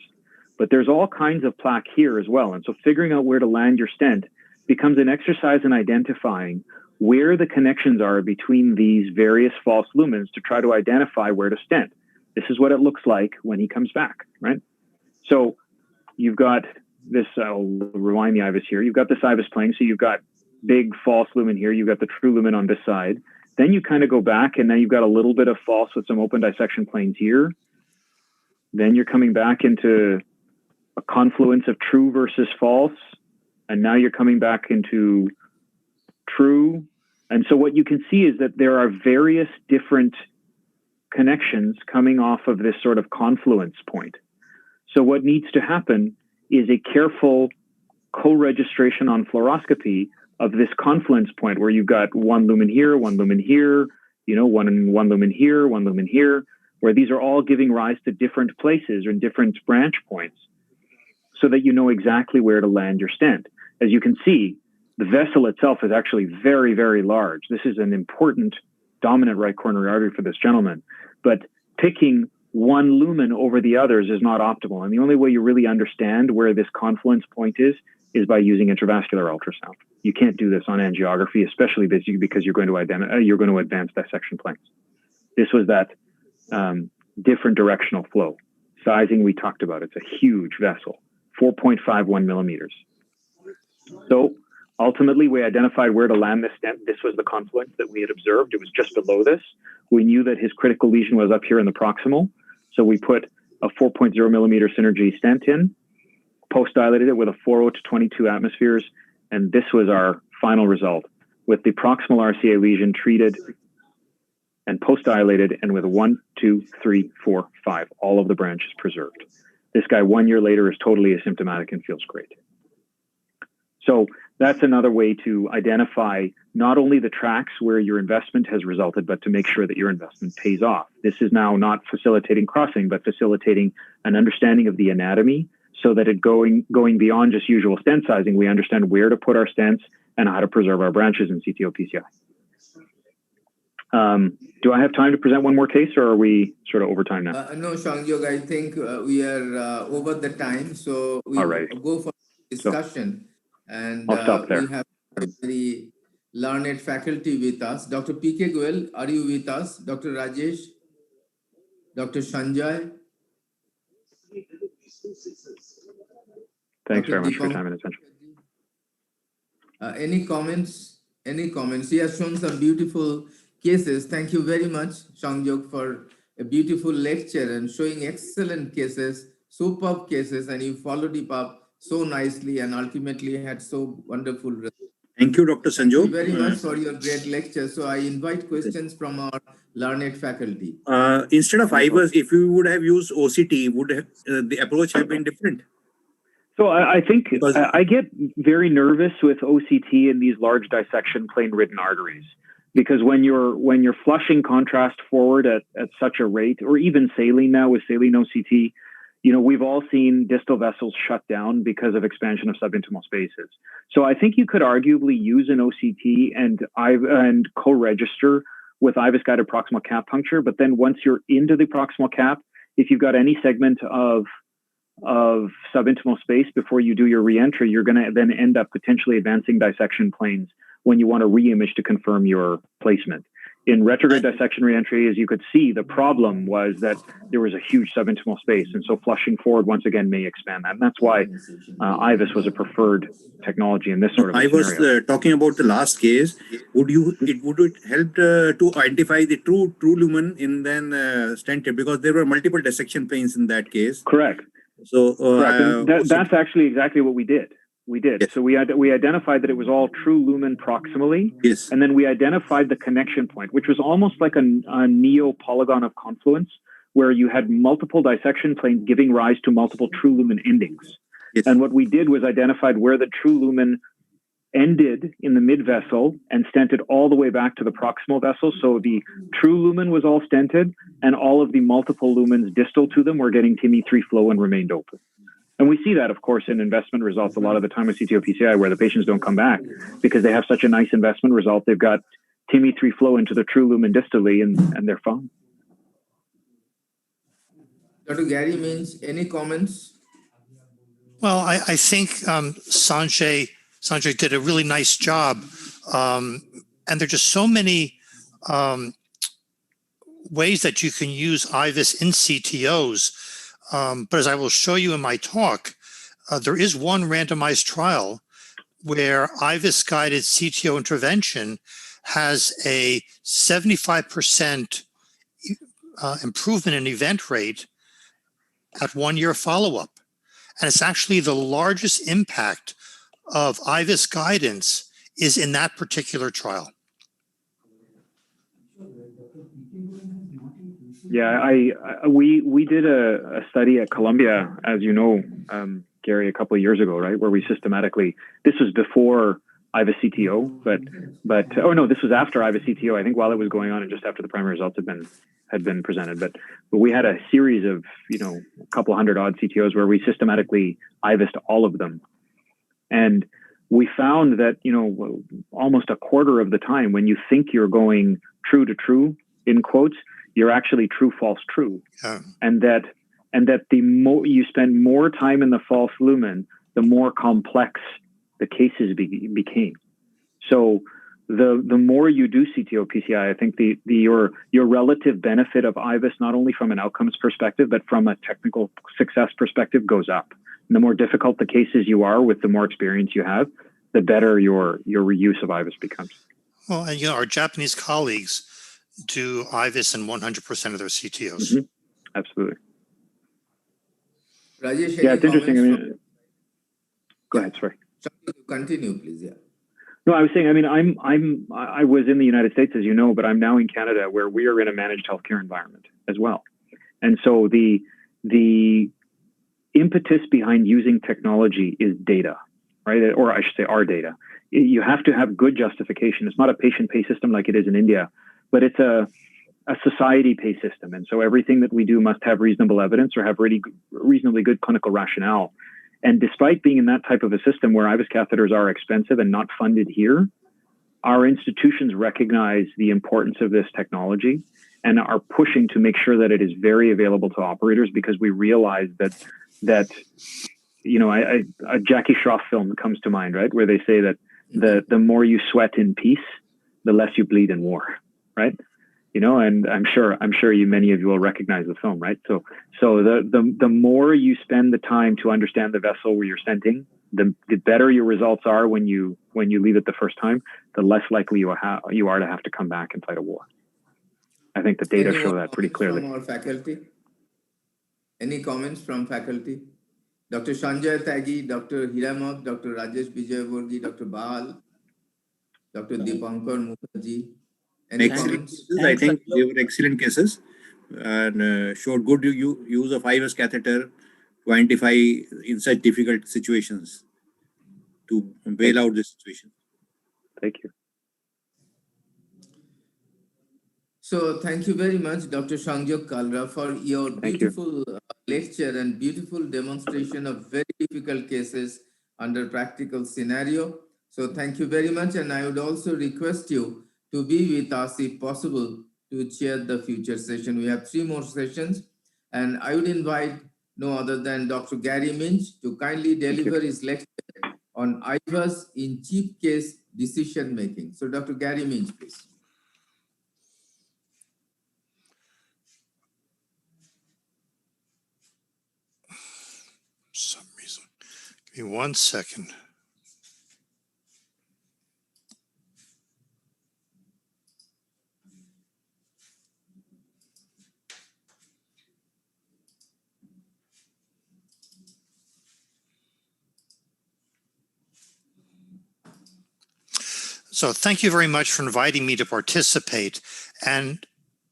But there's all kinds of plaque here as well. And so figuring out where to land your stent becomes an exercise in identifying where the connections are between these various false lumens to try to identify where to stent. This is what it looks like when he comes back, right? So you've got this, I'll rewind the IVUS here. You've got this IVUS plane. So you've got big false lumen here. You've got the true lumen on this side. Then you kind of go back and now you've got a little bit of false with some open dissection planes here. Then you're coming back into a confluence of true versus false. And now you're coming back into true. And so what you can see is that there are various different connections coming off of this sort of confluence point. So what needs to happen is a careful co-registration on fluoroscopy of this confluence point where you've got one lumen here, one lumen here, you know, one lumen here, one lumen here, where these are all giving rise to different places or different branch points so that you know exactly where to land your stent. As you can see, the vessel itself is actually very, very large. This is an important dominant right coronary artery for this gentleman, but picking one lumen over the others is not optimal. And the only way you really understand where this confluence point is by using intravascular ultrasound. You can't do this on angiography, especially because you're going to advance dissection planes. This was that different directional flow. Sizing we talked about, it's a huge vessel, 4.51 millimeters. So ultimately, we identified where to land this stent. This was the confluence that we had observed. It was just below this. We knew that his critical lesion was up here in the proximal. So we put a 4.0 millimeter synergy stent in, post-dilated it with a 4.0 to 22 atmospheres. And this was our final result with the proximal RCA lesion treated and post-dilated and with 1, 2, 3, 4, 5, all of the branches preserved. This guy 1 year later is totally asymptomatic and feels great. So that's another way to identify not only the tracks where your investment has resulted, but to make sure that your investment pays off. This is now not facilitating crossing, but facilitating an understanding of the anatomy so that it going beyond just usual stent sizing, we understand where to put our stents and how to preserve our branches in CTO PCI. Do I have time to present one more case or are we sort of over time now? No, Shangyog, I think we are over the time. So we go for discussion. And I'll stop there. We have a very learned faculty with us. Dr. P.K. Goel, are you with us? Dr. Rajesh? Dr. Sanjay? Thanks very much for your time and attention. Any comments? Any comments? He has shown some beautiful cases. Thank you very much, Shangyog, for a beautiful lecture and showing excellent cases, superb cases, and you followed it up so nicely and ultimately had so wonderful results. Thank you, Dr. Sanjog. Thank you very much for your great lecture. So I invite questions from our learned faculty. Instead of IVUS, if you would have used OCT, would the approach have been different? So I think I get very nervous with OCT in these large dissection plane-ridden arteries because when you're flushing contrast forward at such a rate, or even saline now with saline OCT, you know, we've all seen distal vessels shut down because of expansion of subintimal spaces. So I think you could arguably use an OCT and co-register with IVUS-guided proximal cap puncture. But then once you're into the proximal cap, if you've got any segment of subintimal space before you do your reentry, you're going to then end up potentially advancing dissection planes when you want to re-image to confirm your placement. In retrograde dissection reentry, as you could see, the problem was that there was a huge subintimal space. And so flushing forward once again may expand that. And that's why IVUS was a preferred technology in this sort of I was talking about the last case. Would it help to identify the true lumen in then stented, because there were multiple dissection planes in that case? Correct. So that's actually exactly what we did. Yes. So we identified that it was all true lumen proximally. Yes. And then we identified the connection point, which was almost like a neo-polygon of confluence, where you had multiple dissection planes giving rise to multiple true lumen endings. Yes. And what we did was identified where the true lumen ended in the mid vessel and stented all the way back to the proximal vessel. So the true lumen was all stented and all of the multiple lumens distal to them were getting TIMI3 flow and remained open. And we see that, of course, in investment results a lot of the time with CTO PCI, where the patients don't come back because they have such a nice investment result. They've got TIMI3 flow into the true lumen distally and they're fine. Dr. Gary Minch, any comments? Well, I think Sanjay did a really nice job. And there are just so many ways that you can use IVUS in CTOs. But as I will show you in my talk, there is one randomized trial where IVUS-guided CTO intervention has a 75% improvement in event rate at 1 year follow-up. And it's actually the largest impact of IVUS guidance is in that particular trial. Yeah, we did a study at Columbia, as you know, Gary, a couple of years ago, right, where we systematically, this was before IVUS CTO, but oh no, this was after IVUS CTO. I think while it was going on and just after the primary results had been presented, but we had a series of, a couple hundred odd CTOs where we systematically IVUSed all of them. And we found that, almost a quarter of the time when you think you're going true to true, in quotes, you're actually true, false, true. Yeah. And that the more you spend more time in the false lumen, the more complex the cases became. So the more you do CTO PCI, I think your relative benefit of IVUS, not only from an outcomes perspective, but from a technical success perspective, goes up. And the more difficult the cases you are with, the more experience you have, the better your reuse of IVUS becomes. Well, and our Japanese colleagues do IVUS in 100% of their CTOs. Mm-hmm. Absolutely. Rajesh, yeah, it's interesting. Go ahead. Sorry. Continue, please. Yeah. No, I was saying. I was in the United States, as you know, but I'm now in Canada, where we are in a managed healthcare environment as well, and so the impetus behind using technology is data, right? Or I should say, our data. You have to have good justification. It's not a patient pay system like it is in India, but it's a society pay system. And so everything that we do must have reasonable evidence or have reasonably good clinical rationale. And despite being in that type of a system where IVUS catheters are expensive and not funded here, our institutions recognize the importance of this technology and are pushing to make sure that it is very available to operators, because we realize that a Jackie Schroff film comes to mind, right? Where they say that the more you sweat in peace, the less you bleed in war, right? And I'm sure many of you will recognize the film, right? So the more you spend the time to understand the vessel where you're stenting, the better your results are when you leave it the first time, the less likely you are to have to come back and fight a war. I think the data show that pretty clearly. From our faculty? Any comments from faculty? Dr. Sanjay Tyagi, Dr. Hiramak, Dr. Rajesh Vijayavargi, Dr. Bahal, Dr. Dipankar Mukherjee. Any comments? I think they were excellent cases and showed good use of IVUS catheter to identify in such difficult situations to bail out the situation. Thank you. So thank you very much, Dr. Sangjok Kalra, for your beautiful lecture and beautiful demonstration of very difficult cases under practical scenario. So thank you very much. And I would also request you to be with us, if possible, to chair the future session. We have 3 more sessions, and I would invite no other than Dr. Gary Minch to kindly deliver his lecture on IVUS in chief case decision making. So Dr. Gary Minch, please. For some reason. Give me 1 second. So thank you very much for inviting me to participate. And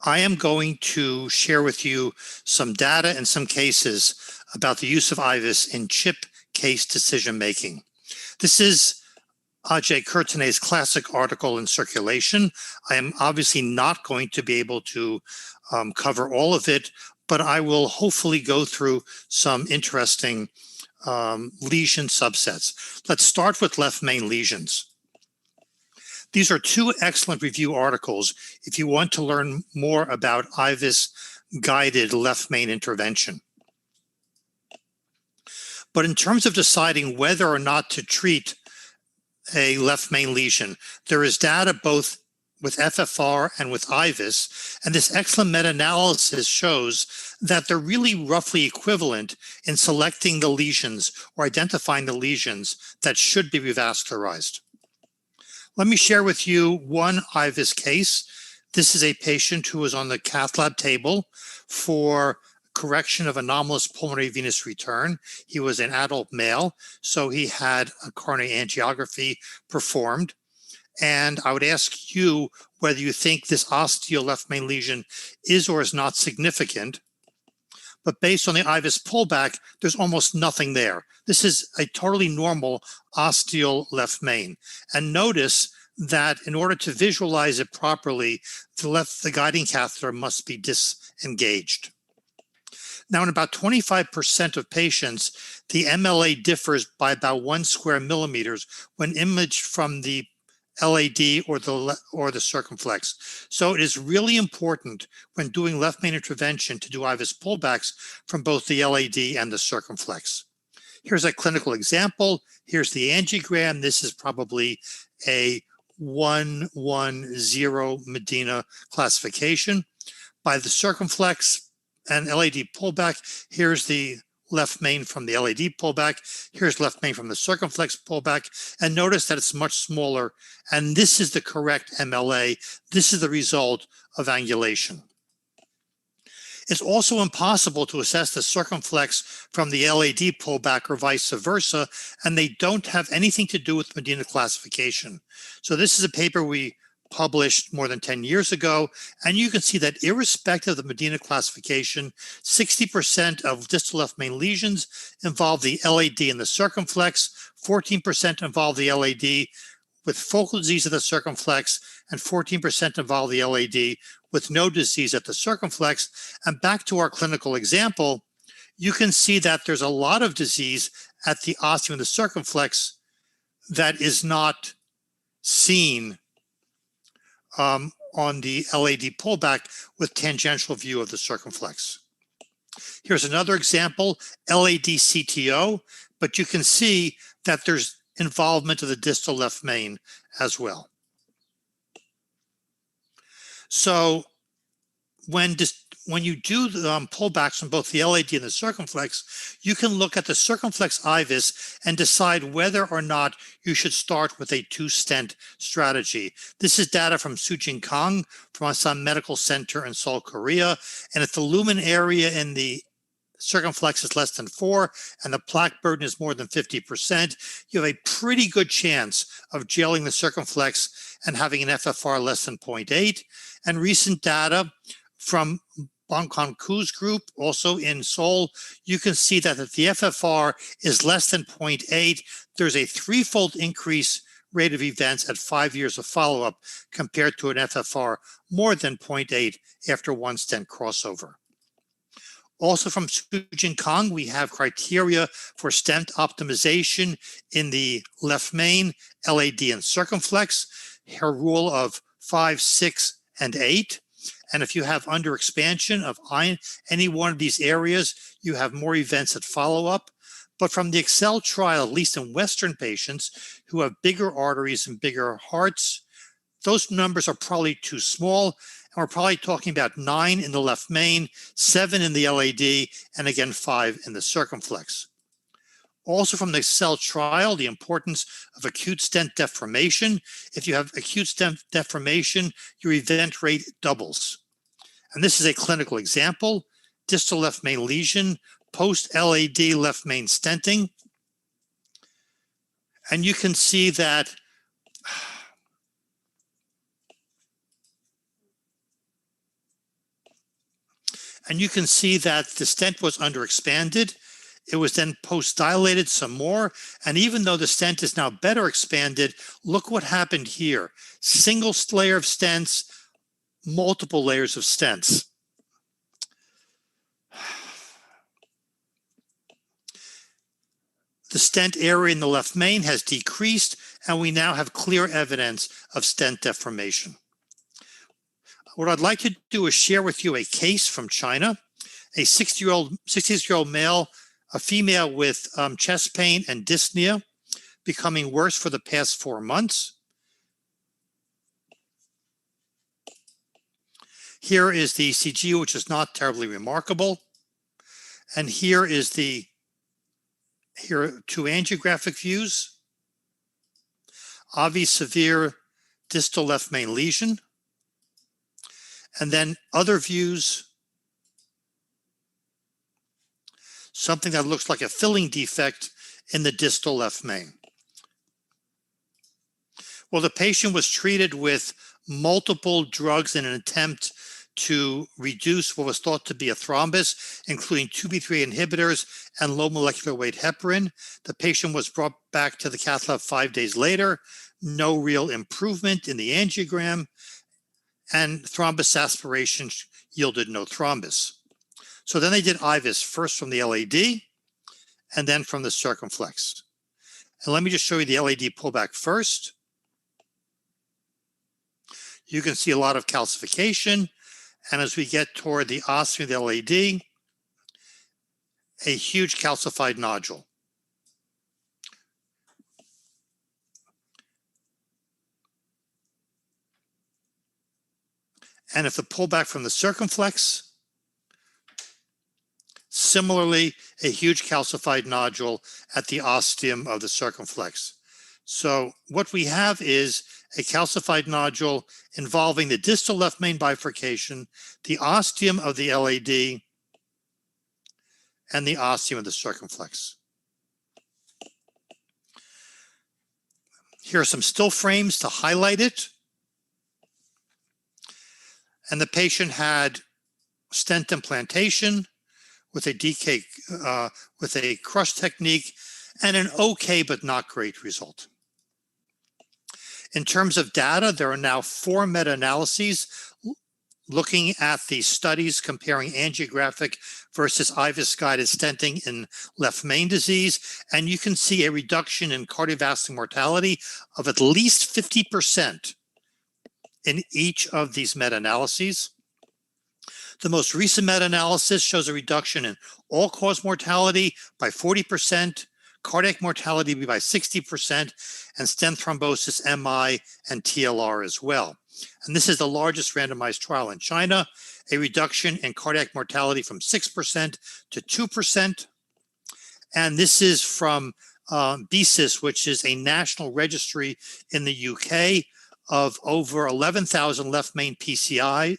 I am going to share with you some data and some cases about the use of IVUS in CHIP case decision making. This is Ajay Kirtanay's classic article in Circulation. I am obviously not going to be able to cover all of it, but I will hopefully go through some interesting lesion subsets. Let's start with left main lesions. These are 2 excellent review articles if you want to learn more about IVUS guided left main intervention. But in terms of deciding whether or not to treat a left main lesion, there is data both with FFR and with IVUS, and this excellent meta-analysis shows that they're really roughly equivalent in selecting the lesions or identifying the lesions that should be revascularized. Let me share with you one IVUS case. This is a patient who was on the cath lab table for correction of anomalous pulmonary venous return. He was an adult male, so he had a coronary angiography performed. And I would ask you whether you think this osteal left main lesion is or is not significant. But based on the IVUS pullback, there's almost nothing there. This is a totally normal osteal left main. And notice that in order to visualize it properly, the guiding catheter must be disengaged. Now, in about 25% of patients, the MLA differs by about 1 square millimeters when imaged from the LAD or the circumflex. So it is really important when doing left main intervention to do IVUS pullbacks from both the LAD and the circumflex. Here's a clinical example. Here's the angiogram. This is probably a 110 Medina classification. By the circumflex and LAD pullback, here's the left main from the LAD pullback. Here's left main from the circumflex pullback. And notice that it's much smaller. And this is the correct MLA. This is the result of angulation. It's also impossible to assess the circumflex from the LAD pullback or vice versa, and they don't have anything to do with Medina classification. So this is a paper we published more than 10 years ago, and you can see that irrespective of the Medina classification, 60% of distal left main lesions involve the LAD and the circumflex, 14% involve the LAD with focal disease of the circumflex, and 14% involve the LAD with no disease at the circumflex. And back to our clinical example, you can see that there's a lot of disease at the ostium and the circumflex that is not seen on the LAD pullback with tangential view of the circumflex. Here's another example, LAD CTO, but you can see that there's involvement of the distal left main as well. So when you do the pullbacks from both the LAD and the circumflex, you can look at the circumflex IVUS and decide whether or not you should start with a 2-stent strategy. This is data from Sujin Kang from Asan Medical Center in Seoul, Korea. And if the lumen area in the circumflex is less than 4 and the plaque burden is more than 50%, you have a pretty good chance of jailing the circumflex and having an FFR less than 0.8. And recent data from Bangkon Ku's group, also in Seoul, you can see that if the FFR is less than 0.8, there's a 3-fold increase rate of events at 5 years of follow-up compared to an FFR more than 0.8 after 1 stent crossover. Also from Sujin Kang, we have criteria for stent optimization in the left main, LAD, and circumflex. Her rule of 5, 6, and 8. And if you have underexpansion of any one of these areas, you have more events at follow-up. But from the Excel trial, at least in Western patients who have bigger arteries and bigger hearts, those numbers are probably too small. And we're probably talking about 9 in the left main, 7 in the LAD, and again, 5 in the circumflex. Also from the Excel trial, the importance of acute stent deformation. If you have acute stent deformation, your event rate doubles. And this is a clinical example, distal left main lesion, post-LAD left main stenting. And you can see that the stent was underexpanded. It was then post-dilated some more. And even though the stent is now better expanded, look what happened here. Single layer of stents, multiple layers of stents. The stent area in the left main has decreased, and we now have clear evidence of stent deformation. What I'd like to do is share with you a case from China. A 60-year-old male a female with chest pain and dyspnea becoming worse for the past 4 months. Here is the ECG, which is not terribly remarkable. And here are 2 angiographic views. Obvious severe distal left main lesion. And then other views, something that looks like a filling defect in the distal left main. Well, the patient was treated with multiple drugs in an attempt to reduce what was thought to be a thrombus, including 2B3 inhibitors and low molecular weight heparin. The patient was brought back to the cath lab 5 days later. No real improvement in the angiogram, and thrombus aspiration yielded no thrombus. So then they did IVUS, first from the LAD and then from the circumflex. And let me just show you the LAD pullback first. You can see a lot of calcification. And as we get toward the ostium of the LAD, a huge calcified nodule. And if the pullback from the circumflex, similarly, a huge calcified nodule at the ostium of the circumflex. So what we have is a calcified nodule involving the distal left main bifurcation, the ostium of the LAD, and the ostium of the circumflex. Here are some still frames to highlight it. And the patient had stent implantation with a DK, with a crush technique, and an okay but not great result. In terms of data, there are now 4 meta-analyses looking at the studies comparing angiographic versus IVUS-guided stenting in left main disease, and you can see a reduction in cardiovascular mortality of at least 50% in each of these meta-analyses. The most recent meta-analysis shows a reduction in all-cause mortality by 40%, cardiac mortality by 60%, and stent thrombosis, MI, and TLR as well. And this is the largest randomized trial in China, a reduction in cardiac mortality from 6% to 2%. And this is from BSIS, which is a national registry in the UK of over 11,000 left main PCI,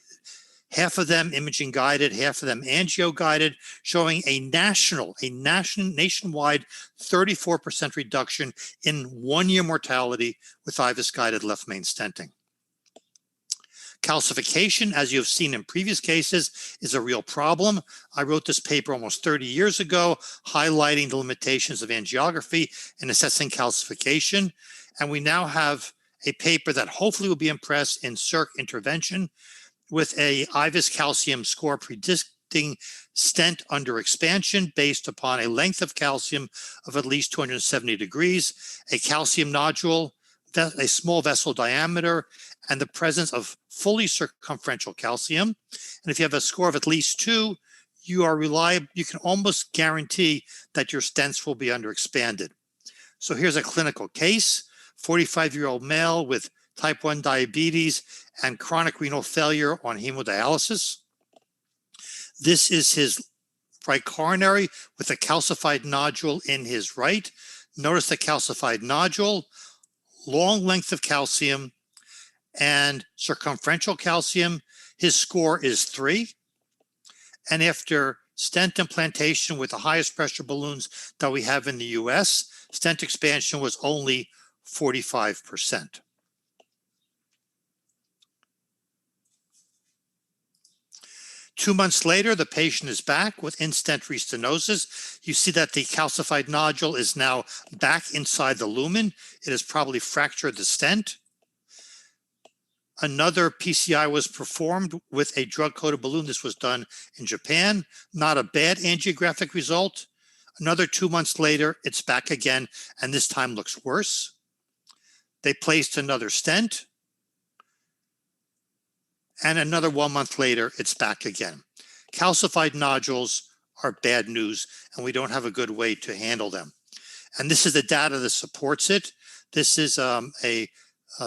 half of them imaging guided, half of them angio guided, showing a nationwide 34% reduction in 1-year mortality with IVUS guided left main stenting. Calcification, as you have seen in previous cases, is a real problem. I wrote this paper almost 30 years ago, highlighting the limitations of angiography in assessing calcification. And we now have a paper that hopefully will be in press in Circ Intervention with a IVUS calcium score predicting stent under expansion based upon a length of calcium of at least 270 degrees, a calcium nodule, a small vessel diameter, and the presence of fully circumferential calcium. And if you have a score of at least 2, you are reliable. You can almost guarantee that your stents will be underexpanded. So here's a clinical case, 45-year-old male with type 1 diabetes and chronic renal failure on hemodialysis. This is his right coronary with a calcified nodule in his right. Notice the calcified nodule, long length of calcium, and circumferential calcium. His score is 3. And after stent implantation with the highest pressure balloons that we have in the US, stent expansion was only 45%. Two months later, the patient is back with in-stent restenosis. You see that the calcified nodule is now back inside the lumen. It has probably fractured the stent. Another PCI was performed with a drug-coated balloon. This was done in Japan. Not a bad angiographic result. Another 2 months later, it's back again, and this time looks worse. They placed another stent. And another 1 month later, it's back again. Calcified nodules are bad news, and we don't have a good way to handle them. And this is the data that supports it. This is a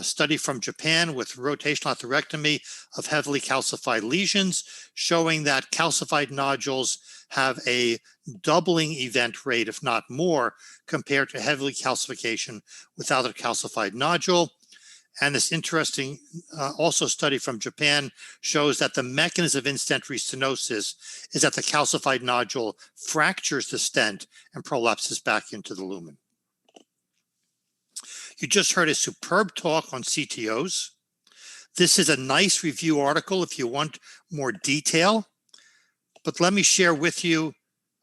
study from Japan with rotational atherectomy of heavily calcified lesions, showing that calcified nodules have a doubling event rate, if not more, compared to heavily calcification without a calcified nodule. And this interesting also study from Japan shows that the mechanism of in-stent restenosis is that the calcified nodule fractures the stent and prolapses back into the lumen. You just heard a superb talk on CTOs. This is a nice review article if you want more detail, but let me share with you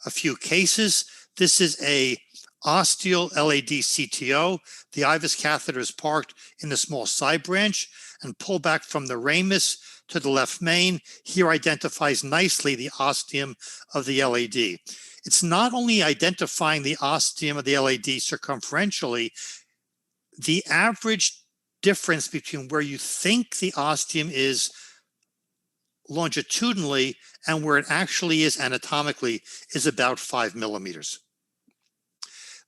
a few cases. This is a osteal LAD CTO. The IVUS catheter is parked in the small side branch and pull back from the ramus to the left main. Here identifies nicely the ostium of the LAD. It's not only identifying the ostium of the LAD circumferentially, the average difference between where you think the ostium is longitudinally and where it actually is anatomically is about 5 millimeters.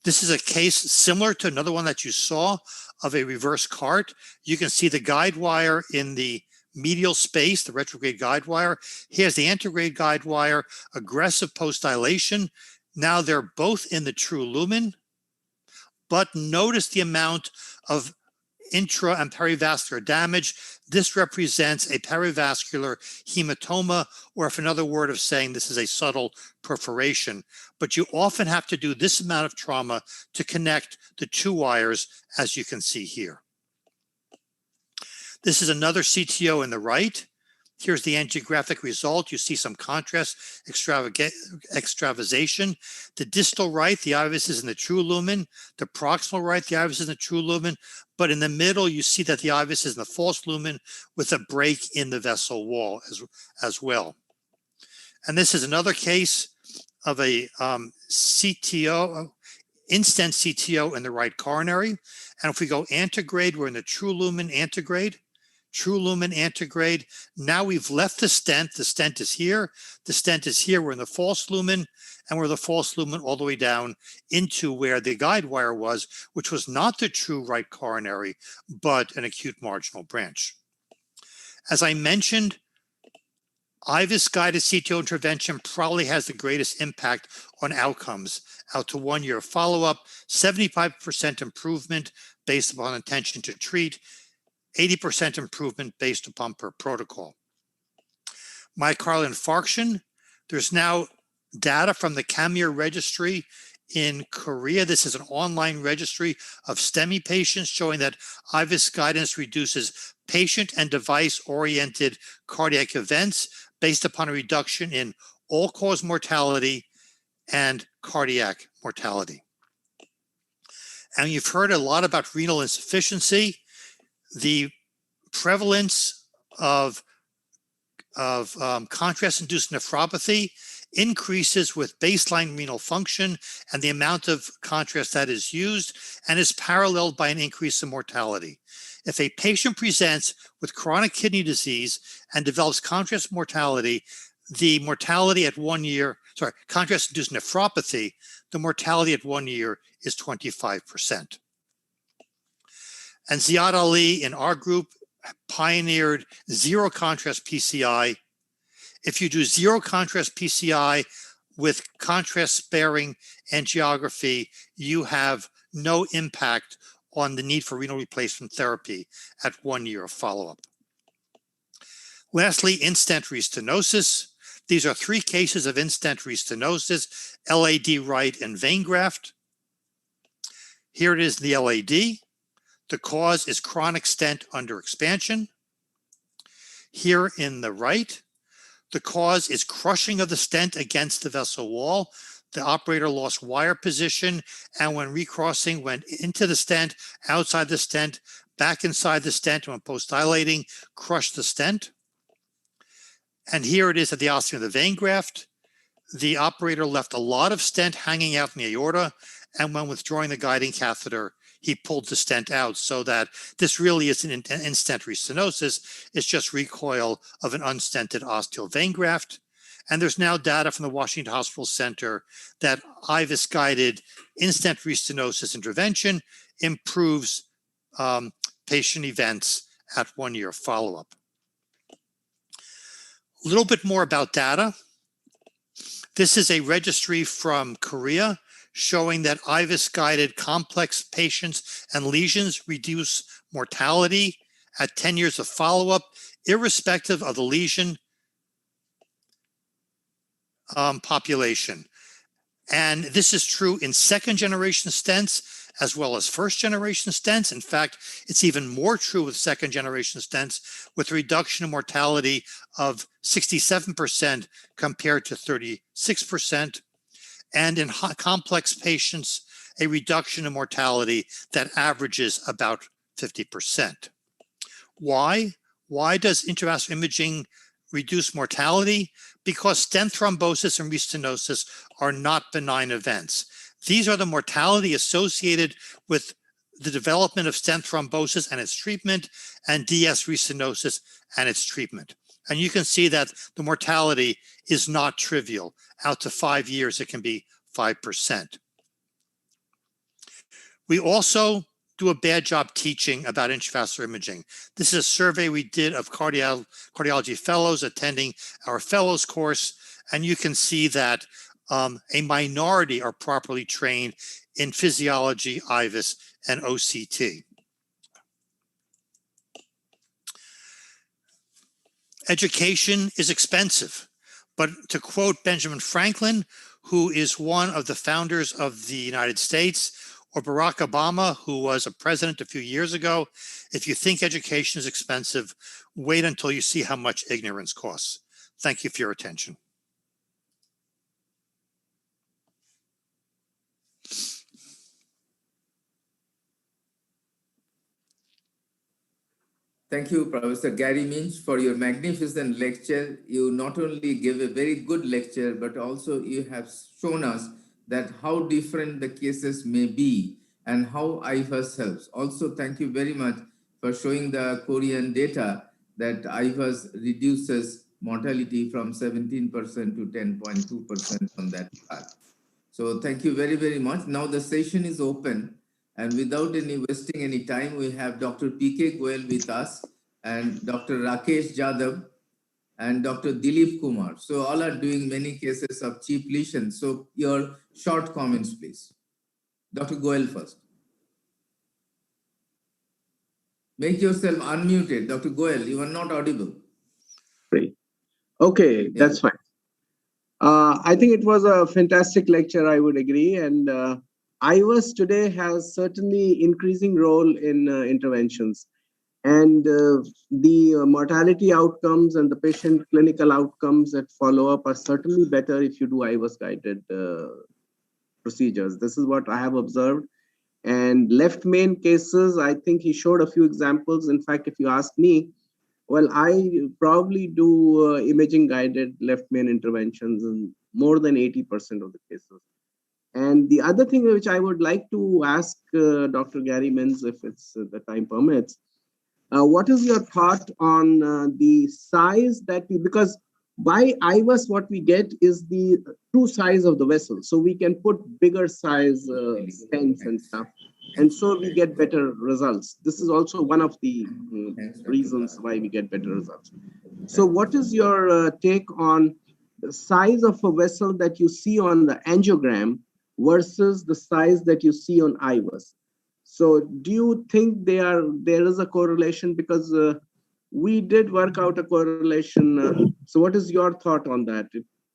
This is a case similar to another one that you saw of a reverse cart. You can see the guide wire in the medial space, the retrograde guide wire. Here's the antegrade guide wire, aggressive post-dilation. Now they're both in the true lumen, but notice the amount of intra and perivascular damage. This represents a perivascular hematoma, or if another word of saying this is a subtle perforation. But you often have to do this amount of trauma to connect the two wires, as you can see here. This is another CTO in the right. Here's the angiographic result. You see some contrast extravasation. The distal right, the IVUS is in the true lumen. The proximal right, the IVUS is in the true lumen. But in the middle, you see that the IVUS is in the false lumen with a break in the vessel wall as well. And this is another case of a CTO, in-stent CTO in the right coronary. And if we go antegrade, we're in the true lumen antegrade. True lumen antegrade. Now we've left the stent. The stent is here. The stent is here. We're in the false lumen, and we're the false lumen all the way down into where the guide wire was, which was not the true right coronary, but an acute marginal branch. As I mentioned, IVUS guided CTO intervention probably has the greatest impact on outcomes. Out to 1 year follow-up, 75% improvement based upon intention to treat, 80% improvement based upon per protocol. Myocardial infarction, there's now data from the CAMIR registry in Korea. This is an online registry of STEMI patients showing that IVUS guidance reduces patient and device-oriented cardiac events based upon a reduction in all-cause mortality and cardiac mortality. And you've heard a lot about renal insufficiency. The prevalence of contrast-induced nephropathy increases with baseline renal function and the amount of contrast that is used, and is paralleled by an increase in mortality. If a patient presents with chronic kidney disease and develops contrast mortality, the mortality at 1 year, contrast-induced nephropathy, the mortality at 1 year is 25%. And Ziad Ali in our group pioneered zero contrast PCI. If you do zero contrast PCI with contrast sparing angiography, you have no impact on the need for renal replacement therapy at 1 year of follow-up. Lastly, in-stent restenosis. These are 3 cases of in-stent restenosis, LAD right and vein graft. Here it is, the LAD. The cause is chronic stent under expansion. Here in the right, the cause is crushing of the stent against the vessel wall. The operator lost wire position, and when recrossing, went into the stent, outside the stent, back inside the stent, and when post-dilating, crushed the stent. And here it is at the ostium of the vein graft. The operator left a lot of stent hanging out in the aorta, and when withdrawing the guiding catheter, he pulled the stent out, so that this really isn't in-stent restenosis. It's just recoil of an unstented osteal vein graft. And there's now data from the Washington Hospital Center that IVUS-guided in-stent restenosis intervention improves patient events at 1 year follow-up. A little bit more about data. This is a registry from Korea showing that IVUS-guided complex patients and lesions reduce mortality at 10 years of follow-up, irrespective of the lesion population. And this is true in second-generation stents as well as first-generation stents. In fact, it's even more true with second-generation stents, with a reduction in mortality of 67% compared to 36%. And in complex patients, a reduction in mortality that averages about 50%. Why? Why does intravascular imaging reduce mortality? Because stent thrombosis and restenosis are not benign events. These are the mortality associated with the development of stent thrombosis and its treatment, and DS restenosis and its treatment. And you can see that the mortality is not trivial. Out to 5 years, it can be 5%. We also do a bad job teaching about intravascular imaging. This is a survey we did of cardiology fellows attending our fellows course, and you can see that a minority are properly trained in physiology, IVUS, and OCT. Education is expensive, but to quote Benjamin Franklin, who is one of the founders of the United States, or Barack Obama, who was a president a few years ago, if you think education is expensive, wait until you see how much ignorance costs. Thank you for your attention. Thank you, Professor Gary Minch, for your magnificent lecture. You not only gave a very good lecture, but also you have shown us that how different the cases may be and how IVUS helps. Also, thank you very much for showing the Korean data that IVUS reduces mortality from 17% to 10.2% on that part. So thank you very, very much. Now the session is open. And without wasting any time, we have Dr. P.K. Goel with us and Dr. Rakesh Jadhav and Dr. Dilip Kumar. So all are doing many cases of cheap lesions. So your short comments, please. Dr. Goel first. Make yourself unmuted. Dr. Goel, you are not audible. Great. Okay, that's fine. I think it was a fantastic lecture, I would agree. And IVUS today has certainly increasing role in interventions. And the mortality outcomes and the patient clinical outcomes that follow up are certainly better if you do IVUS-guided procedures. This is what I have observed. And left main cases, I think he showed a few examples. In fact, if you ask me, well, I probably do imaging-guided left main interventions in more than 80% of the cases. And the other thing which I would like to ask Dr. Gary Minch, if it's the time permits, what is your thought on the size that we, because by IVUS what we get is the true size of the vessel. So we can put bigger size stents and stuff. And so we get better results. This is also one of the reasons why we get better results. So what is your take on the size of a vessel that you see on the angiogram versus the size that you see on IVUS? So do you think there is a correlation? Because we did work out a correlation. So what is your thought on that?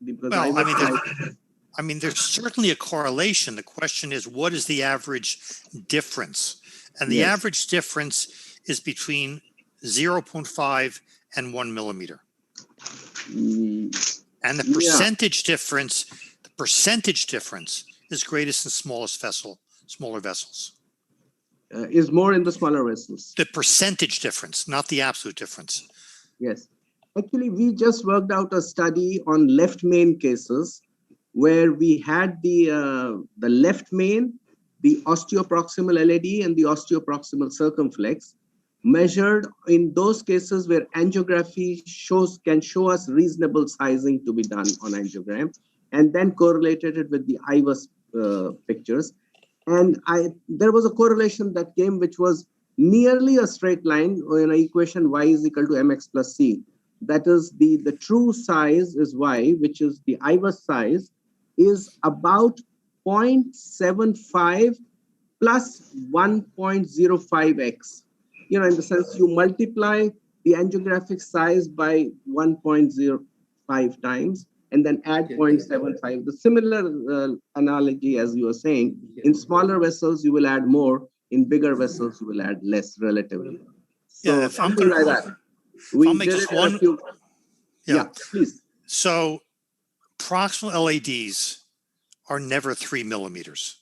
Because well, I mean, there's certainly a correlation. The question is, what is the average difference? And the average difference is between 0.5 and 1 millimeter. And the percentage difference, is greatest in smaller vessels. Is more in the smaller vessels. The percentage difference, not the absolute difference. Yes. Actually, we just worked out a study on left main cases where we had the left main, the osteoproximal LAD, and the osteoproximal circumflex. measured in those cases where angiography can show us reasonable sizing to be done on angiogram, and then correlated it with the IVUS pictures. And there was a correlation that came, which was nearly a straight line in an equation y is equal to mx plus c. That is the true size is y, which is the IVUS size, is about 0.75 plus 1.05x. In the sense you multiply the angiographic size by 1.05 times and then add 0.75. The similar analogy as you were saying, in smaller vessels you will add more, in bigger vessels you will add less relatively. So if I'm something like that. We I'll make did just it one. Yeah, please. So proximal LADs are never 3 millimeters.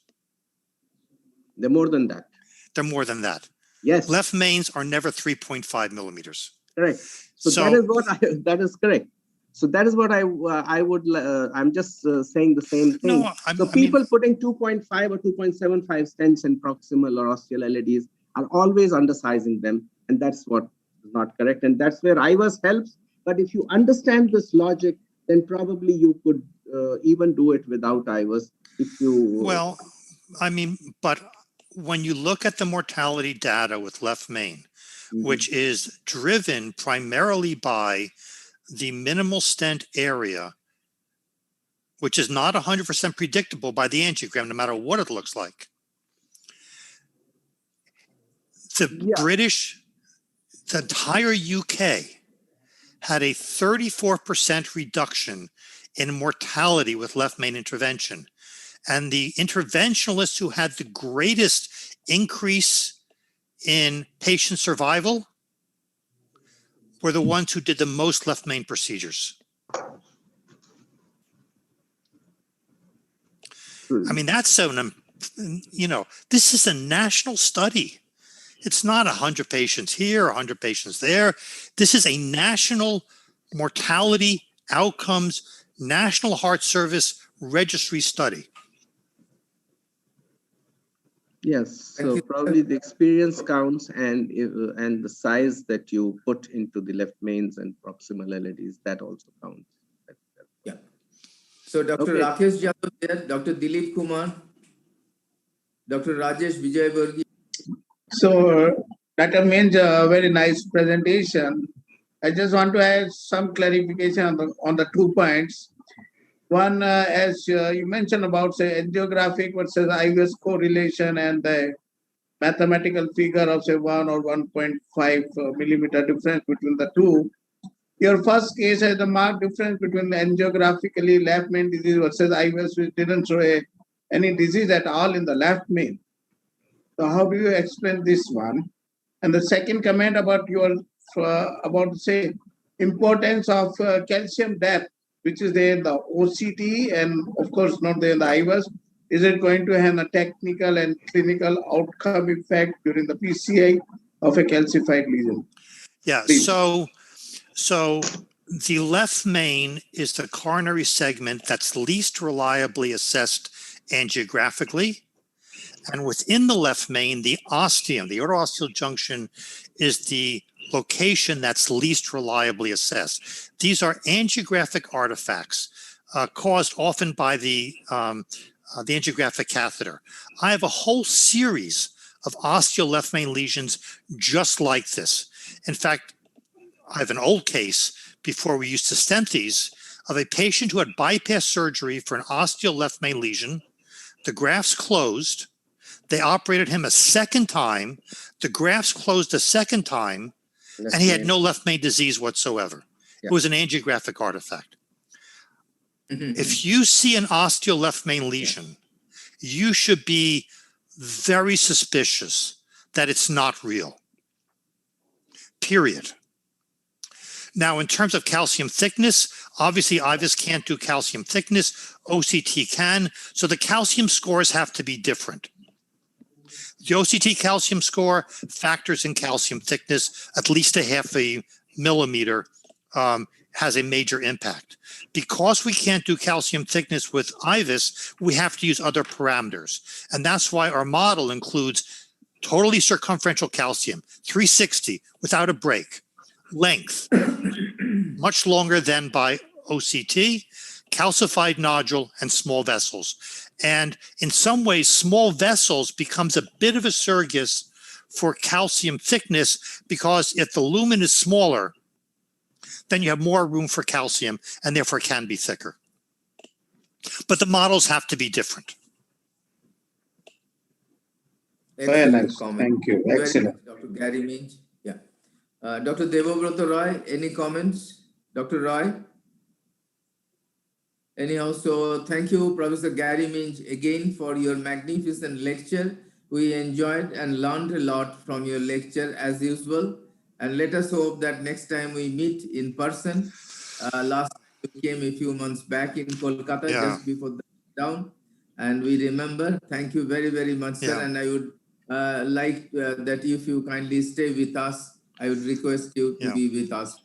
They're more than that. They're more than that. Yes. Left mains are never 3.5 millimeters. Correct. So that is what that is correct. So that is what I would. I'm just saying the same thing. No, so people putting 2.5 or 2.75 stents in proximal or ostial LADs are always undersizing them, and that's what is not correct. And that's where IVUS helps. But if you understand this logic, then probably you could even do it without IVUS. If you but when you look at the mortality data with left main, which is driven primarily by the minimal stent area, which is not 100% predictable by the angiogram, no matter what it looks like. The entire UK had a 34% reduction in mortality with left main intervention. And the interventionalists who had the greatest increase in patient survival were the ones who did the most left main procedures. I mean, that's so, this is a national study. It's not 100 patients here, 100 patients there. This is a national mortality outcomes, National Heart Service registry study. Yes, so probably the experience counts and the size that you put into the left mains and proximal LADs, that also counts. Yeah. So Dr. Rakesh Jadhav there, Dr. Dilip Kumar, Dr. Rajesh Vijayvargi. So that means a very nice presentation. I just want to add some clarification on the 2 points. One, as you mentioned about, say, angiographic versus IVUS correlation and the mathematical figure of, say, 1 or 1.5 millimeter difference between the two. Your first case has a marked difference between the angiographically left main disease versus IVUS, which didn't show any disease at all in the left main. So how do you explain this one? And the second comment about say, importance of calcium depth, which is there in the OCT and of course not there in the IVUS. Is it going to have a technical and clinical outcome effect during the PCI of a calcified lesion? Yeah, Please. So the left main is the coronary segment that's least reliably assessed angiographically. And within the left main, the ostium, the orosteal junction, is the location that's least reliably assessed. These are angiographic artifacts caused often by the angiographic catheter. I have a whole series of ostial left main lesions just like this. In fact, I have an old case before we used to stent these of a patient who had bypass surgery for an ostial left main lesion. The grafts closed. They operated him a second time. The grafts closed a second time, and he had no left main disease whatsoever. Yeah. It was an angiographic artifact. If you see an ostial left main lesion, you should be very suspicious that it's not real. Period. Now, in terms of calcium thickness, obviously IVUS can't do calcium thickness. OCT can. So the calcium scores have to be different. The OCT calcium score factors in calcium thickness, at least 0.5 millimeter has a major impact. Because we can't do calcium thickness with IVUS, we have to use other parameters. And that's why our model includes totally circumferential calcium, 360 without a break. Length, much longer than by OCT, calcified nodule, and small vessels. And in some ways, small vessels becomes a bit of a surrogate for calcium thickness, because if the lumen is smaller, then you have more room for calcium and therefore can be thicker. But the models have to be different. Excellent nice. comment. Thank you. Very Excellent. much, Dr. Gary Minch. Yeah. Dr. Debabrata Roy, any comments? Dr. Roy? Anyhow, so thank you, Professor Gary Minch, again for your magnificent lecture. We enjoyed and learned a lot from your lecture as usual. And let us hope that next time we meet in person. Last time we came a few months back in Kolkata, just before the lockdown. And we remember. Thank you very, very much, sir. And I would like that if you kindly stay with us, I would request you to be with us.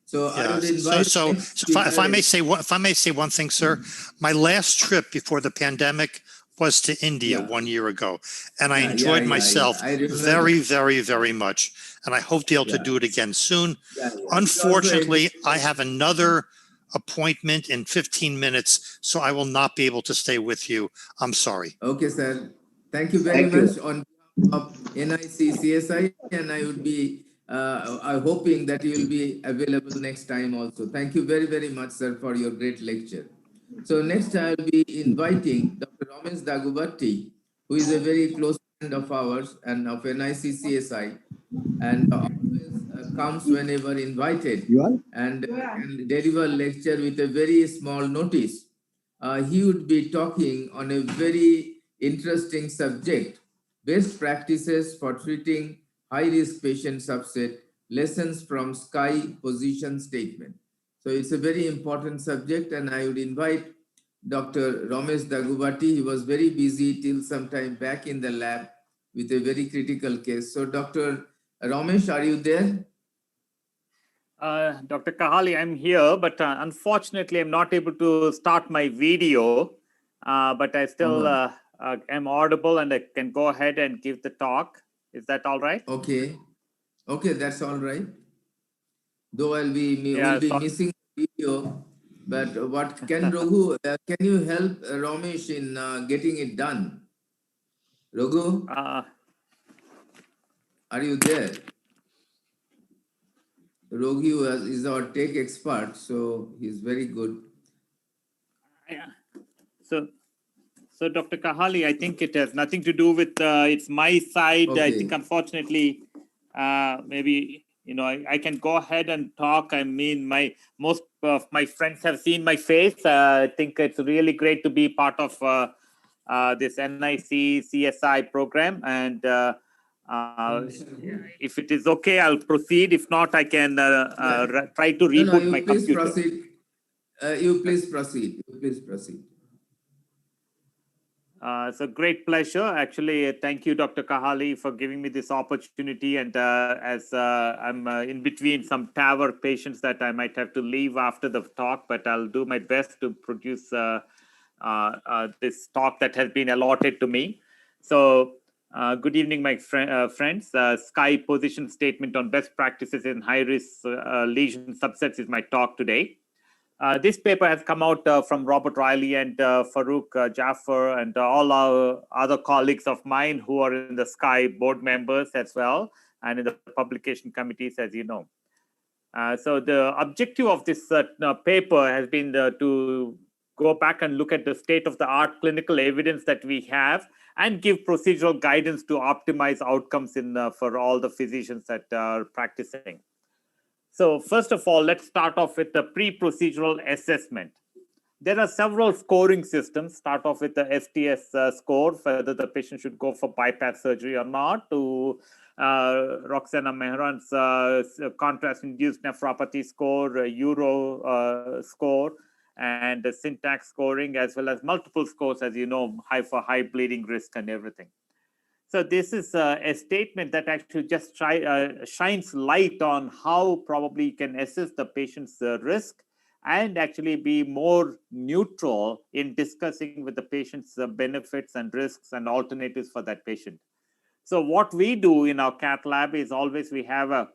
So I would invite. So if I may say one thing, sir, my last trip before the pandemic was to India 1 year ago, and I enjoyed myself very, very, very much. And I hope to be able to do it again soon. Unfortunately, I have another appointment in 15 minutes, so I will not be able to stay with you. I'm sorry. Okay, sir. Thank you very much on behalf of NIC CSI, and I would be hoping that you will be available next time also. Thank you very, very much, sir, for your great lecture. So next I will be inviting Dr. Ramesh Dagubati, who is a very close friend of ours and of NIC CSI, and always comes whenever invited and can deliver lecture with a very small notice. He would be talking on a very interesting subject, best practices for treating high-risk patient subset, lessons from Sky position statement. So it's a very important subject, and I would invite Dr. Ramesh Dagubati. He was very busy till some time back in the lab with a very critical case. So Dr. Ramesh, are you there? Dr. Kahali, I'm here, but unfortunately, I'm not able to start my video. But I still am audible, and I can go ahead and give the talk. Is that all right? Okay. Okay, that's all right. Though we'll be missing the video, but what can Raghu, can you help Ramesh in getting it done? Raghu? Are you there? Raghu is our tech expert, so he's very good. So Dr. Kahali, I think it has nothing to do with it's my side. Okay. I think unfortunately, maybe I can go ahead and talk. I mean, most of my friends have seen my face. I think it's really great to be part of this NIC CSI program, and if it is okay, I'll proceed. If not, I can try to reboot my computer. Proceed. You please proceed. You please proceed. It's a great pleasure. Actually, thank you, Dr. Kahali, for giving me this opportunity. And as I'm in between some TAVR patients that I might have to leave after the talk, but I'll do my best to produce this talk that has been allotted to me. So good evening, my friends. Sky position statement on best practices in high-risk lesion subsets is my talk today. This paper has come out from Robert Riley and Farooq Jaffer and all our other colleagues of mine who are in the Sky board members as well and in the publication committees, as you know. So the objective of this paper has been to go back and look at the state-of-the-art clinical evidence that we have and give procedural guidance to optimize outcomes for all the physicians that are practicing. So first of all, let's start off with the pre-procedural assessment. There are several scoring systems. Start off with the STS score, whether the patient should go for bypass surgery or not, to Roxana Mehran's contrast-induced nephropathy score, Euro score, and the syntax scoring, as well as multiple scores, as you know, for high bleeding risk and everything. So this is a statement that actually just shines light on how probably you can assess the patient's risk and actually be more neutral in discussing with the patient's benefits and risks and alternatives for that patient. So what we do in our cath lab is always we have a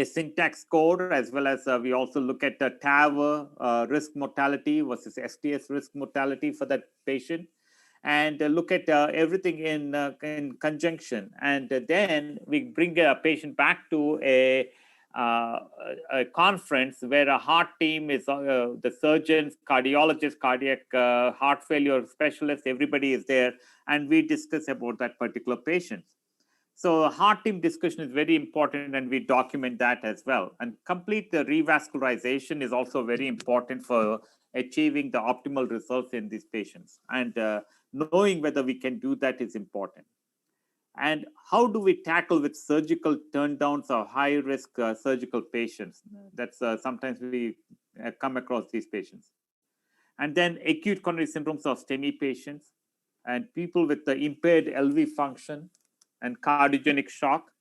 syntax score, as well as we also look at the TAVR risk mortality versus STS risk mortality for that patient, and look at everything in conjunction. And then we bring a patient back to a conference where a heart team is the surgeons, cardiologists, cardiac heart failure specialists, everybody is there, and we discuss about that particular patient. So heart team discussion is very important, and we document that as well. And complete revascularization is also very important for achieving the optimal results in these patients. And knowing whether we can do that is important. And how do we tackle with surgical turndowns or high-risk surgical patients? That's sometimes we come across these patients. And then acute coronary syndromes or STEMI patients, and people with the impaired LV function and cardiogenic shock,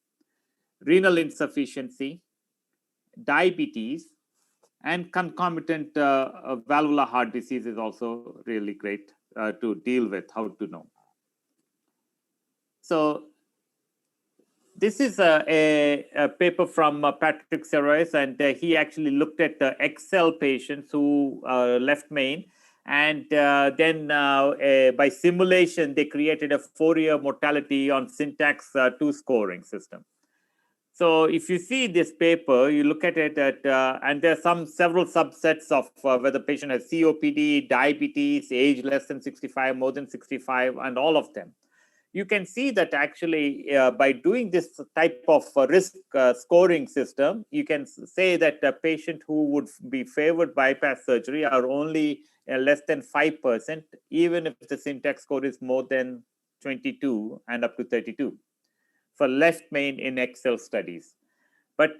renal insufficiency, diabetes, and concomitant valvular heart disease is also really great to deal with, how to know. So this is a paper from Patrick Serrois, and he actually looked at the XL patients who left main, and then by simulation, they created a Fourier mortality on syntax 2 scoring system. So if you see this paper, you look at it and there are several subsets of whether the patient has COPD, diabetes, age less than 65, more than 65, and all of them. You can see that actually by doing this type of risk scoring system, you can say that a patient who would be favored bypass surgery are only less than 5%, even if the syntax score is more than 22 and up to 32 for left main in Excel studies. But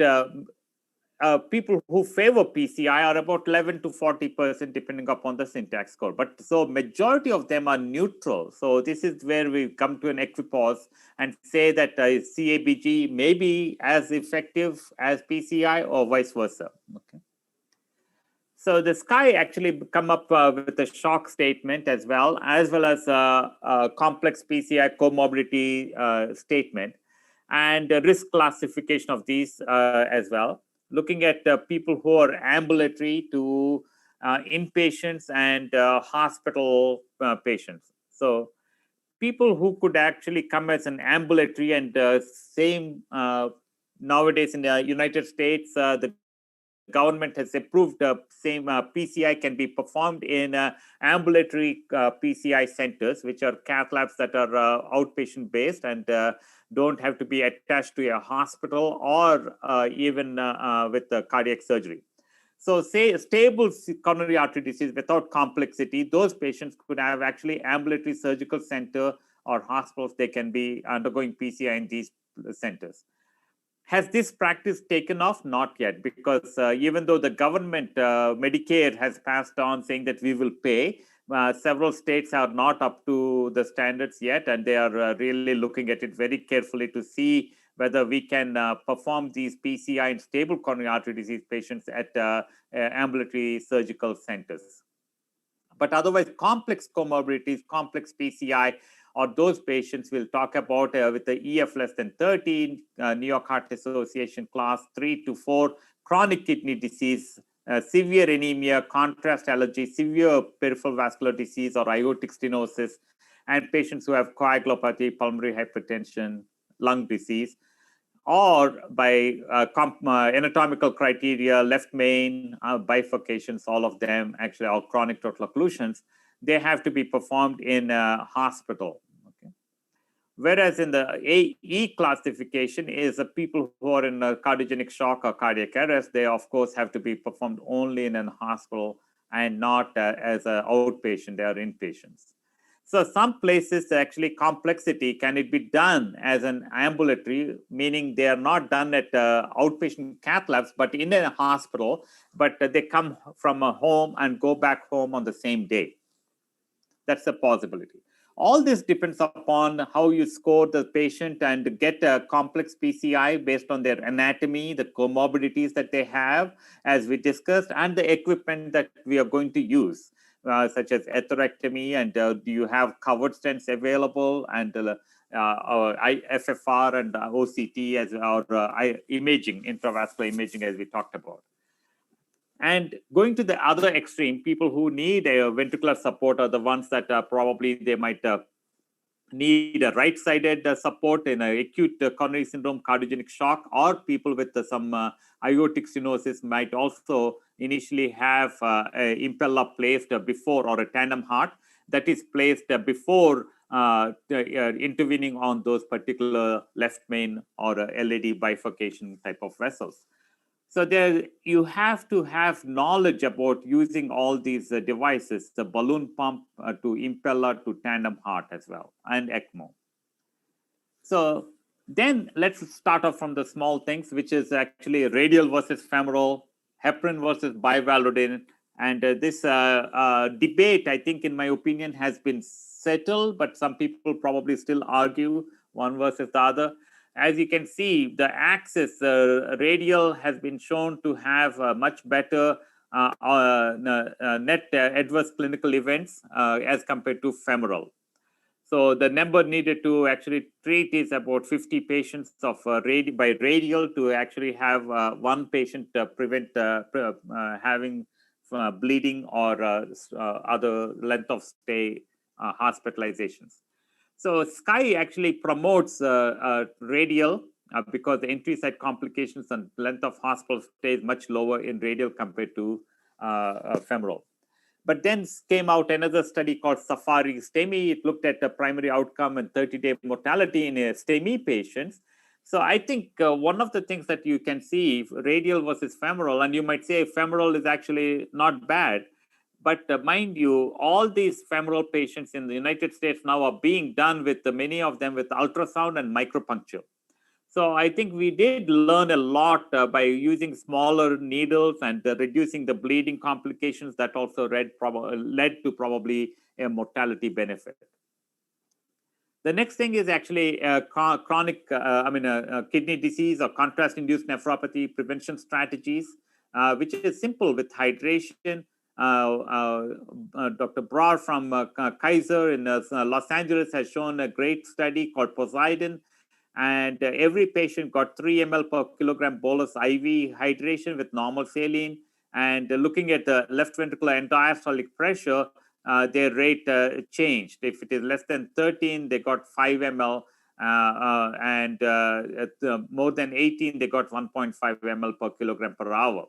people who favor PCI are about 11 to 40%, depending upon the syntax score. But so majority of them are neutral. So this is where we come to an equipoise and say that CABG may be as effective as PCI or vice versa. Okay. So the Sky actually come up with a shock statement as well as a complex PCI comorbidity statement, and risk classification of these as well, looking at people who are ambulatory to inpatients and hospital patients. So people who could actually come as an ambulatory, and same nowadays in the United States, the government has approved same PCI can be performed in ambulatory PCI centers, which are cath labs that are outpatient based and don't have to be attached to a hospital or even with cardiac surgery. So say stable coronary artery disease without complexity, those patients could have actually ambulatory surgical center or hospitals. They can be undergoing PCI in these centers. Has this practice taken off? Not yet, because even though the government, Medicare, has passed on saying that we will pay, several states are not up to the standards yet, and they are really looking at it very carefully to see whether we can perform these PCI in stable coronary artery disease patients at ambulatory surgical centers. But otherwise, complex comorbidities, complex PCI, or those patients we'll talk about with the EF less than 13, New York Heart Association class 3 to 4, chronic kidney disease, severe anemia, contrast allergy, severe peripheral vascular disease or aortic stenosis, and patients who have coagulopathy, pulmonary hypertension, lung disease, or by anatomical criteria, left main, bifurcations, all of them, actually all chronic total occlusions, they have to be performed in a hospital. Okay. Whereas in the AE classification is the people who are in a cardiogenic shock or cardiac arrest, they of course have to be performed only in a hospital and not as an outpatient, they are inpatients. So some places actually complexity, can it be done as an ambulatory, meaning they are not done at outpatient cath labs, but in a hospital, but they come from a home and go back home on the same day. That's a possibility. All this depends upon how you score the patient and get a complex PCI based on their anatomy, the comorbidities that they have, as we discussed, and the equipment that we are going to use. Such as atherectomy, and do you have covered stents available, and FFR and OCT as our imaging, intravascular imaging, as we talked about. And going to the other extreme, people who need a ventricular support are the ones that probably they might need a right-sided support in acute coronary syndrome, cardiogenic shock, or people with some aortic stenosis might also initially have a impella placed before, or a tandem heart that is placed before intervening on those particular left main or LAD bifurcation type of vessels. So there, you have to have knowledge about using all these devices, the balloon pump to impeller to tandem heart as well, and ECMO. So then let's start off from the small things, which is actually radial versus femoral, heparin versus bivalvular. And this debate, I think, in my opinion, has been settled, but some people probably still argue one versus the other. As you can see, the axis radial has been shown to have much better net adverse clinical events as compared to femoral. So the number needed to actually treat is about 50 patients of by radial to actually have one patient prevent having bleeding or other length of stay hospitalizations. So Csi actually promotes radial because the entry site complications and length of hospital stay is much lower in radial compared to femoral. But then came out another study called Safari STEMI. It looked at the primary outcome and 30-day mortality in STEMI patients. So I think one of the things that you can see, radial versus femoral, and you might say femoral is actually not bad. But mind you, all these femoral patients in the United States now are being done with many of them with ultrasound and micropuncture. So I think we did learn a lot by using smaller needles and reducing the bleeding complications that also led to probably a mortality benefit. The next thing is actually chronic, kidney disease or contrast-induced nephropathy prevention strategies, which is simple with hydration. Dr. Brar from Kaiser in Los Angeles has shown a great study called Poseidon, and every patient got 3 ml per kilogram bolus IV hydration with normal saline, and looking at the left ventricular end-diastolic pressure, their rate changed. If it is less than 13, they got 5 ml, and at more than 18, they got 1.5 ml per kilogram per hour.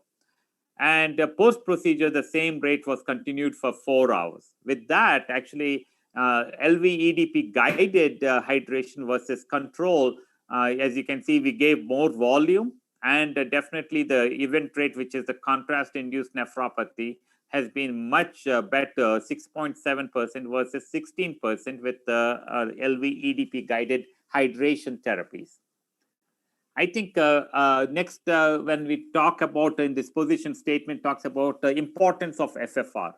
And post-procedure, the same rate was continued for 4 hours. With that, actually, LV-EDP guided hydration versus control, as you can see, we gave more volume, and definitely the event rate, which is the contrast-induced nephropathy, has been much better, 6.7% versus 16% with the LV-EDP guided hydration therapies. I think next, when we talk about in this position statement, talks about the importance of FFR.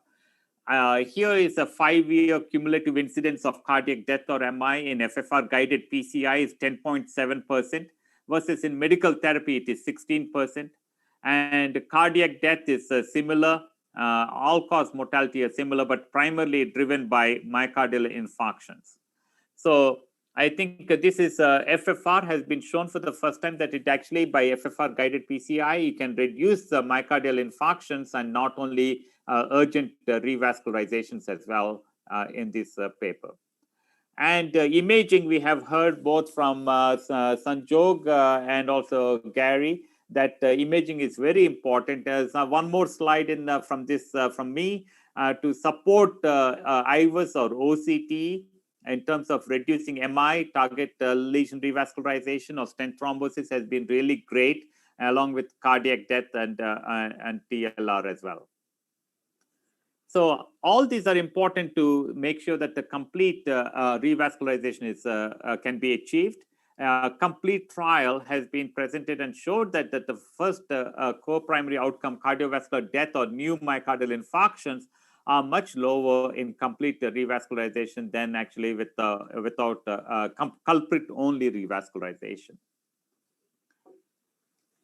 Here is a 5-year cumulative incidence of cardiac death or MI in FFR-guided PCI is 10.7%, versus in medical therapy, it is 16%. And cardiac death is similar. All-cause mortality is similar, but primarily driven by myocardial infarctions. So I think this is FFR has been shown for the first time that it actually, by FFR-guided PCI, you can reduce the myocardial infarctions and not only urgent revascularizations as well in this paper. And imaging, we have heard both from Sanjog and also Gary that imaging is very important. There's one more slide in from me to support IVUS or OCT in terms of reducing MI, target lesion revascularization or stent thrombosis has been really great, along with cardiac death and TLR as well. So all these are important to make sure that the complete revascularization is can be achieved. Complete trial has been presented and showed that the first co-primary outcome, cardiovascular death or new myocardial infarctions, are much lower in complete revascularization than actually with without culprit-only revascularization.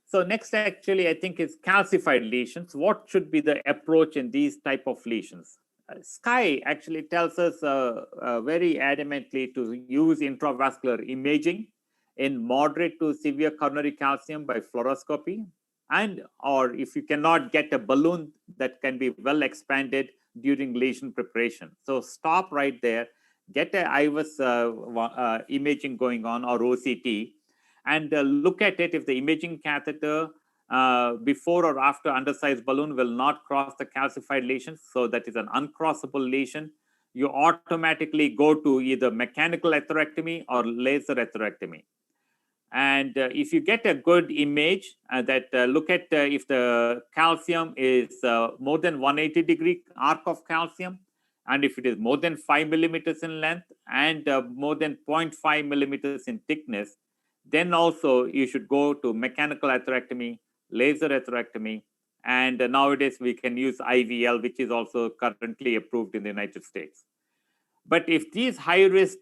So next, actually, I think is calcified lesions. What should be the approach in these type of lesions? Csi actually tells us very adamantly to use intravascular imaging in moderate to severe coronary calcium by fluoroscopy, and or if you cannot get a balloon that can be well expanded during lesion preparation. So stop right there, get a IVUS imaging going on, or OCT, and look at it. If the imaging catheter before or after undersized balloon will not cross the calcified lesion, so that is an uncrossable lesion, you automatically go to either mechanical atherectomy or laser atherectomy. And if you get a good image look at if the calcium is more than 180-degree arc of calcium, and if it is more than 5 millimeters in length and more than 0.5 millimeters in thickness, then also you should go to mechanical atherectomy, laser atherectomy, and nowadays we can use IVL, which is also currently approved in the United States. But if these high-risk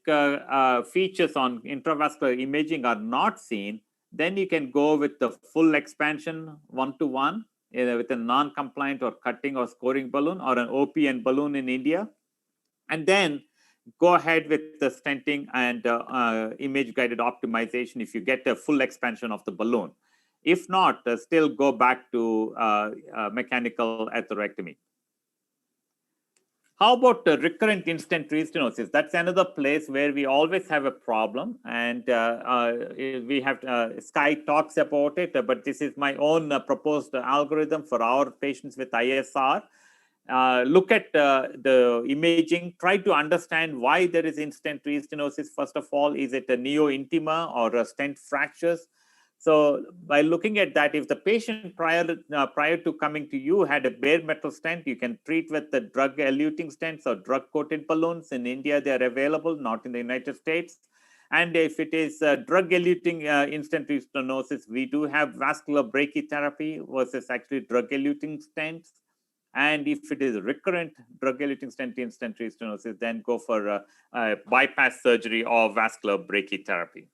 features on intravascular imaging are not seen, then you can go with the full expansion 1-to-1 with a non-compliant or cutting or scoring balloon, or an OPN balloon in India, and then go ahead with the stenting and image-guided optimization if you get a full expansion of the balloon. If not, still go back to mechanical atherectomy. How about recurrent in-stent restenosis? That's another place where we always have a problem, and we have Csi talks about it, but this is my own proposed algorithm for our patients with ISR. Look at the imaging, try to understand why there is in-stent restenosis. First of all, is it a neo-intima or a stent fractures? So by looking at that, if the patient prior to coming to you had a bare metal stent, you can treat with the drug-eluting stents or drug-coated balloons. In India, they are available, not in the United States. And if it is drug-eluting in-stent restenosis, we do have vascular brachytherapy versus actually drug-eluting stents. And if it is recurrent drug-eluting stent in-stent restenosis, then go for bypass surgery or vascular brachytherapy.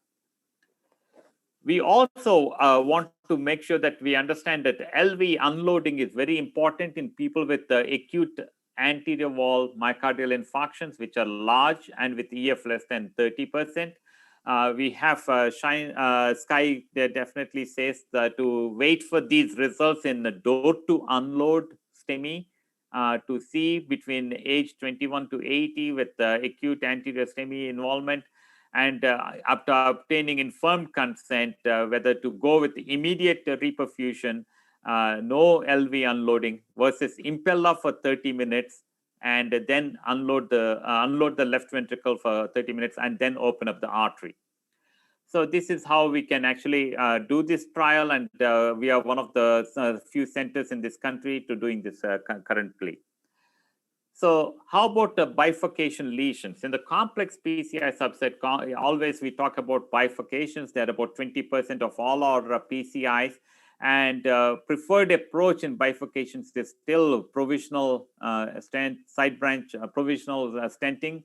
We also want to make sure that we understand that LV unloading is very important in people with acute anterior wall myocardial infarctions, which are large and with EF less than 30%. We have Csi definitely says to wait for these results in the door to unload STEMI to see between age 21 to 80 with acute anterior STEMI involvement, and after obtaining informed consent, whether to go with immediate reperfusion, no LV unloading versus impella for 30 minutes, and then unload the left ventricle for 30 minutes and then open up the artery. So this is how we can actually do this trial, and we are one of the few centers in this country to doing this currently. So how about the bifurcation lesions? In the complex PCI subset, always we talk about bifurcations. They're about 20% of all our PCIs. And preferred approach in bifurcations is still provisional side branch, provisional stenting.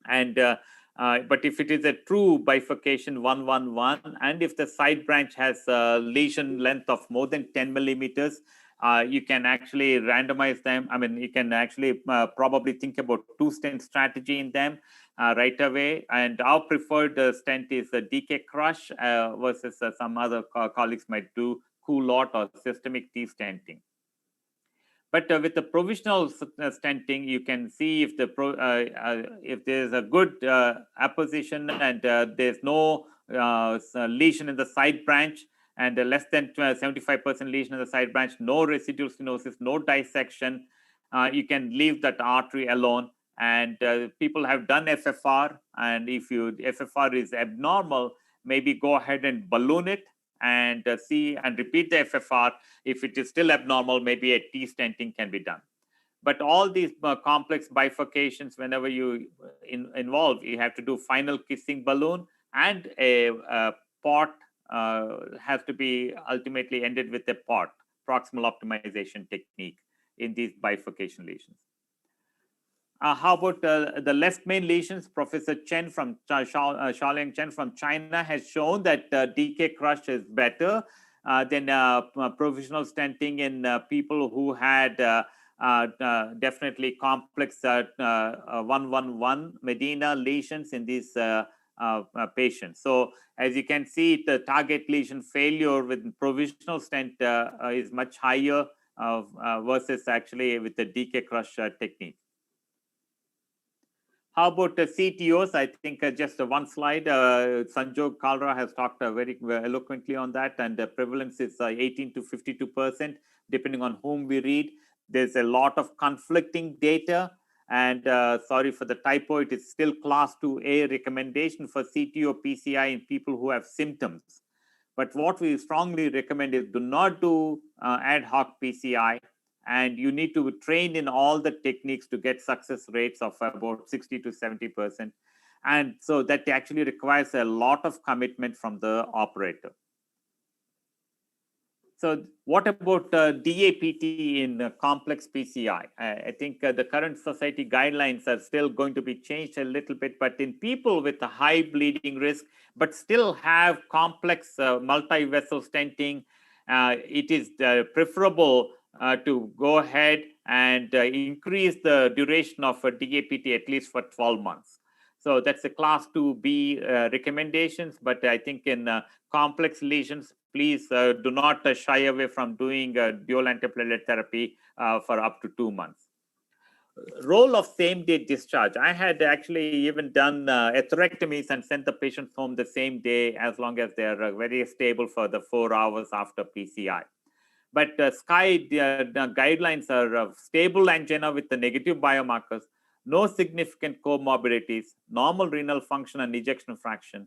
And but if it is a true bifurcation 1-1-1, and if the side branch has a lesion length of more than 10 millimeters, you can actually randomize them. I mean, you can actually probably think about two-stent strategy in them right away. And our preferred stent is a DK crush versus some other colleagues might do culotte or systemic T-stenting. But with the provisional stenting, you can see if if there's a good apposition and there's no lesion in the side branch, and less than 75% lesion in the side branch, no residual stenosis, no dissection, you can leave that artery alone. And people have done FFR, and if FFR is abnormal, maybe go ahead and balloon it and see and repeat the FFR. If it is still abnormal, maybe a T-stenting can be done. But all these complex bifurcations, whenever you involve, you have to do final kissing balloon, and a pot has to be ultimately ended with a pot, proximal optimization technique in these bifurcation lesions. How about the left main lesions? Professor Chen from Xiaoliang Chen from China has shown that DK crush is better than provisional stenting in people who had definitely complex 111 Medina lesions in these patients. So as you can see, the target lesion failure with provisional stent is much higher versus actually with the DK crush technique. How about CTOs? I think just one slide. Sanjog Kalra has talked very eloquently on that, and the prevalence is 18 to 52%, depending on whom we read. There's a lot of conflicting data, and sorry for the typo, it is still class 2A recommendation for CTO PCI in people who have symptoms. But what we strongly recommend is do not do ad hoc PCI, and you need to train in all the techniques to get success rates of about 60 to 70%. And so that actually requires a lot of commitment from the operator. So what about DAPT in complex PCI? I think the current society guidelines are still going to be changed a little bit, but in people with a high bleeding risk, but still have complex multi-vessel stenting, it is preferable to go ahead and increase the duration of a DAPT at least for 12 months. So that's a class 2B recommendations, but I think in complex lesions, please do not shy away from doing dual antiplatelet therapy for up to 2 months. Role of same-day discharge. I had actually even done atherectomies and sent the patients home the same day as long as they are very stable for the 4 hours after PCI. But Csi guidelines are stable angina with the negative biomarkers, no significant comorbidities, normal renal function and ejection fraction,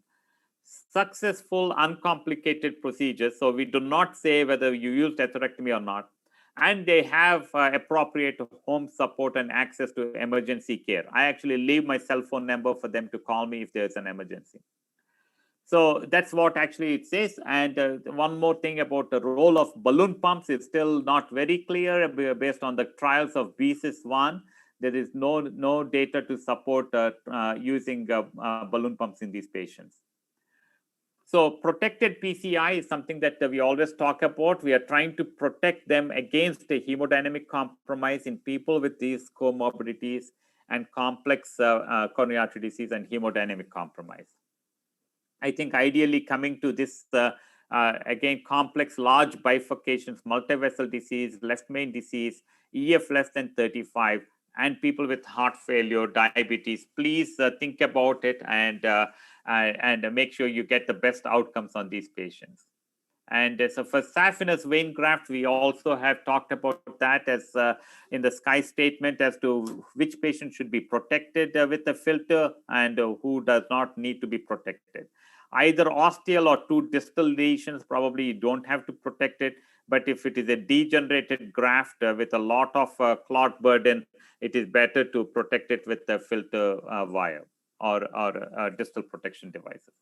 successful uncomplicated procedures. So we do not say whether you used atherectomy or not. And they have appropriate home support and access to emergency care. I actually leave my cell phone number for them to call me if there's an emergency. So that's what actually it says. And one more thing about the role of balloon pumps is still not very clear based on the trials of BSIS-1. There is no data to support using balloon pumps in these patients. So protected PCI is something that we always talk about. We are trying to protect them against a hemodynamic compromise in people with these comorbidities and complex coronary artery disease and hemodynamic compromise. I think ideally coming to this, again, complex large bifurcations, multi-vessel disease, left main disease, EF less than 35, and people with heart failure, diabetes, please think about it and make sure you get the best outcomes on these patients. And so for saphenous vein graft, we also have talked about that as in the Csi statement as to which patient should be protected with the filter and who does not need to be protected. Either ostial or 2 distal lesions, probably you don't have to protect it. But if it is a degenerated graft with a lot of clot burden, it is better to protect it with the filter wire or distal protection devices.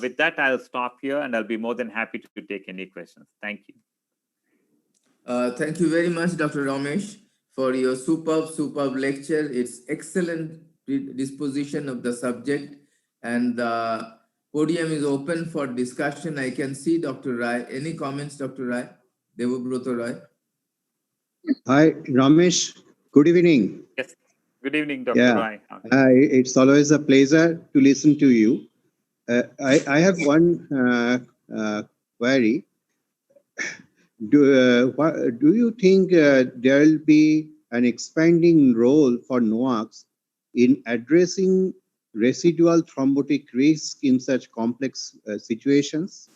With that, I'll stop here and I'll be more than happy to take any questions. Thank you. Thank you very much, Dr. Ramesh, for your superb lecture. It's excellent disposition of the subject, and the podium is open for discussion. I can see Dr. Rai. Any comments, Dr. Rai? Devabroto Rai. Hi, Ramesh. Good evening. Yes. Good evening, Dr. Rai. It's always a pleasure to listen to you. I have one query. Do you think there will be an expanding role for NOACs in addressing residual thrombotic risk in such complex situations?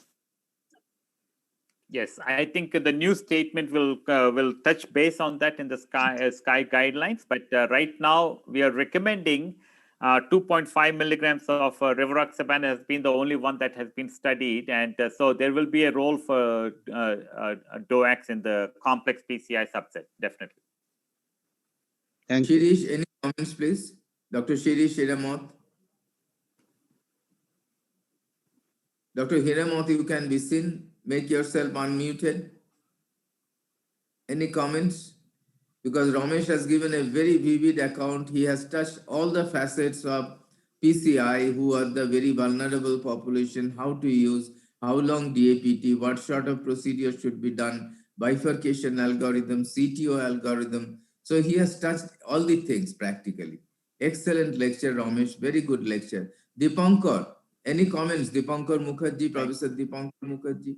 Yes, I think the new statement will touch base on that in the Csi guidelines. But right now, we are recommending 2.5 milligrams of rivaroxaban has been the only one that has been studied. And so there will be a role for DOACs in the complex PCI subset, definitely. Thank you. Shirish, any comments, please? Dr. Shirish Hiramoth. Dr. Hiramoth, you can be seen. Make yourself unmuted. Any comments? Because Ramesh has given a very vivid account. He has touched all the facets of PCI, who are the very vulnerable population, how to use, how long DAPT, what sort of procedure should be done bifurcation algorithm, CTO algorithm. So he has touched all the things practically. Excellent lecture, Ramesh. Very good lecture. Dipankar, any comments? Dipankar Mukherjee, Professor Dipankar Mukherjee.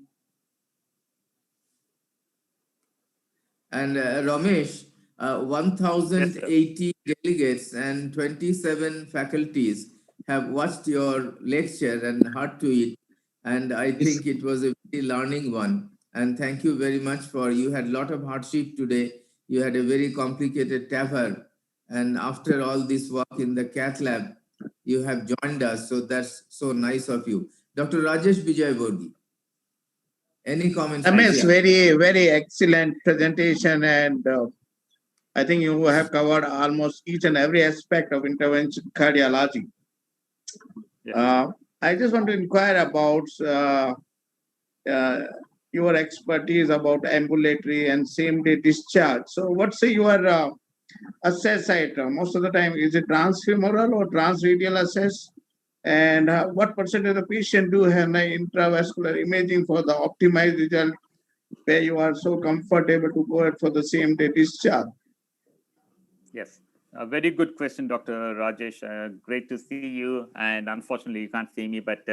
And Ramesh, 1,080 delegates and 27 faculties have watched your lecture and heard to it. And I think it was a very learning one. And thank you very much for, you had a lot of hardship today. You had a very complicated TAVR. And after all this work in the cath lab, you have joined us. So that's so nice of you. Dr. Rajesh Vijayvargi, any comments? MS, very excellent presentation, and I think you have covered almost each and every aspect of intervention cardiology. Yes. I just want to inquire about your expertise about ambulatory and same-day discharge. So what's your assess site? Most of the time, is it transfemoral or transradial assess? And what percentage of the patient do have intravascular imaging for the optimized result where you are so comfortable to go ahead for the same-day discharge? Yes, a very good question, Dr. Rajesh. Great to see you. And unfortunately, you can't see me, but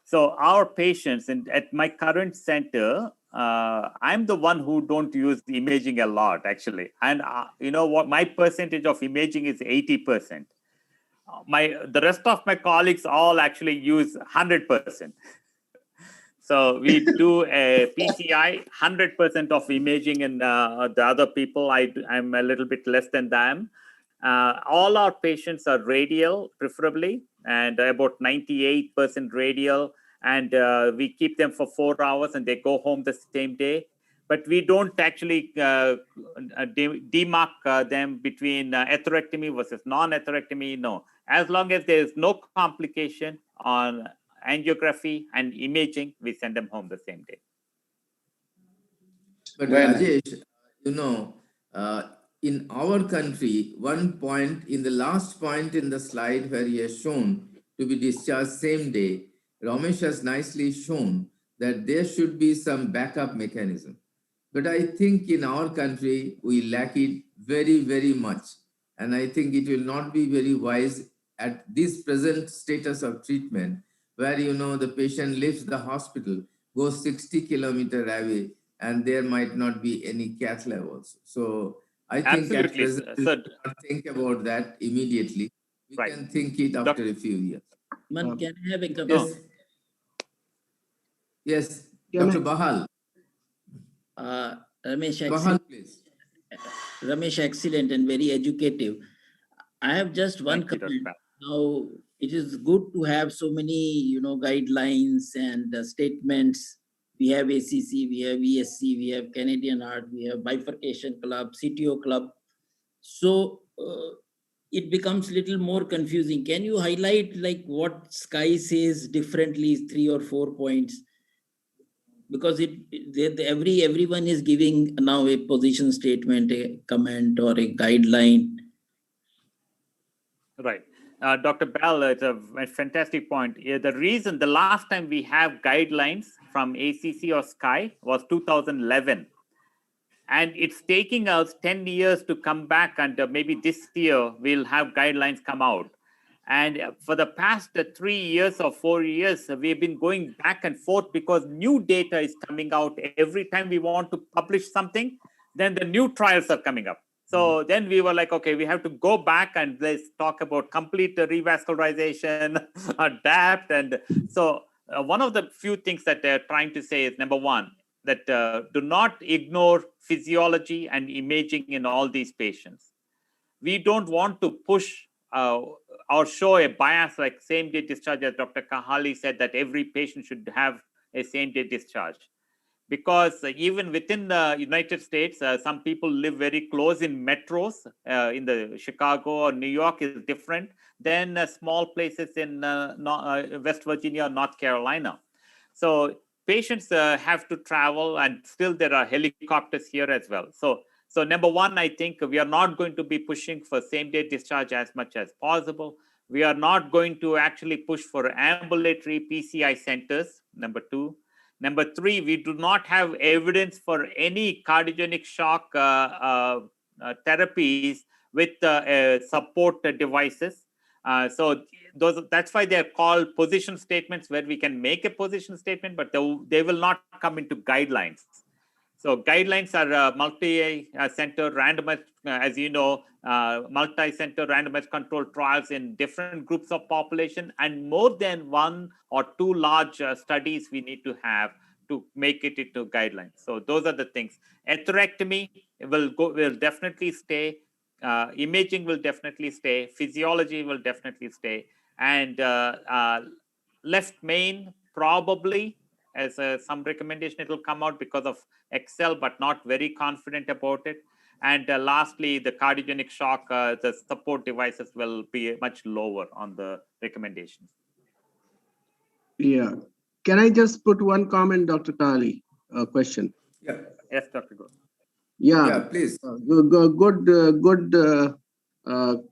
so our patients at my current center, I'm the one who don't use the imaging a lot, actually. And you know what? My percentage of imaging is 80%. The rest of my colleagues all actually use 100%. So we do a PCI, 100% of imaging, and the other people, I'm a little bit less than them. All our patients are radial, preferably, and about 98% radial. And we keep them for 4 hours and they go home the same day. But we don't actually demark them between atherectomy versus non-atherectomy, no. As long as there is no complication on angiography and imaging, we send them home the same day. But Rajesh, you know, in our country, one point in the last point in the slide where he has shown to be discharged same day, Ramesh has nicely shown that there should be some backup mechanism. But I think in our country, we lack it very, very much. And I think it will not be very wise at this present status of treatment, where, you know, the patient leaves the hospital, goes 60 kilometers away, and there might not be any cath lab also. So I think at present, we should not think about that immediately. We can think it after a few years. Man, can I have a comment? Yes, Dr. Bahal. Ramesh, excellent and very educative. I have just one comment. Now, it is good to have so many, guidelines and statements. We have ACC, we have ESC, we have Canadian Heart, we have Bifurcation Club, CTO Club. So it becomes a little more confusing. Can you highlight like what Sky says differently, 3 or 4 points? Because everyone is giving now a position statement, a comment or a guideline. Right. Dr. Bell, it's a fantastic point. The reason, the last time we have guidelines from ACC or Sky was 2011. And it's taking us 10 years to come back, and maybe this year we'll have guidelines come out. And for the past 3 years or 4 years, we've been going back and forth because new data is coming out. Every time we want to publish something, then the new trials are coming up. So then we were like, okay, we have to go back and let's talk about complete revascularization, adapt. And so one of the few things that they're trying to say is, number one, that do not ignore physiology and imaging in all these patients. We don't want to push or show a bias like same-day discharge, as Dr. Kahali said, that every patient should have a same-day discharge. Because even within the United States, some people live very close in metros. In the Chicago or New York is different than small places in West Virginia or North Carolina. So patients have to travel, and still there are helicopters here as well. So number one, I think we are not going to be pushing for same-day discharge as much as possible. We are not going to actually push for ambulatory PCI centers, number two. Number 3, we do not have evidence for any cardiogenic shock therapies with support devices. So that's why they're called position statements, where we can make a position statement, but they will not come into guidelines. So guidelines are multi-center randomized, as you know, multi-center randomized controlled trials in different groups of population, and more than 1 or 2 large studies we need to have to make it into guidelines. So those are the things. Atherectomy will definitely stay. Imaging will definitely stay. Physiology will definitely stay. And left main probably, as some recommendation, it will come out because of Excel, but not very confident about it. And lastly, the cardiogenic shock, the support devices will be much lower on the recommendations. Yeah. Can I just put one comment, Dr. Kali? Question. Yeah. Yes, Dr. Go. Yeah, please. Good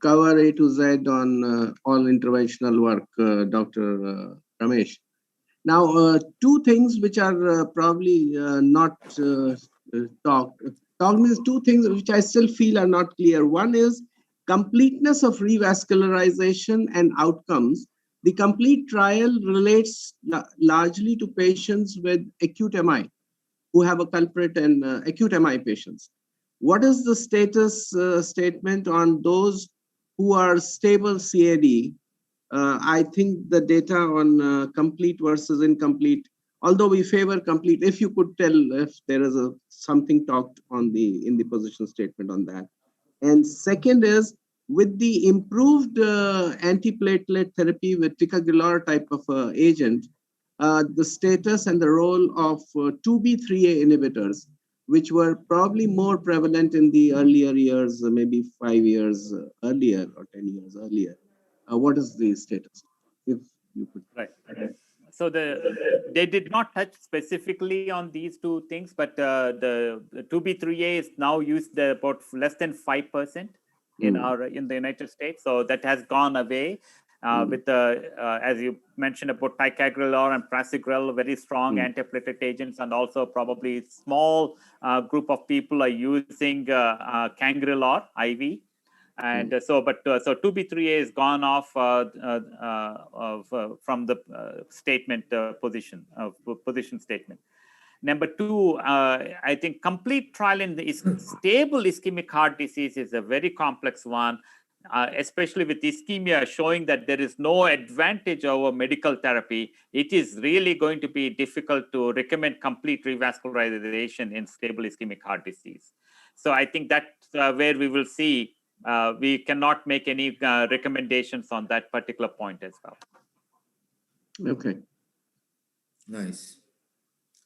cover A to Z on all interventional work, Dr. Ramesh. Now, 2 things which are probably not talked means 2 things which I still feel are not clear. One is completeness of revascularization and outcomes. The complete trial relates largely to patients with acute MI who have a culprit and acute MI patients. What is the status statement on those who are stable CAD? I think the data on complete versus incomplete, although we favor complete, if you could tell if there is something talked on in the position statement on that. And second is, with the improved antiplatelet therapy with ticagrelor type of agent, the status and the role of 2B3A inhibitors, which were probably more prevalent in the earlier years, maybe 5 years earlier or 10 years earlier. What is the status? If you could. Right. So they did not touch specifically on these 2 things, but the 2B3A is now used about less than 5% in the United States. So that has gone away. With as you mentioned about ticagrelor and prasugrel, very strong antiplatelet agents, and also probably small group of people are using cangrelor IV. And so 2B3A is gone off from the statement position statement. Number 2, I think complete trial in the stable ischemic heart disease is a very complex one, especially with ischemia showing that there is no advantage over medical therapy. It is really going to be difficult to recommend complete revascularization in stable ischemic heart disease. So I think that's where we will see we cannot make any recommendations on that particular point as well. Okay. Nice.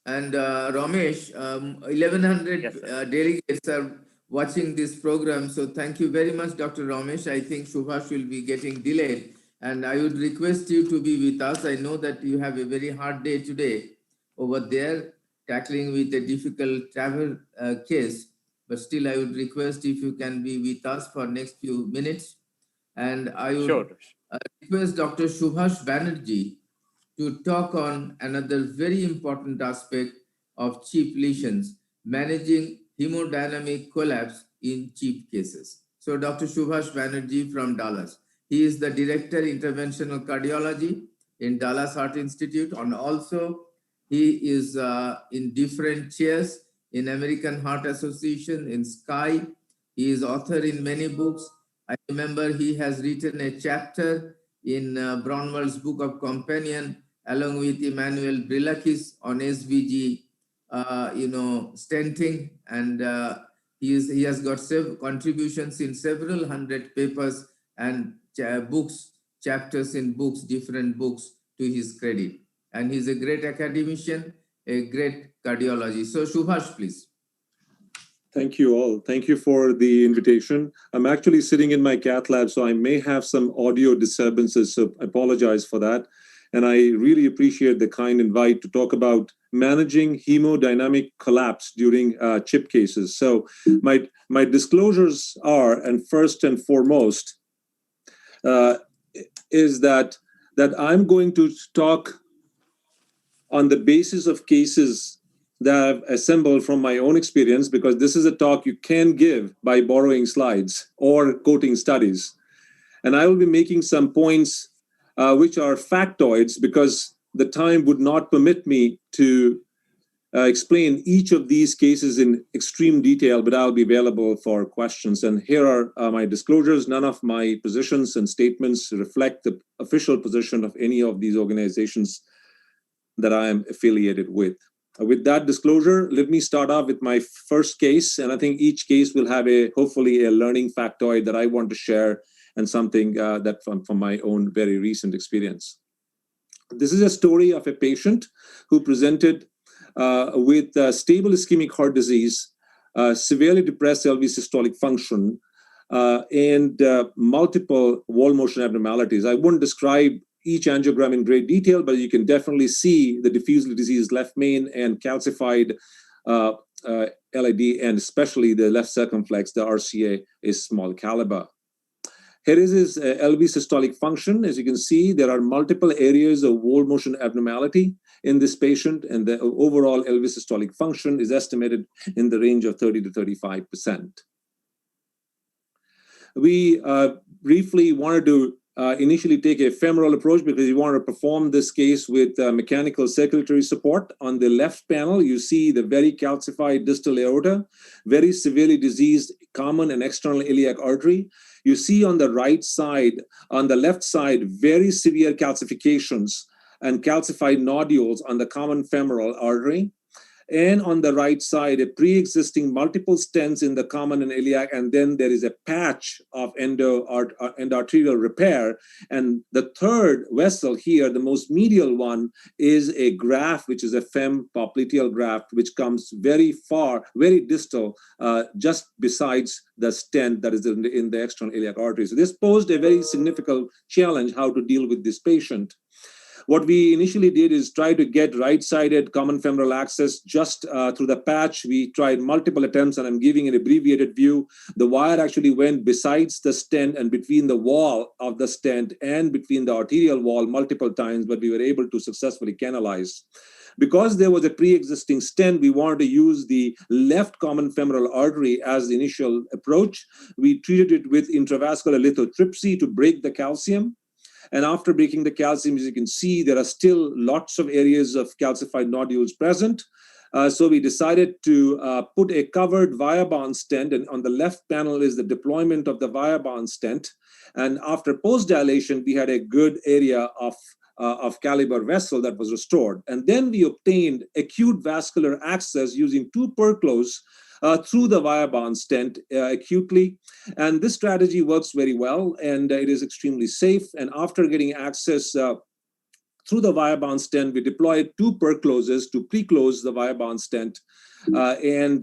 And Ramesh, 1,100 delegates are watching this program. So thank you very much, Dr. Ramesh. I think Subhash will be getting delayed. And I would request you to be with us. I know that you have a very hard day today over there, tackling with a difficult travel case. But still, I would request if you can be with us for next few minutes. And I would request Dr. Subhash Banerjee to talk on another very important aspect of CHIP lesions, managing hemodynamic collapse in CHIP cases. So Dr. Subhash Banerjee from Dallas. He is the Director Interventional Cardiology in Dallas Heart Institute, and also he is in different chairs in American Heart Association, in SCI. He is author in many books. I remember he has written a chapter in Brownwell's Book of Companion along with Emmanuel Brilakis on SVG, stenting, and he has got several contributions in several hundred papers and books, chapters in books, different books to his credit. And he's a great academician, a great cardiologist. So Subhash, please. Thank you all. Thank you for the invitation. I'm actually sitting in my cath lab, so I may have some audio disturbances, so I apologize for that. And I really appreciate the kind invite to talk about managing hemodynamic collapse during CHIP cases. So my disclosures are, and first and foremost, is that I'm going to talk on the basis of cases that I've assembled from my own experience, because this is a talk you can give by borrowing slides or quoting studies. And I will be making some points which are factoids, because the time would not permit me to explain each of these cases in extreme detail, but I'll be available for questions. And here are my disclosures. None of my positions and statements reflect the official position of any of these organizations that I am affiliated with. With that disclosure, let me start off with my first case. And I think each case will have hopefully a learning factoid that I want to share, and something that from my own very recent experience. This is a story of a patient who presented with stable ischemic heart disease, severely depressed LV systolic function, and multiple wall motion abnormalities. I wouldn't describe each angiogram in great detail, but you can definitely see the diffusely diseased left main and calcified LAD, and especially the left circumflex, the RCA is small caliber. Here is his LV systolic function. As you can see, there are multiple areas of wall motion abnormality in this patient, and the overall LV systolic function is estimated in the range of 30 to 35%. We briefly wanted to initially take a femoral approach because we wanted to perform this case with mechanical circulatory support. On the left panel, you see the very calcified distal aorta, very severely diseased common and external iliac artery. You see on the right side, on the left side, very severe calcifications and calcified nodules on the common femoral artery. And on the right side, a pre-existing multiple stents in the common and iliac, and then there is a patch of endoarterial repair. And the third vessel here, the most medial one, is a graft, which is a fem popliteal graft, which comes very far, very distal, just besides the stent that is in the external iliac artery. So this posed a very significant challenge how to deal with this patient. What we initially did is try to get right-sided common femoral access just through the patch. We tried multiple attempts, and I'm giving an abbreviated view. The wire actually went besides the stent and between the wall of the stent and between the arterial wall multiple times, but we were able to successfully canalize. Because there was a pre-existing stent, we wanted to use the left common femoral artery as the initial approach. We treated it with intravascular lithotripsy to break the calcium. And after breaking the calcium, as you can see, there are still lots of areas of calcified nodules present. So we decided to put a covered Viabahn stent, and on the left panel is the deployment of the Viabahn stent. And after post-dilation, we had a good area of caliber vessel that was restored. And then we obtained acute vascular access using 2 Perclos through the Viabahn stent acutely. And this strategy works very well, and it is extremely safe. And after getting access through the Viabahn stent, we deployed 2 Percloses to pre-close the Viabahn stent and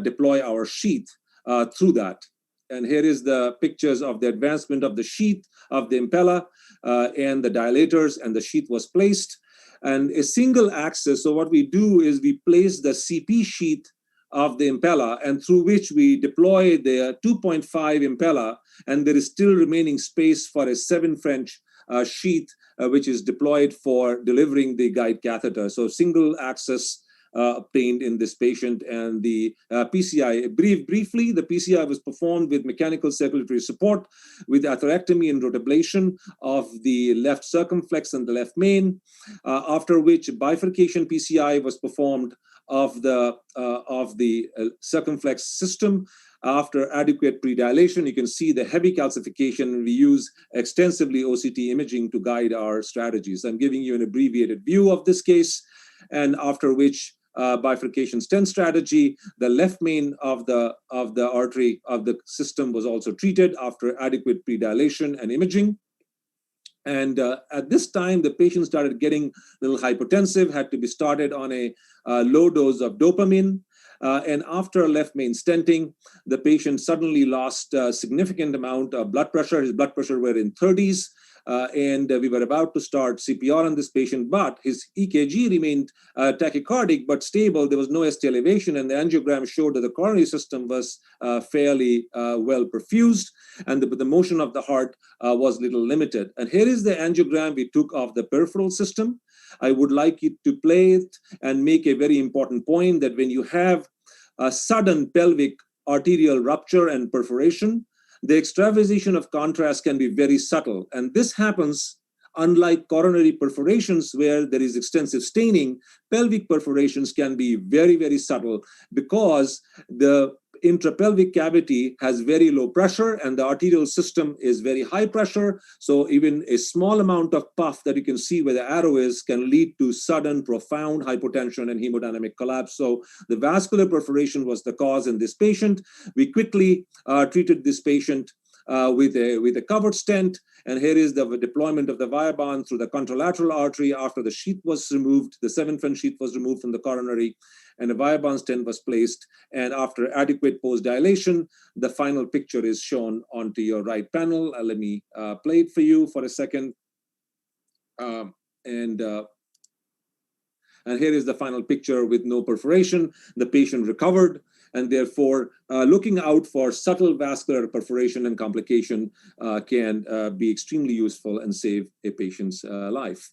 deploy our sheath through that. And here is the pictures of the advancement of the sheath of the impella and the dilators, and the sheath was placed. And a single access, so what we do is we place the CP sheath of the impella, and through which we deploy the 2.5 impella, and there is still remaining space for a 7 French sheath, which is deployed for delivering the guide catheter. So single access obtained in this patient. And the PCI, briefly, the PCI was performed with mechanical circulatory support with atherectomy and rotablation of the left circumflex and the left main, after which bifurcation PCI was performed of the circumflex system. After adequate predilation, you can see the heavy calcification. We use extensively OCT imaging to guide our strategies. I'm giving you an abbreviated view of this case, and after which bifurcation stent strategy, the left main of the artery of the system was also treated after adequate predilation and imaging. And at this time, the patient started getting a little hypotensive, had to be started on a low dose of dopamine. And after left main stenting, the patient suddenly lost a significant amount of blood pressure. His blood pressure were in 30s. And we were about to start CPR on this patient, but his EKG remained tachycardic but stable. There was no ST elevation, and the angiogram showed that the coronary system was fairly well perfused, and the motion of the heart was little limited. And here is the angiogram we took of the peripheral system. I would like you to play it and make a very important point that when you have a sudden pelvic arterial rupture and perforation, the extravasation of contrast can be very subtle. And this happens unlike coronary perforations where there is extensive staining. Pelvic perforations can be very, very subtle because the intrapelvic cavity has very low pressure and the arterial system is very high pressure. So even a small amount of puff that you can see where the arrow is can lead to sudden, profound hypotension and hemodynamic collapse. So the vascular perforation was the cause in this patient. We quickly treated this patient with a covered stent, and here is the deployment of the Viabahn through the contralateral artery after the sheath was removed, the 7-fin sheath was removed from the coronary, and a Viabahn stent was placed. And after adequate post-dilation, the final picture is shown onto your right panel. Let me play it for you for a second. And here is the final picture with no perforation. The patient recovered, and therefore looking out for subtle vascular perforation and complication can be extremely useful and save a patient's life.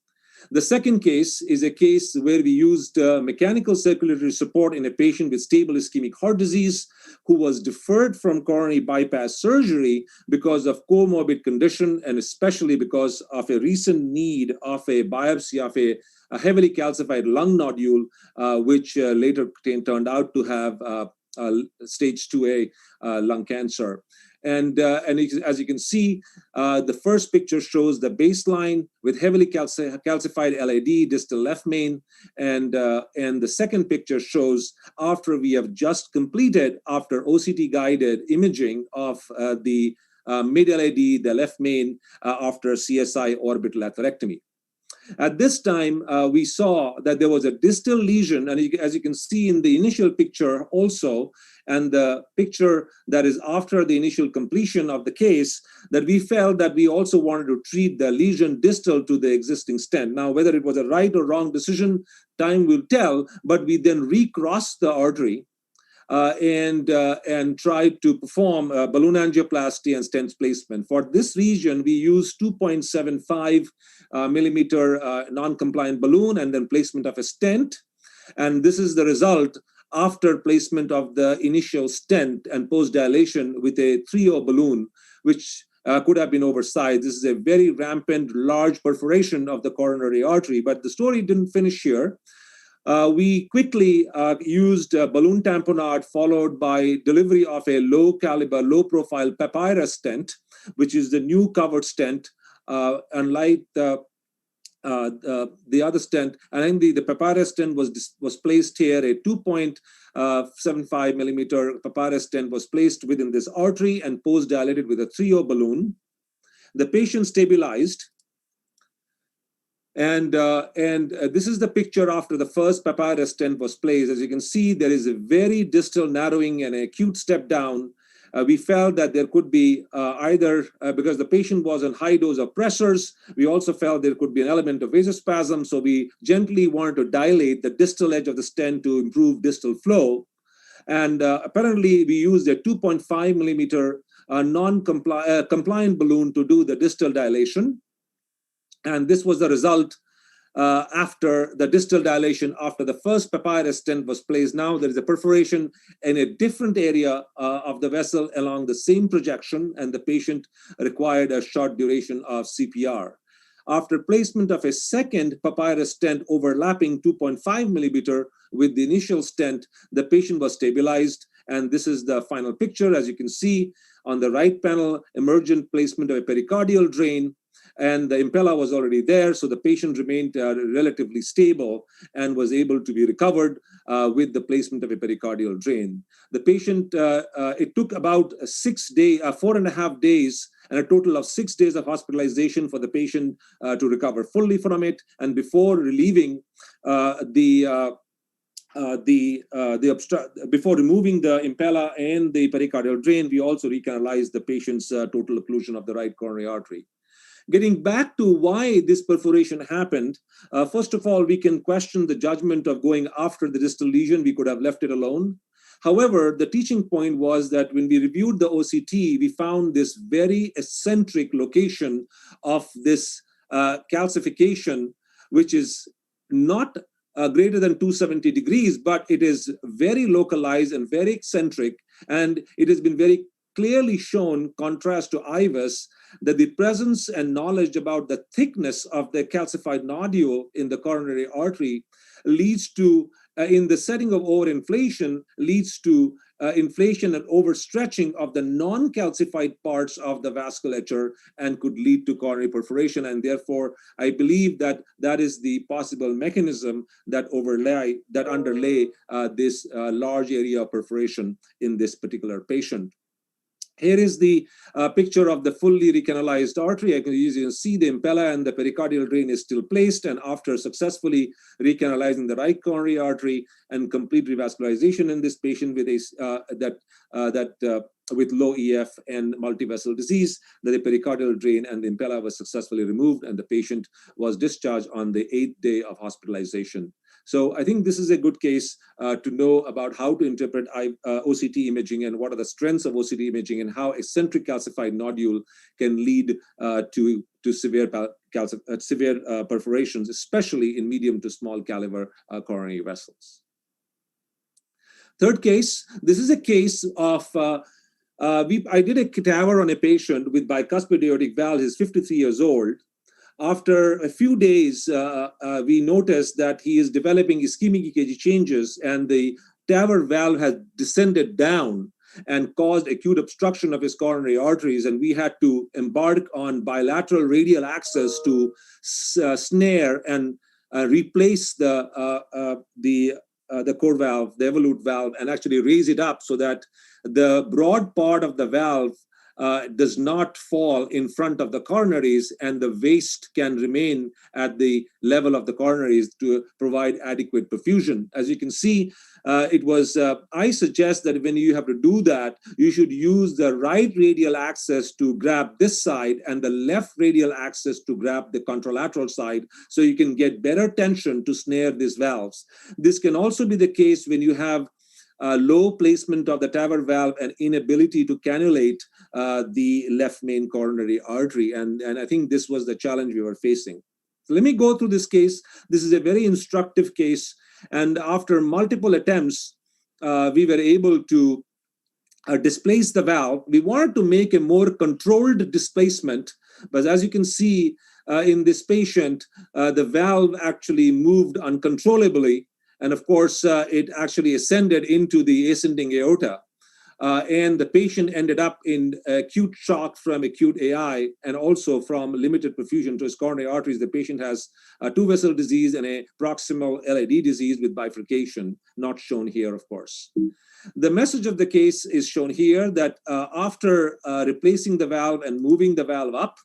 The second case is a case where we used mechanical circulatory support in a patient with stable ischemic heart disease who was deferred from coronary bypass surgery because of comorbid condition and especially because of a recent need of a biopsy of a heavily calcified lung nodule, which later turned out to have stage 2A lung cancer. And as you can see, the first picture shows the baseline with heavily calcified LAD, distal left main. And the second picture shows after we have just completed, after OCT-guided imaging of the mid-LAD, the left main, after CSI orbital atherectomy. At this time, we saw that there was a distal lesion, and as you can see in the initial picture also, and the picture that is after the initial completion of the case, that we felt that we also wanted to treat the lesion distal to the existing stent. Now, whether it was a right or wrong decision, time will tell, but we then recrossed the artery and tried to perform balloon angioplasty and stent placement. For this region, we used 2.75 millimeter non-compliant balloon and then placement of a stent. And this is the result after placement of the initial stent and post-dilation with a 3O balloon, which could have been oversized. This is a very rampant, large perforation of the coronary artery, but the story didn't finish here. We quickly used balloon tamponade followed by delivery of a low caliber, low profile papyrus stent, which is the new covered stent, unlike the other stent. And the papyrus stent was placed here. A 2.75 millimeter papyrus stent was placed within this artery and post-dilated with a 3O balloon. The patient stabilized. And this is the picture after the first papyrus stent was placed. As you can see, there is a very distal narrowing and an acute step down. We felt that there could be either, because the patient was on high dose of pressors, we also felt there could be an element of vasospasm. So we gently wanted to dilate the distal edge of the stent to improve distal flow. And apparently we used a 2.5 millimeter non-compliant balloon to do the distal dilation. And this was the result after the distal dilation, after the first papyrus stent was placed. Now there is a perforation in a different area of the vessel along the same projection, and the patient required a short duration of CPR. After placement of a second papyrus stent overlapping 2.5 millimeter with the initial stent, the patient was stabilized. And this is the final picture. As you can see on the right panel, emergent placement of a pericardial drain. And the impella was already there, so the patient remained relatively stable and was able to be recovered with the placement of a pericardial drain. The patient, it took about 4.5 days, and a total of 6 days of hospitalization for the patient to recover fully from it. And before relieving before removing the impella and the pericardial drain, we also recanalized the patient's total occlusion of the right coronary artery. Getting back to why this perforation happened, first of all, we can question the judgment of going after the distal lesion. We could have left it alone. However, the teaching point was that when we reviewed the OCT, we found this very eccentric location of this calcification, which is not greater than 270 degrees, but it is very localized and very eccentric. And it has been very clearly shown, contrast to IVUS, that the presence and knowledge about the thickness of the calcified nodule in the coronary artery leads to, in the setting of overinflation, leads to inflation and overstretching of the non-calcified parts of the vasculature and could lead to coronary perforation. And therefore, I believe that that is the possible mechanism that underlay this large area of perforation in this particular patient. Here is the picture of the fully recanalized artery. As you can see, the impella and the pericardial drain is still placed, and after successfully recanalizing the right coronary artery and complete revascularization in this patient with with low EF and multivessel disease, the pericardial drain and the impella was successfully removed, and the patient was discharged on the 8th day of hospitalization. So I think this is a good case to know about how to interpret OCT imaging and what are the strengths of OCT imaging and how eccentric calcified nodule can lead to severe perforations, especially in medium to small caliber coronary vessels. Third case, this is a case of, I did a cadaver on a patient with bicuspid aortic valve. He's 53 years old. After a few days, we noticed that he is developing ischemic EKG changes, and the TAVR valve has descended down and caused acute obstruction of his coronary arteries. And we had to embark on bilateral radial access to snare and replace the core valve, the evolute valve, and actually raise it up so that the broad part of the valve does not fall in front of the coronaries, and the waist can remain at the level of the coronaries to provide adequate perfusion. As you can see, I suggest that when you have to do that, you should use the right radial access to grab this side and the left radial access to grab the contralateral side, so you can get better tension to snare these valves. This can also be the case when you have low placement of the TAVR valve and inability to cannulate the left main coronary artery. And I think this was the challenge we were facing. So let me go through this case. This is a very instructive case. And after multiple attempts, we were able to displace the valve. We wanted to make a more controlled displacement, but as you can see in this patient, the valve actually moved uncontrollably. And of course, it actually ascended into the ascending aorta. And the patient ended up in acute shock from acute AI and also from limited perfusion to his coronary arteries. The patient has a two-vessel disease and a proximal LAD disease with bifurcation, not shown here, of course. The message of the case is shown here that after replacing the valve and moving the valve up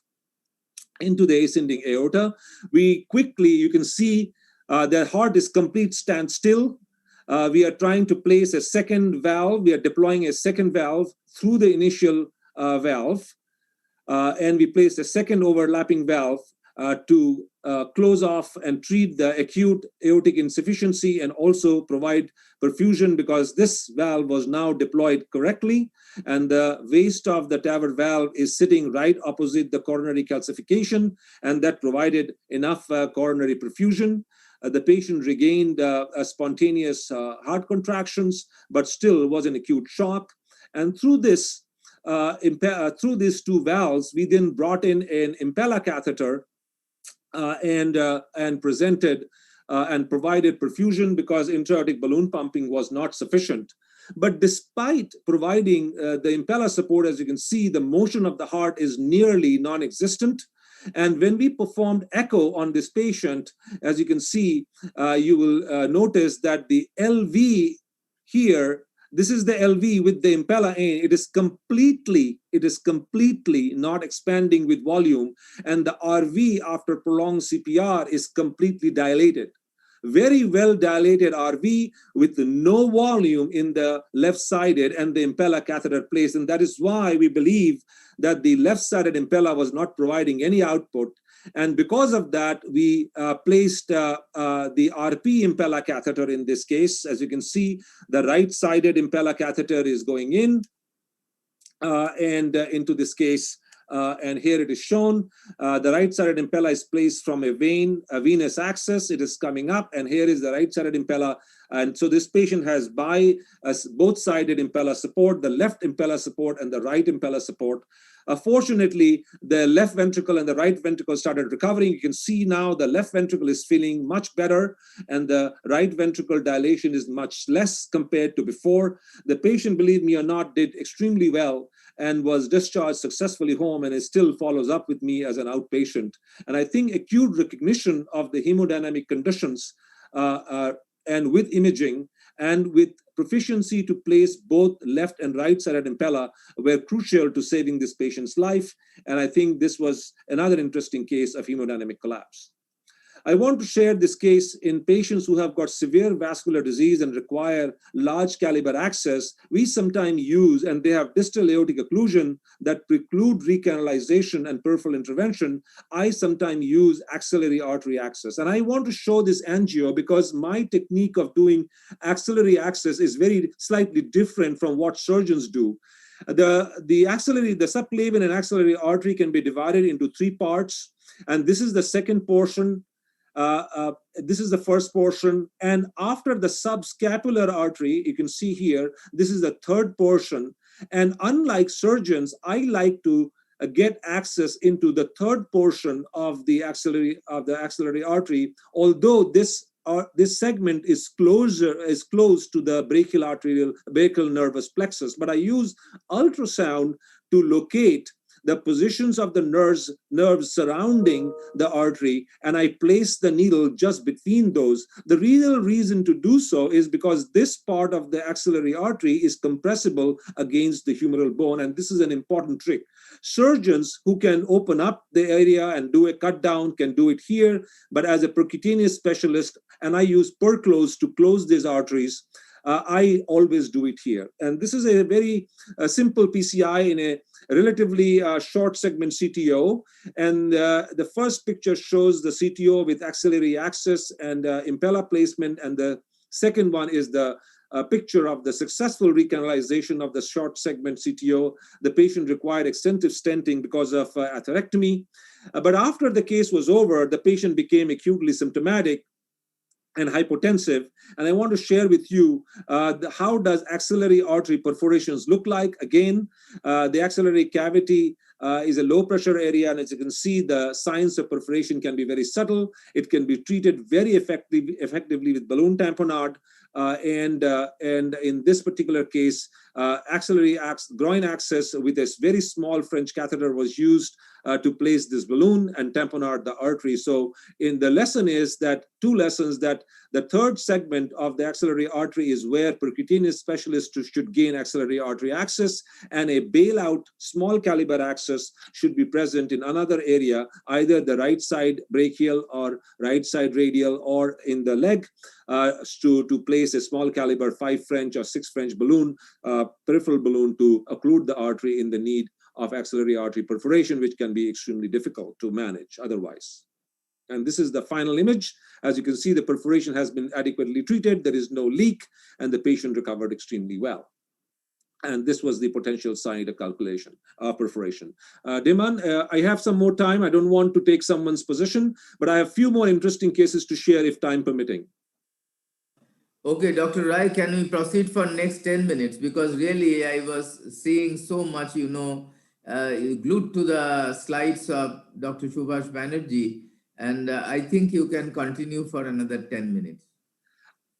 into the ascending aorta, we quickly, you can see their heart is complete standstill. We are trying to place a second valve. We are deploying a second valve through the initial valve. And we placed a second overlapping valve to close off and treat the acute aortic insufficiency and also provide perfusion, because this valve was now deployed correctly. And the waist of the TAVR valve is sitting right opposite the coronary calcification, and that provided enough coronary perfusion. The patient regained spontaneous heart contractions, but still was in acute shock. And through this, through these two valves, we then brought in an impella catheter and presented and provided perfusion because intra-aortic balloon pumping was not sufficient. But despite providing the impella support, as you can see, the motion of the heart is nearly non-existent. And when we performed echo on this patient, as you can see, you will notice that the LV here, this is the LV with the impella in, it is completely not expanding with volume. And the RV after prolonged CPR is completely dilated. Very well dilated RV with no volume in the left-sided and the impella catheter placed. And that is why we believe that the left-sided impella was not providing any output. And because of that, we placed the RP impella catheter in this case. As you can see, the right-sided impella catheter is going in and into this case, and here it is shown. The right-sided impella is placed from a venous axis. It is coming up, and here is the right-sided impella. And so this patient has both-sided impella support, the left impella support and the right impella support. Fortunately, the left ventricle and the right ventricle started recovering. You can see now the left ventricle is feeling much better, and the right ventricle dilation is much less compared to before. The patient, believe me or not, did extremely well and was discharged successfully home, and it still follows up with me as an outpatient. And I think acute recognition of the hemodynamic conditions and with imaging and with proficiency to place both left and right-sided impella were crucial to saving this patient's life. And I think this was another interesting case of hemodynamic collapse. I want to share this case in patients who have got severe vascular disease and require large caliber access. We sometimes use, and they have distal aortic occlusion that preclude recanalization and peripheral intervention. I sometimes use axillary artery access. And I want to show this angio because my technique of doing axillary access is very slightly different from what surgeons do. The subclavian and axillary artery can be divided into 3 parts. And this is the second portion. This is the first portion, and after the subscapular artery, you can see here, this is the third portion. And unlike surgeons, I like to get access into the third portion of the axillary artery, although this segment is close to the brachial nervous plexus. But I use ultrasound to locate the positions of the nerves surrounding the artery, and I place the needle just between those. The real reason to do so is because this part of the axillary artery is compressible against the humeral bone, and this is an important trick. Surgeons who can open up the area and do a cut down can do it here, but as a percutaneous specialist, and I use perclose to close these arteries, I always do it here. And this is a very simple PCI in a relatively short segment CTO. And the first picture shows the CTO with axillary access and impella placement. And the second one is the picture of the successful recanalization of the short segment CTO. The patient required extensive stenting because of atherectomy. But after the case was over, the patient became acutely symptomatic and hypotensive. And I want to share with you how does axillary artery perforations look like. Again, the axillary cavity is a low pressure area, and as you can see, the signs of perforation can be very subtle. It can be treated very effectively with balloon tamponade. And in this particular case, axillary groin access with a very small French catheter was used to place this balloon and tamponade the artery. So in the lesson is that 2 lessons, that the third segment of the axillary artery is where percutaneous specialists should gain axillary artery access, and a bailout small caliber access should be present in another area, either the right side brachial or right side radial or in the leg, to place a small caliber 5 French or 6 French balloon, peripheral balloon, to occlude the artery in the need of axillary artery perforation, which can be extremely difficult to manage otherwise. And this is the final image. As you can see, the perforation has been adequately treated. There is no leak, and the patient recovered extremely well. And this was the potential site of calculation, perforation. Diman, I have some more time. I don't want to take someone's position, but I have a few more interesting cases to share if time permitting. Okay, Dr. Rai, can we proceed for next 10 minutes? Because really I was seeing so much, glued to the slides of Dr. Subhash Banerjee, and I think you can continue for another 10 minutes.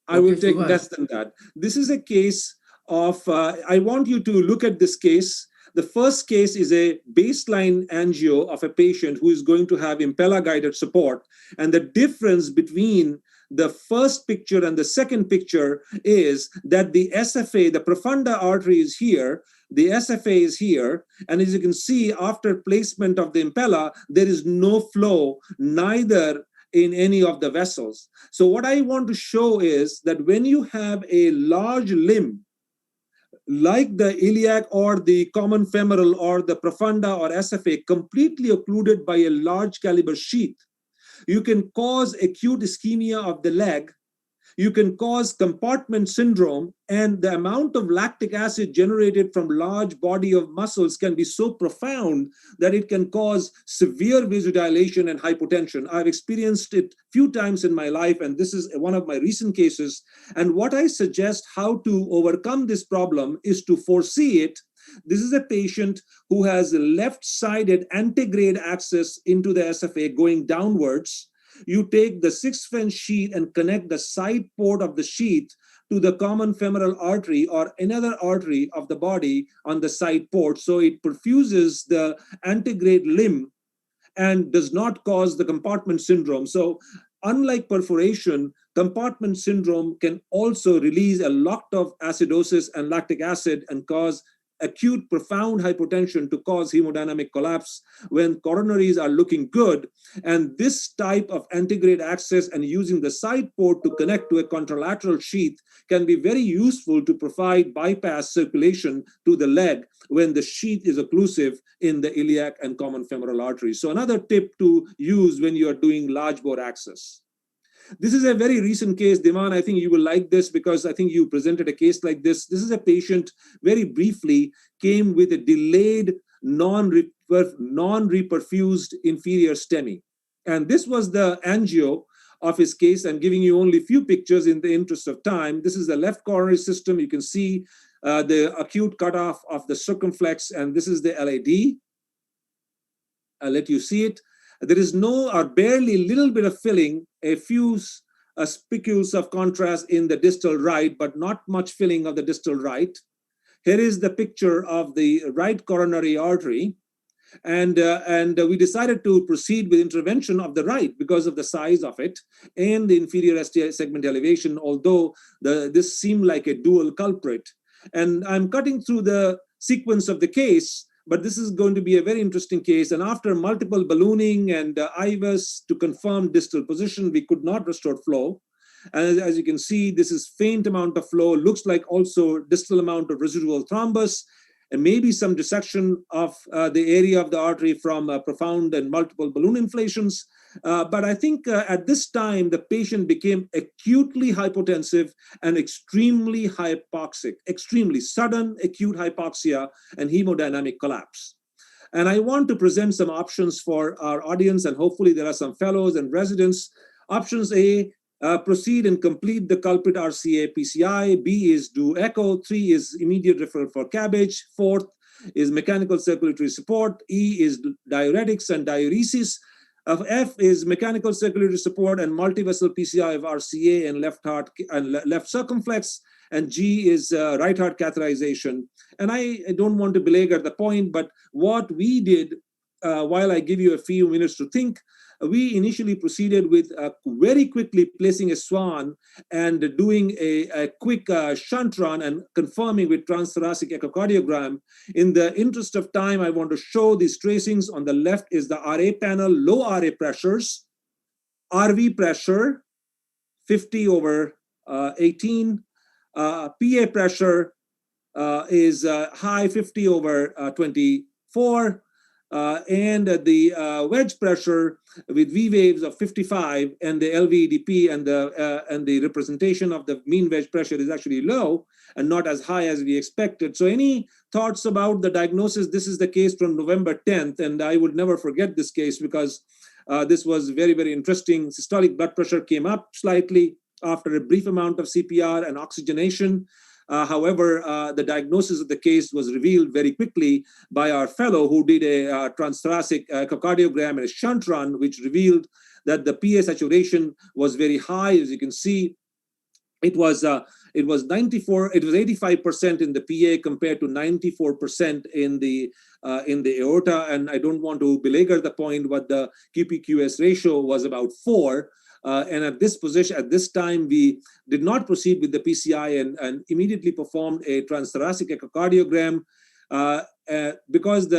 I will take less than that. This is a case of, I want you to look at this case. The first case is a baseline angio of a patient who is going to have impella-guided support. And the difference between the first picture and the second picture is that the SFA, the profunda artery, is here, the SFA is here, and as you can see, after placement of the impella, there is no flow, neither in any of the vessels. So what I want to show is that when you have a large limb, like the iliac or the common femoral or the profunda or SFA, completely occluded by a large caliber sheath, you can cause acute ischemia of the leg. you can cause compartment syndrome, and the amount of lactic acid generated from large body of muscles can be so profound that it can cause severe vasodilation and hypotension. I've experienced it few times in my life, and this is one of my recent cases. And what I suggest how to overcome this problem is to foresee it. This is a patient who has left-sided antegrade access into the SFA going downwards. You take the 6-French sheath and connect the side port of the sheath to the common femoral artery or another artery of the body on the side port. So it perfuses the antegrade limb and does not cause the compartment syndrome. So unlike perforation, compartment syndrome can also release a lot of acidosis and lactic acid and cause acute profound hypotension to cause hemodynamic collapse when coronaries are looking good. And this type of antegrade access and using the side port to connect to a contralateral sheath can be very useful to provide bypass circulation to the leg when the sheath is occlusive in the iliac and common femoral arteries. So another tip to use when you are doing large bore access. This is a very recent case, Diman. I think you will like this because I think you presented a case like this. This is a patient, very briefly, came with a delayed non-reperfused inferior STEMI. And this was the angio of his case. I'm giving you only a few pictures in the interest of time. This is the left coronary system. You can see the acute cutoff of the circumflex, and this is the LAD. I'll let you see it. There is no or barely little bit of filling, a few spicules of contrast in the distal right, but not much filling of the distal right. Here is the picture of the right coronary artery. And we decided to proceed with intervention of the right because of the size of it and the inferior ST segment elevation, although this seemed like a dual culprit. And I'm cutting through the sequence of the case, but this is going to be a very interesting case. And after multiple ballooning and IVUS to confirm distal position, we could not restore flow. And as you can see, this is faint amount of flow, looks like also distal amount of residual thrombus, and maybe some dissection of the area of the artery from profound and multiple balloon inflations. But I think at this time, the patient became acutely hypotensive and extremely hypoxic, extremely sudden acute hypoxia and hemodynamic collapse. And I want to present some options for our audience, and hopefully there are some fellows and residents. Options A, proceed and complete the culprit RCA PCI. B is do echo. 3 is immediate referral for cabbage. 4th is mechanical circulatory support. E is diuretics and diuresis. F is mechanical circulatory support and multivessel PCI of RCA and left heart and left circumflex. And G is right heart catheterization. And I don't want to belabor the point, but what we did, while I give you a few minutes to think, we initially proceeded with very quickly placing a swan and doing a quick shunt run and confirming with transthoracic echocardiogram. In the interest of time, I want to show these tracings. On the left is the RA panel, low RA pressures, RV pressure, 50 over 18. PA pressure is high, 50 over 24. And the wedge pressure with V waves of 55 and the LVEDP and the representation of the mean wedge pressure is actually low and not as high as we expected. So any thoughts about the diagnosis? This is the case from November 10th, and I would never forget this case because this was very, very interesting. Systolic blood pressure came up slightly after a brief amount of CPR and oxygenation. However, the diagnosis of the case was revealed very quickly by our fellow who did a transthoracic echocardiogram and a shunt run, which revealed that the PA saturation was very high. As you can see, it was 94. It was 85% in the PA compared to 94% in the aorta. And I don't want to belabor the point, but the QPQS ratio was about 4. And at this position, at this time, we did not proceed with the PCI and immediately performed a transthoracic echocardiogram because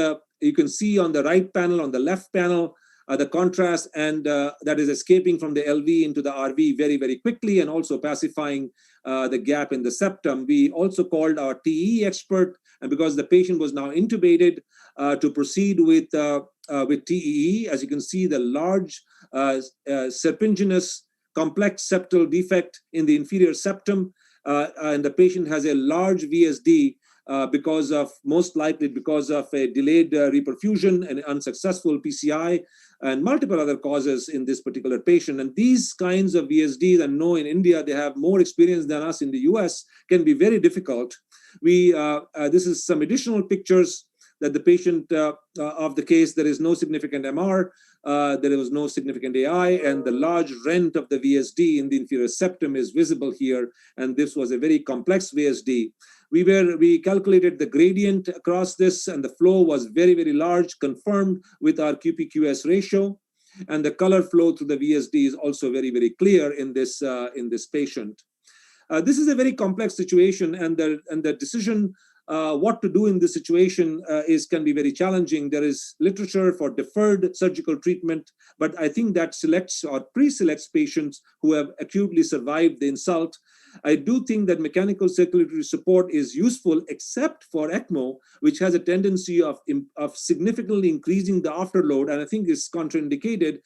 you can see on the right panel, on the left panel, the contrast and that is escaping from the LV into the RV very, very quickly and also pacifying the gap in the septum. We also called our TE expert, and because the patient was now intubated, to proceed with TEE. As you can see, the large serpiginous complex septal defect in the inferior septum, and the patient has a large VSD most likely because of a delayed reperfusion and unsuccessful PCI and multiple other causes in this particular patient. And these kinds of VSDs, I know in India, they have more experience than us in the US, can be very difficult. This is some additional pictures that the patient of the case, there is no significant MR, there was no significant AI, and the large rent of the VSD in the inferior septum is visible here. And this was a very complex VSD. We calculated the gradient across this, and the flow was very, very large, confirmed with our QPQS ratio. And the color flow through the VSD is also very, very clear in this patient. This is a very complex situation, and the decision what to do in this situation can be very challenging. There is literature for deferred surgical treatment, but I think that selects or pre-selects patients who have acutely survived the insult. I do think that mechanical circulatory support is useful, except for ECMO, which has a tendency of significantly increasing the afterload, and I think is contraindicated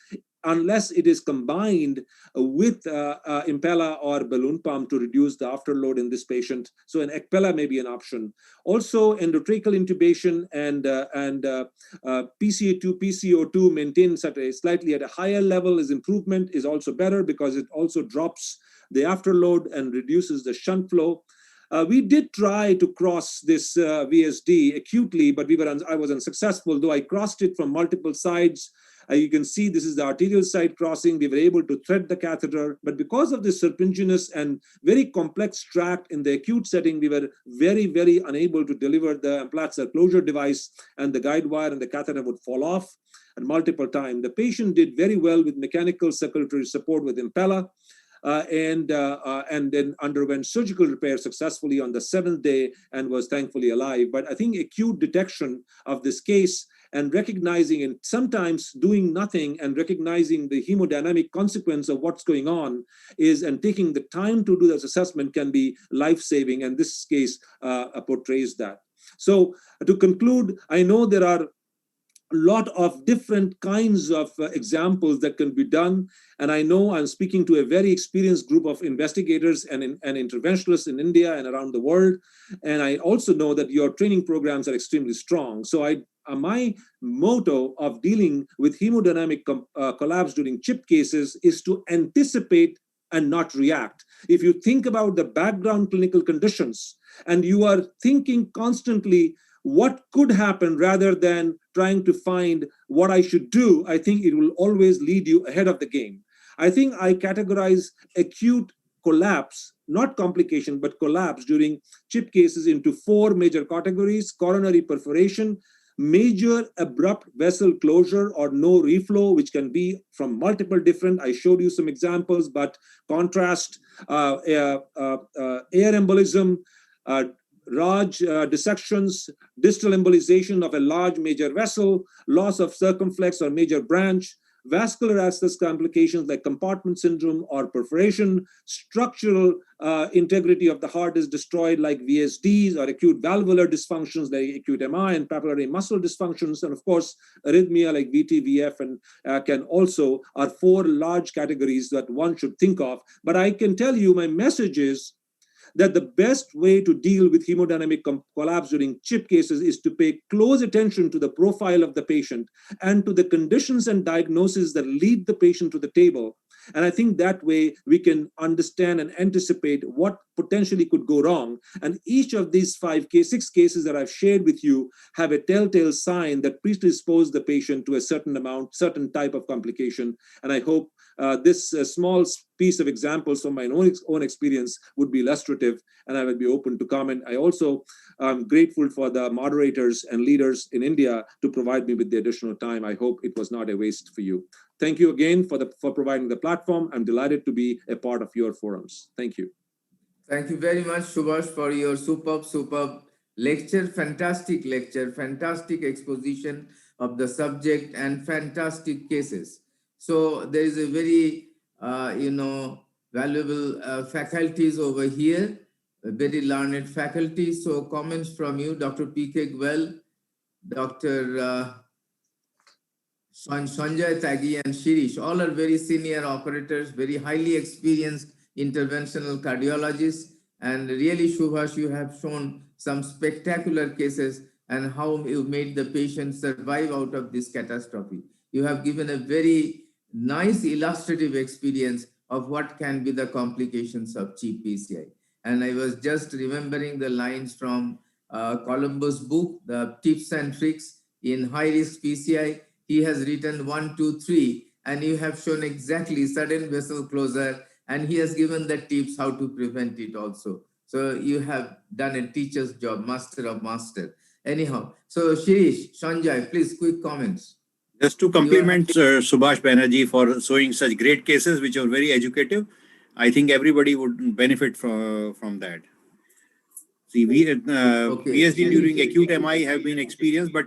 unless it is combined with Impella or balloon pump to reduce the afterload in this patient. So an Impella may be an option. Also, endotracheal intubation and PCA2, PCO2 maintained slightly at a higher level is improvement, is also better because it also drops the afterload and reduces the shunt flow. We did try to cross this VSD acutely, but I was unsuccessful, though I crossed it from multiple sides. You can see this is the arterial side crossing. We were able to thread the catheter, but because of this serpiginous and very complex tract in the acute setting, we were very, very unable to deliver the Implanter closure device, and the guide wire and the catheter would fall off at multiple times. The patient did very well with mechanical circulatory support with Impella. And then underwent surgical repair successfully on the 7th day and was thankfully alive. But I think acute detection of this case and recognizing and sometimes doing nothing and recognizing the hemodynamic consequence of what's going on and taking the time to do this assessment can be life-saving, and this case portrays that. So to conclude, I know there are a lot of different kinds of examples that can be done. And I know I'm speaking to a very experienced group of investigators and interventionists in India and around the world. And I also know that your training programs are extremely strong. So my motto of dealing with hemodynamic collapse during CHIP cases is to anticipate and not react. If you think about the background clinical conditions and you are thinking constantly what could happen rather than trying to find what I should do, I think it will always lead you ahead of the game. I think I categorize acute collapse, not complication, but collapse during CHIP cases into 4 major categories: coronary perforation, major abrupt vessel closure or no reflow, which can be from multiple different, I showed you some examples, but contrast, air embolism, Raj dissections, distal embolization of a large major vessel, loss of circumflex or major branch, vascular access complications like compartment syndrome or perforation, structural integrity of the heart is destroyed like VSDs, or acute valvular dysfunctions like acute MI and papillary muscle dysfunctions, and of course, arrhythmia like VT, VF, and are 4 large categories that one should think of. But I can tell you my message is that the best way to deal with hemodynamic collapse during CHIP cases is to pay close attention to the profile of the patient and to the conditions and diagnoses that lead the patient to the table. And I think that way we can understand and anticipate what potentially could go wrong. And each of these 6 cases that I've shared with you have a telltale sign that predispose the patient to a certain type of complication. And I hope this small piece of examples from my own experience would be illustrative, and I will be open to comment. I also am grateful for the moderators and leaders in India to provide me with the additional time. I hope it was not a waste for you. Thank you again for providing the platform. I'm delighted to be a part of your forums. Thank you. Thank you very much, Subhash, for your superb lecture, fantastic lecture, fantastic exposition of the subject, and fantastic cases. So there is a very, valuable faculties over here, a very learned faculty. So comments from you, Dr. P.K. Gwell, Dr. Sanjay Tagi and Shirish, all are very senior operators, very highly experienced interventional cardiologists. And really, Subhash, you have shown some spectacular cases and how you made the patient survive out of this catastrophe. You have given a very nice illustrative experience of what can be the complications of cheap PCI. And I was just remembering the lines from Columbus' book, The Tips and Tricks in High Risk PCI. He has written 1, 2, 3, and you have shown exactly sudden vessel closure, and he has given the tips how to prevent it also. So you have done a teacher's job, master of master. Anyhow, so Shirish, Sanjay, please quick comments. Just to compliment Subhash Banerjee for showing such great cases, which are very educative. I think everybody would benefit from that. See, VSD during acute MI have been experienced, but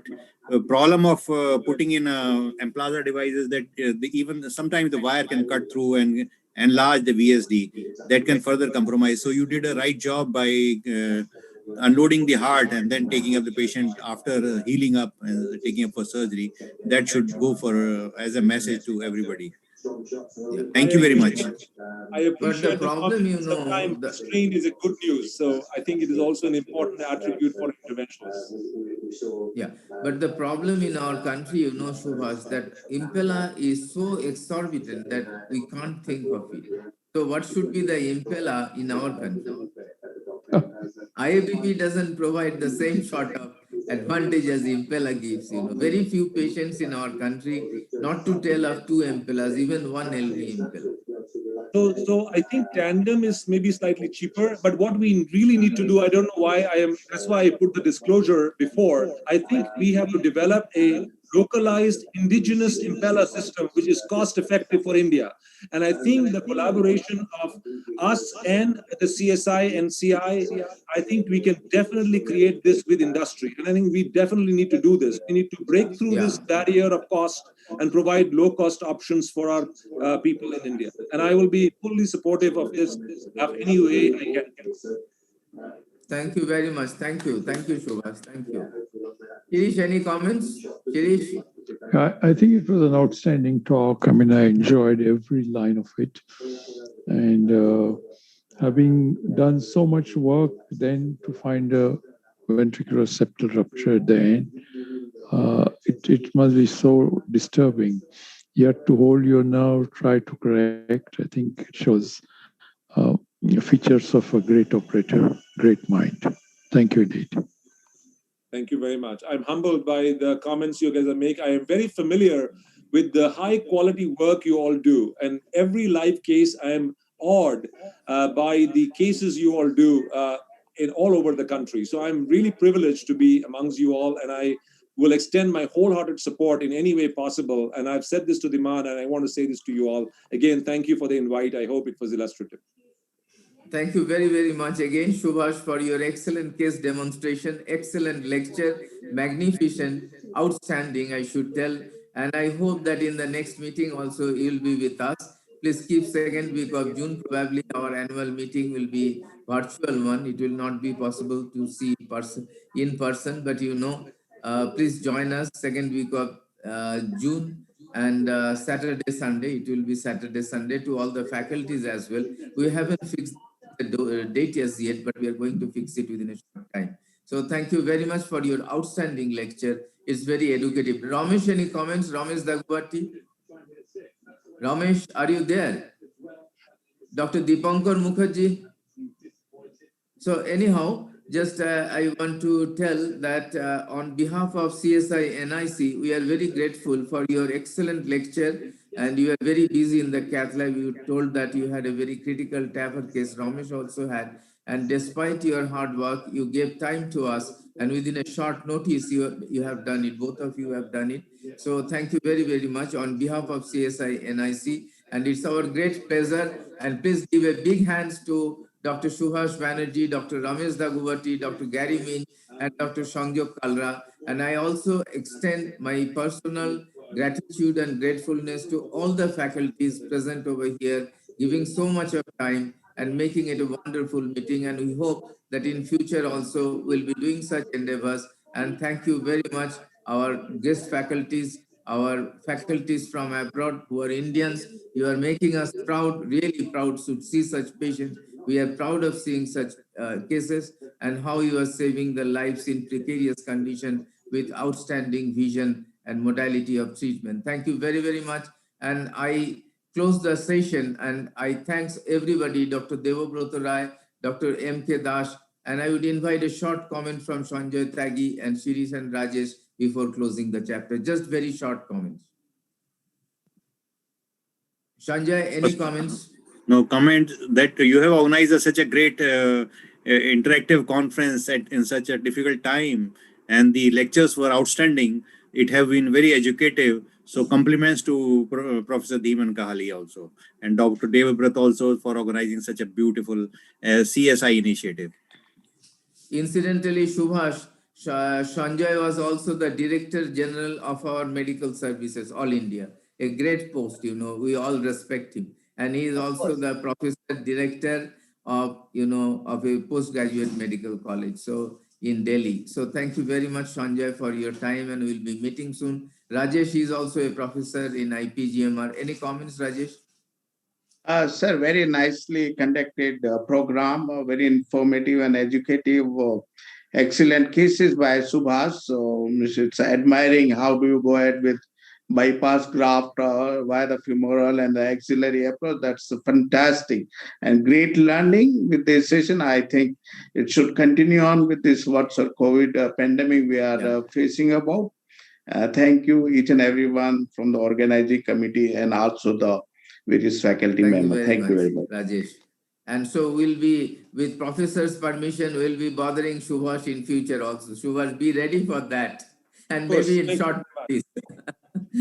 the problem of putting in Emplaza devices that even sometimes the wire can cut through and enlarge the VSD. That can further compromise. So you did a right job by unloading the heart and then taking up the patient after healing up and taking up for surgery. That should go for as a message to everybody. Thank you very much. I appreciate the problem, you know, sometimes the strain is a good news. So I think it is also an important attribute for interventions. Yeah, but the problem in our country, you know, Subhash, that impella is so exorbitant that we can't think of it. So what should be the impella in our country? IABP doesn't provide the same sort of advantage as impella gives. You know, very few patients in our country, not to tell of 2 impellas, even 1 LV impella. So I think tandem is maybe slightly cheaper, but what we really need to do, I don't know why that's why I put the disclosure before. I think we have to develop a localized indigenous impella system, which is cost effective for India. And I think the collaboration of us and the CSI and CI, I think we can definitely create this with industry. And I think we definitely need to do this. We need to break through this barrier of cost and provide low cost options for our people in India. And I will be fully supportive of this of any way I can. Thank you very much. Thank you. Thank you, Subhash. Thank you. Shirish, any comments? Shirish? I think it was an outstanding talk. I mean, I enjoyed every line of it. And having done so much work, then to find a ventricular septal rupture at the end, it must be so disturbing. Yet to hold your nerve, try to correct, I think it shows features of a great operator, great mind. Thank you indeed. Thank you very much. I'm humbled by the comments you guys make. I am very familiar with the high quality work you all do. And every live case, I am awed by the cases you all do in all over the country. So I'm really privileged to be amongst you all, and I will extend my wholehearted support in any way possible. And I've said this to Diman, and I want to say this to you all. Again, thank you for the invite. I hope it was illustrative. Thank you very, very much again, Subhash, for your excellent case demonstration, excellent lecture, magnificent, outstanding, I should tell. And I hope that in the next meeting also you'll be with us. Please keep second week of June. Probably our annual meeting will be virtual one. It will not be possible to see in person, but you know, please join us second week of June. And Saturday, Sunday, it will be Saturday, Sunday to all the faculties as well. We haven't fixed the date as yet, but we are going to fix it within a short time. So thank you very much for your outstanding lecture. It's very educative. Ramesh, any comments? Ramesh Dagwati? Ramesh, are you there? Dr. Dipankar Mukherjee? So anyhow, just I want to tell that on behalf of CSI NIC, we are very grateful for your excellent lecture, and you are very busy in the cath lab. You told that you had a very critical TAVR case. Ramesh also had, and despite your hard work, you gave time to us, and within a short notice, you have done it. Both of you have done it. So thank you very, very much on behalf of CSI NIC, and it's our great pleasure. And please give a big hands to Dr. Subhash Banerjee, Dr. Ramesh Dagubati, Dr. Gary Min, and Dr. Sangyok Kalra. And I also extend my personal gratitude and gratefulness to all the faculties present over here, giving so much of time and making it a wonderful meeting. And we hope that in future also we'll be doing such endeavors. And thank you very much, our guest faculties, our faculties from abroad who are Indians. You are making us proud, really proud to see such patients. We are proud of seeing such cases and how you are saving the lives in precarious condition with outstanding vision and modality of treatment. Thank you very, very much. And I close the session and I thanks everybody, Dr. Devabrata Rai, Dr. M.K. Dash, and I would invite a short comment from Sanjay Tyagi and Shirish and Rajesh before closing the chapter. Just very short comments. Sanjay, any comments? No, comment that you have organized such a great interactive conference in such a difficult time, and the lectures were outstanding. It have been very educative. So compliments to Professor Dhiman Kahali also, and Dr. Devabrata also for organizing such a beautiful CSI initiative. Incidentally, Subhash, Sanjay was also the Director General of our medical services, All India. A great post, you know, we all respect him. And he is also the Professor Director of, you know, of a postgraduate medical college, so in Delhi. So thank you very much, Sanjay, for your time, and we'll be meeting soon. Rajesh is also a professor in IPGMR. Any comments, Rajesh? Sir, very nicely conducted program, very informative and educative. Excellent cases by Subhash. So it's admiring how do you go ahead with bypass graft via the femoral and the axillary approach. That's fantastic and great learning with this session. I think it should continue on with this what's a COVID pandemic we are facing about. Thank you each and everyone from the organizing committee and also the various faculty members. Thank you very much, Rajesh. And so we'll be, with professor's permission, we'll be bothering Subhash in future also. Subhash, be ready for that. And maybe in short notice.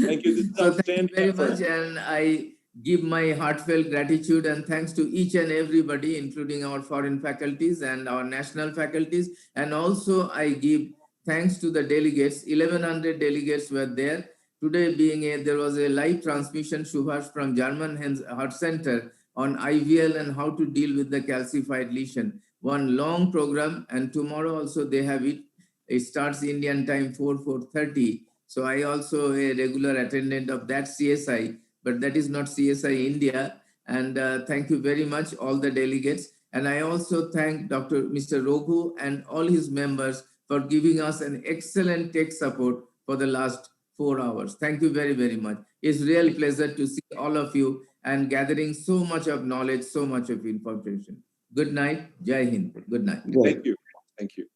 Thank you. So thank you very much. And I give my heartfelt gratitude and thanks to each and everybody, including our foreign faculties and our national faculties. And also I give thanks to the delegates. 1,100 delegates were there. Today there was a live transmission, Subhash, from German Heart Center on IVL and how to deal with the calcified lesion. One long program, and tomorrow also they have it. It starts Indian time 4:30. So I also a regular attendant of that CSI, but that is not CSI India. And thank you very much, all the delegates. And I also thank Mr. Raghu and all his members for giving us an excellent tech support for the last 4 hours. Thank you very, very much. It's really pleasure to see all of you and gathering so much of knowledge, so much of information. Good night. Jai Hind. Good night. Thank you. Thank you.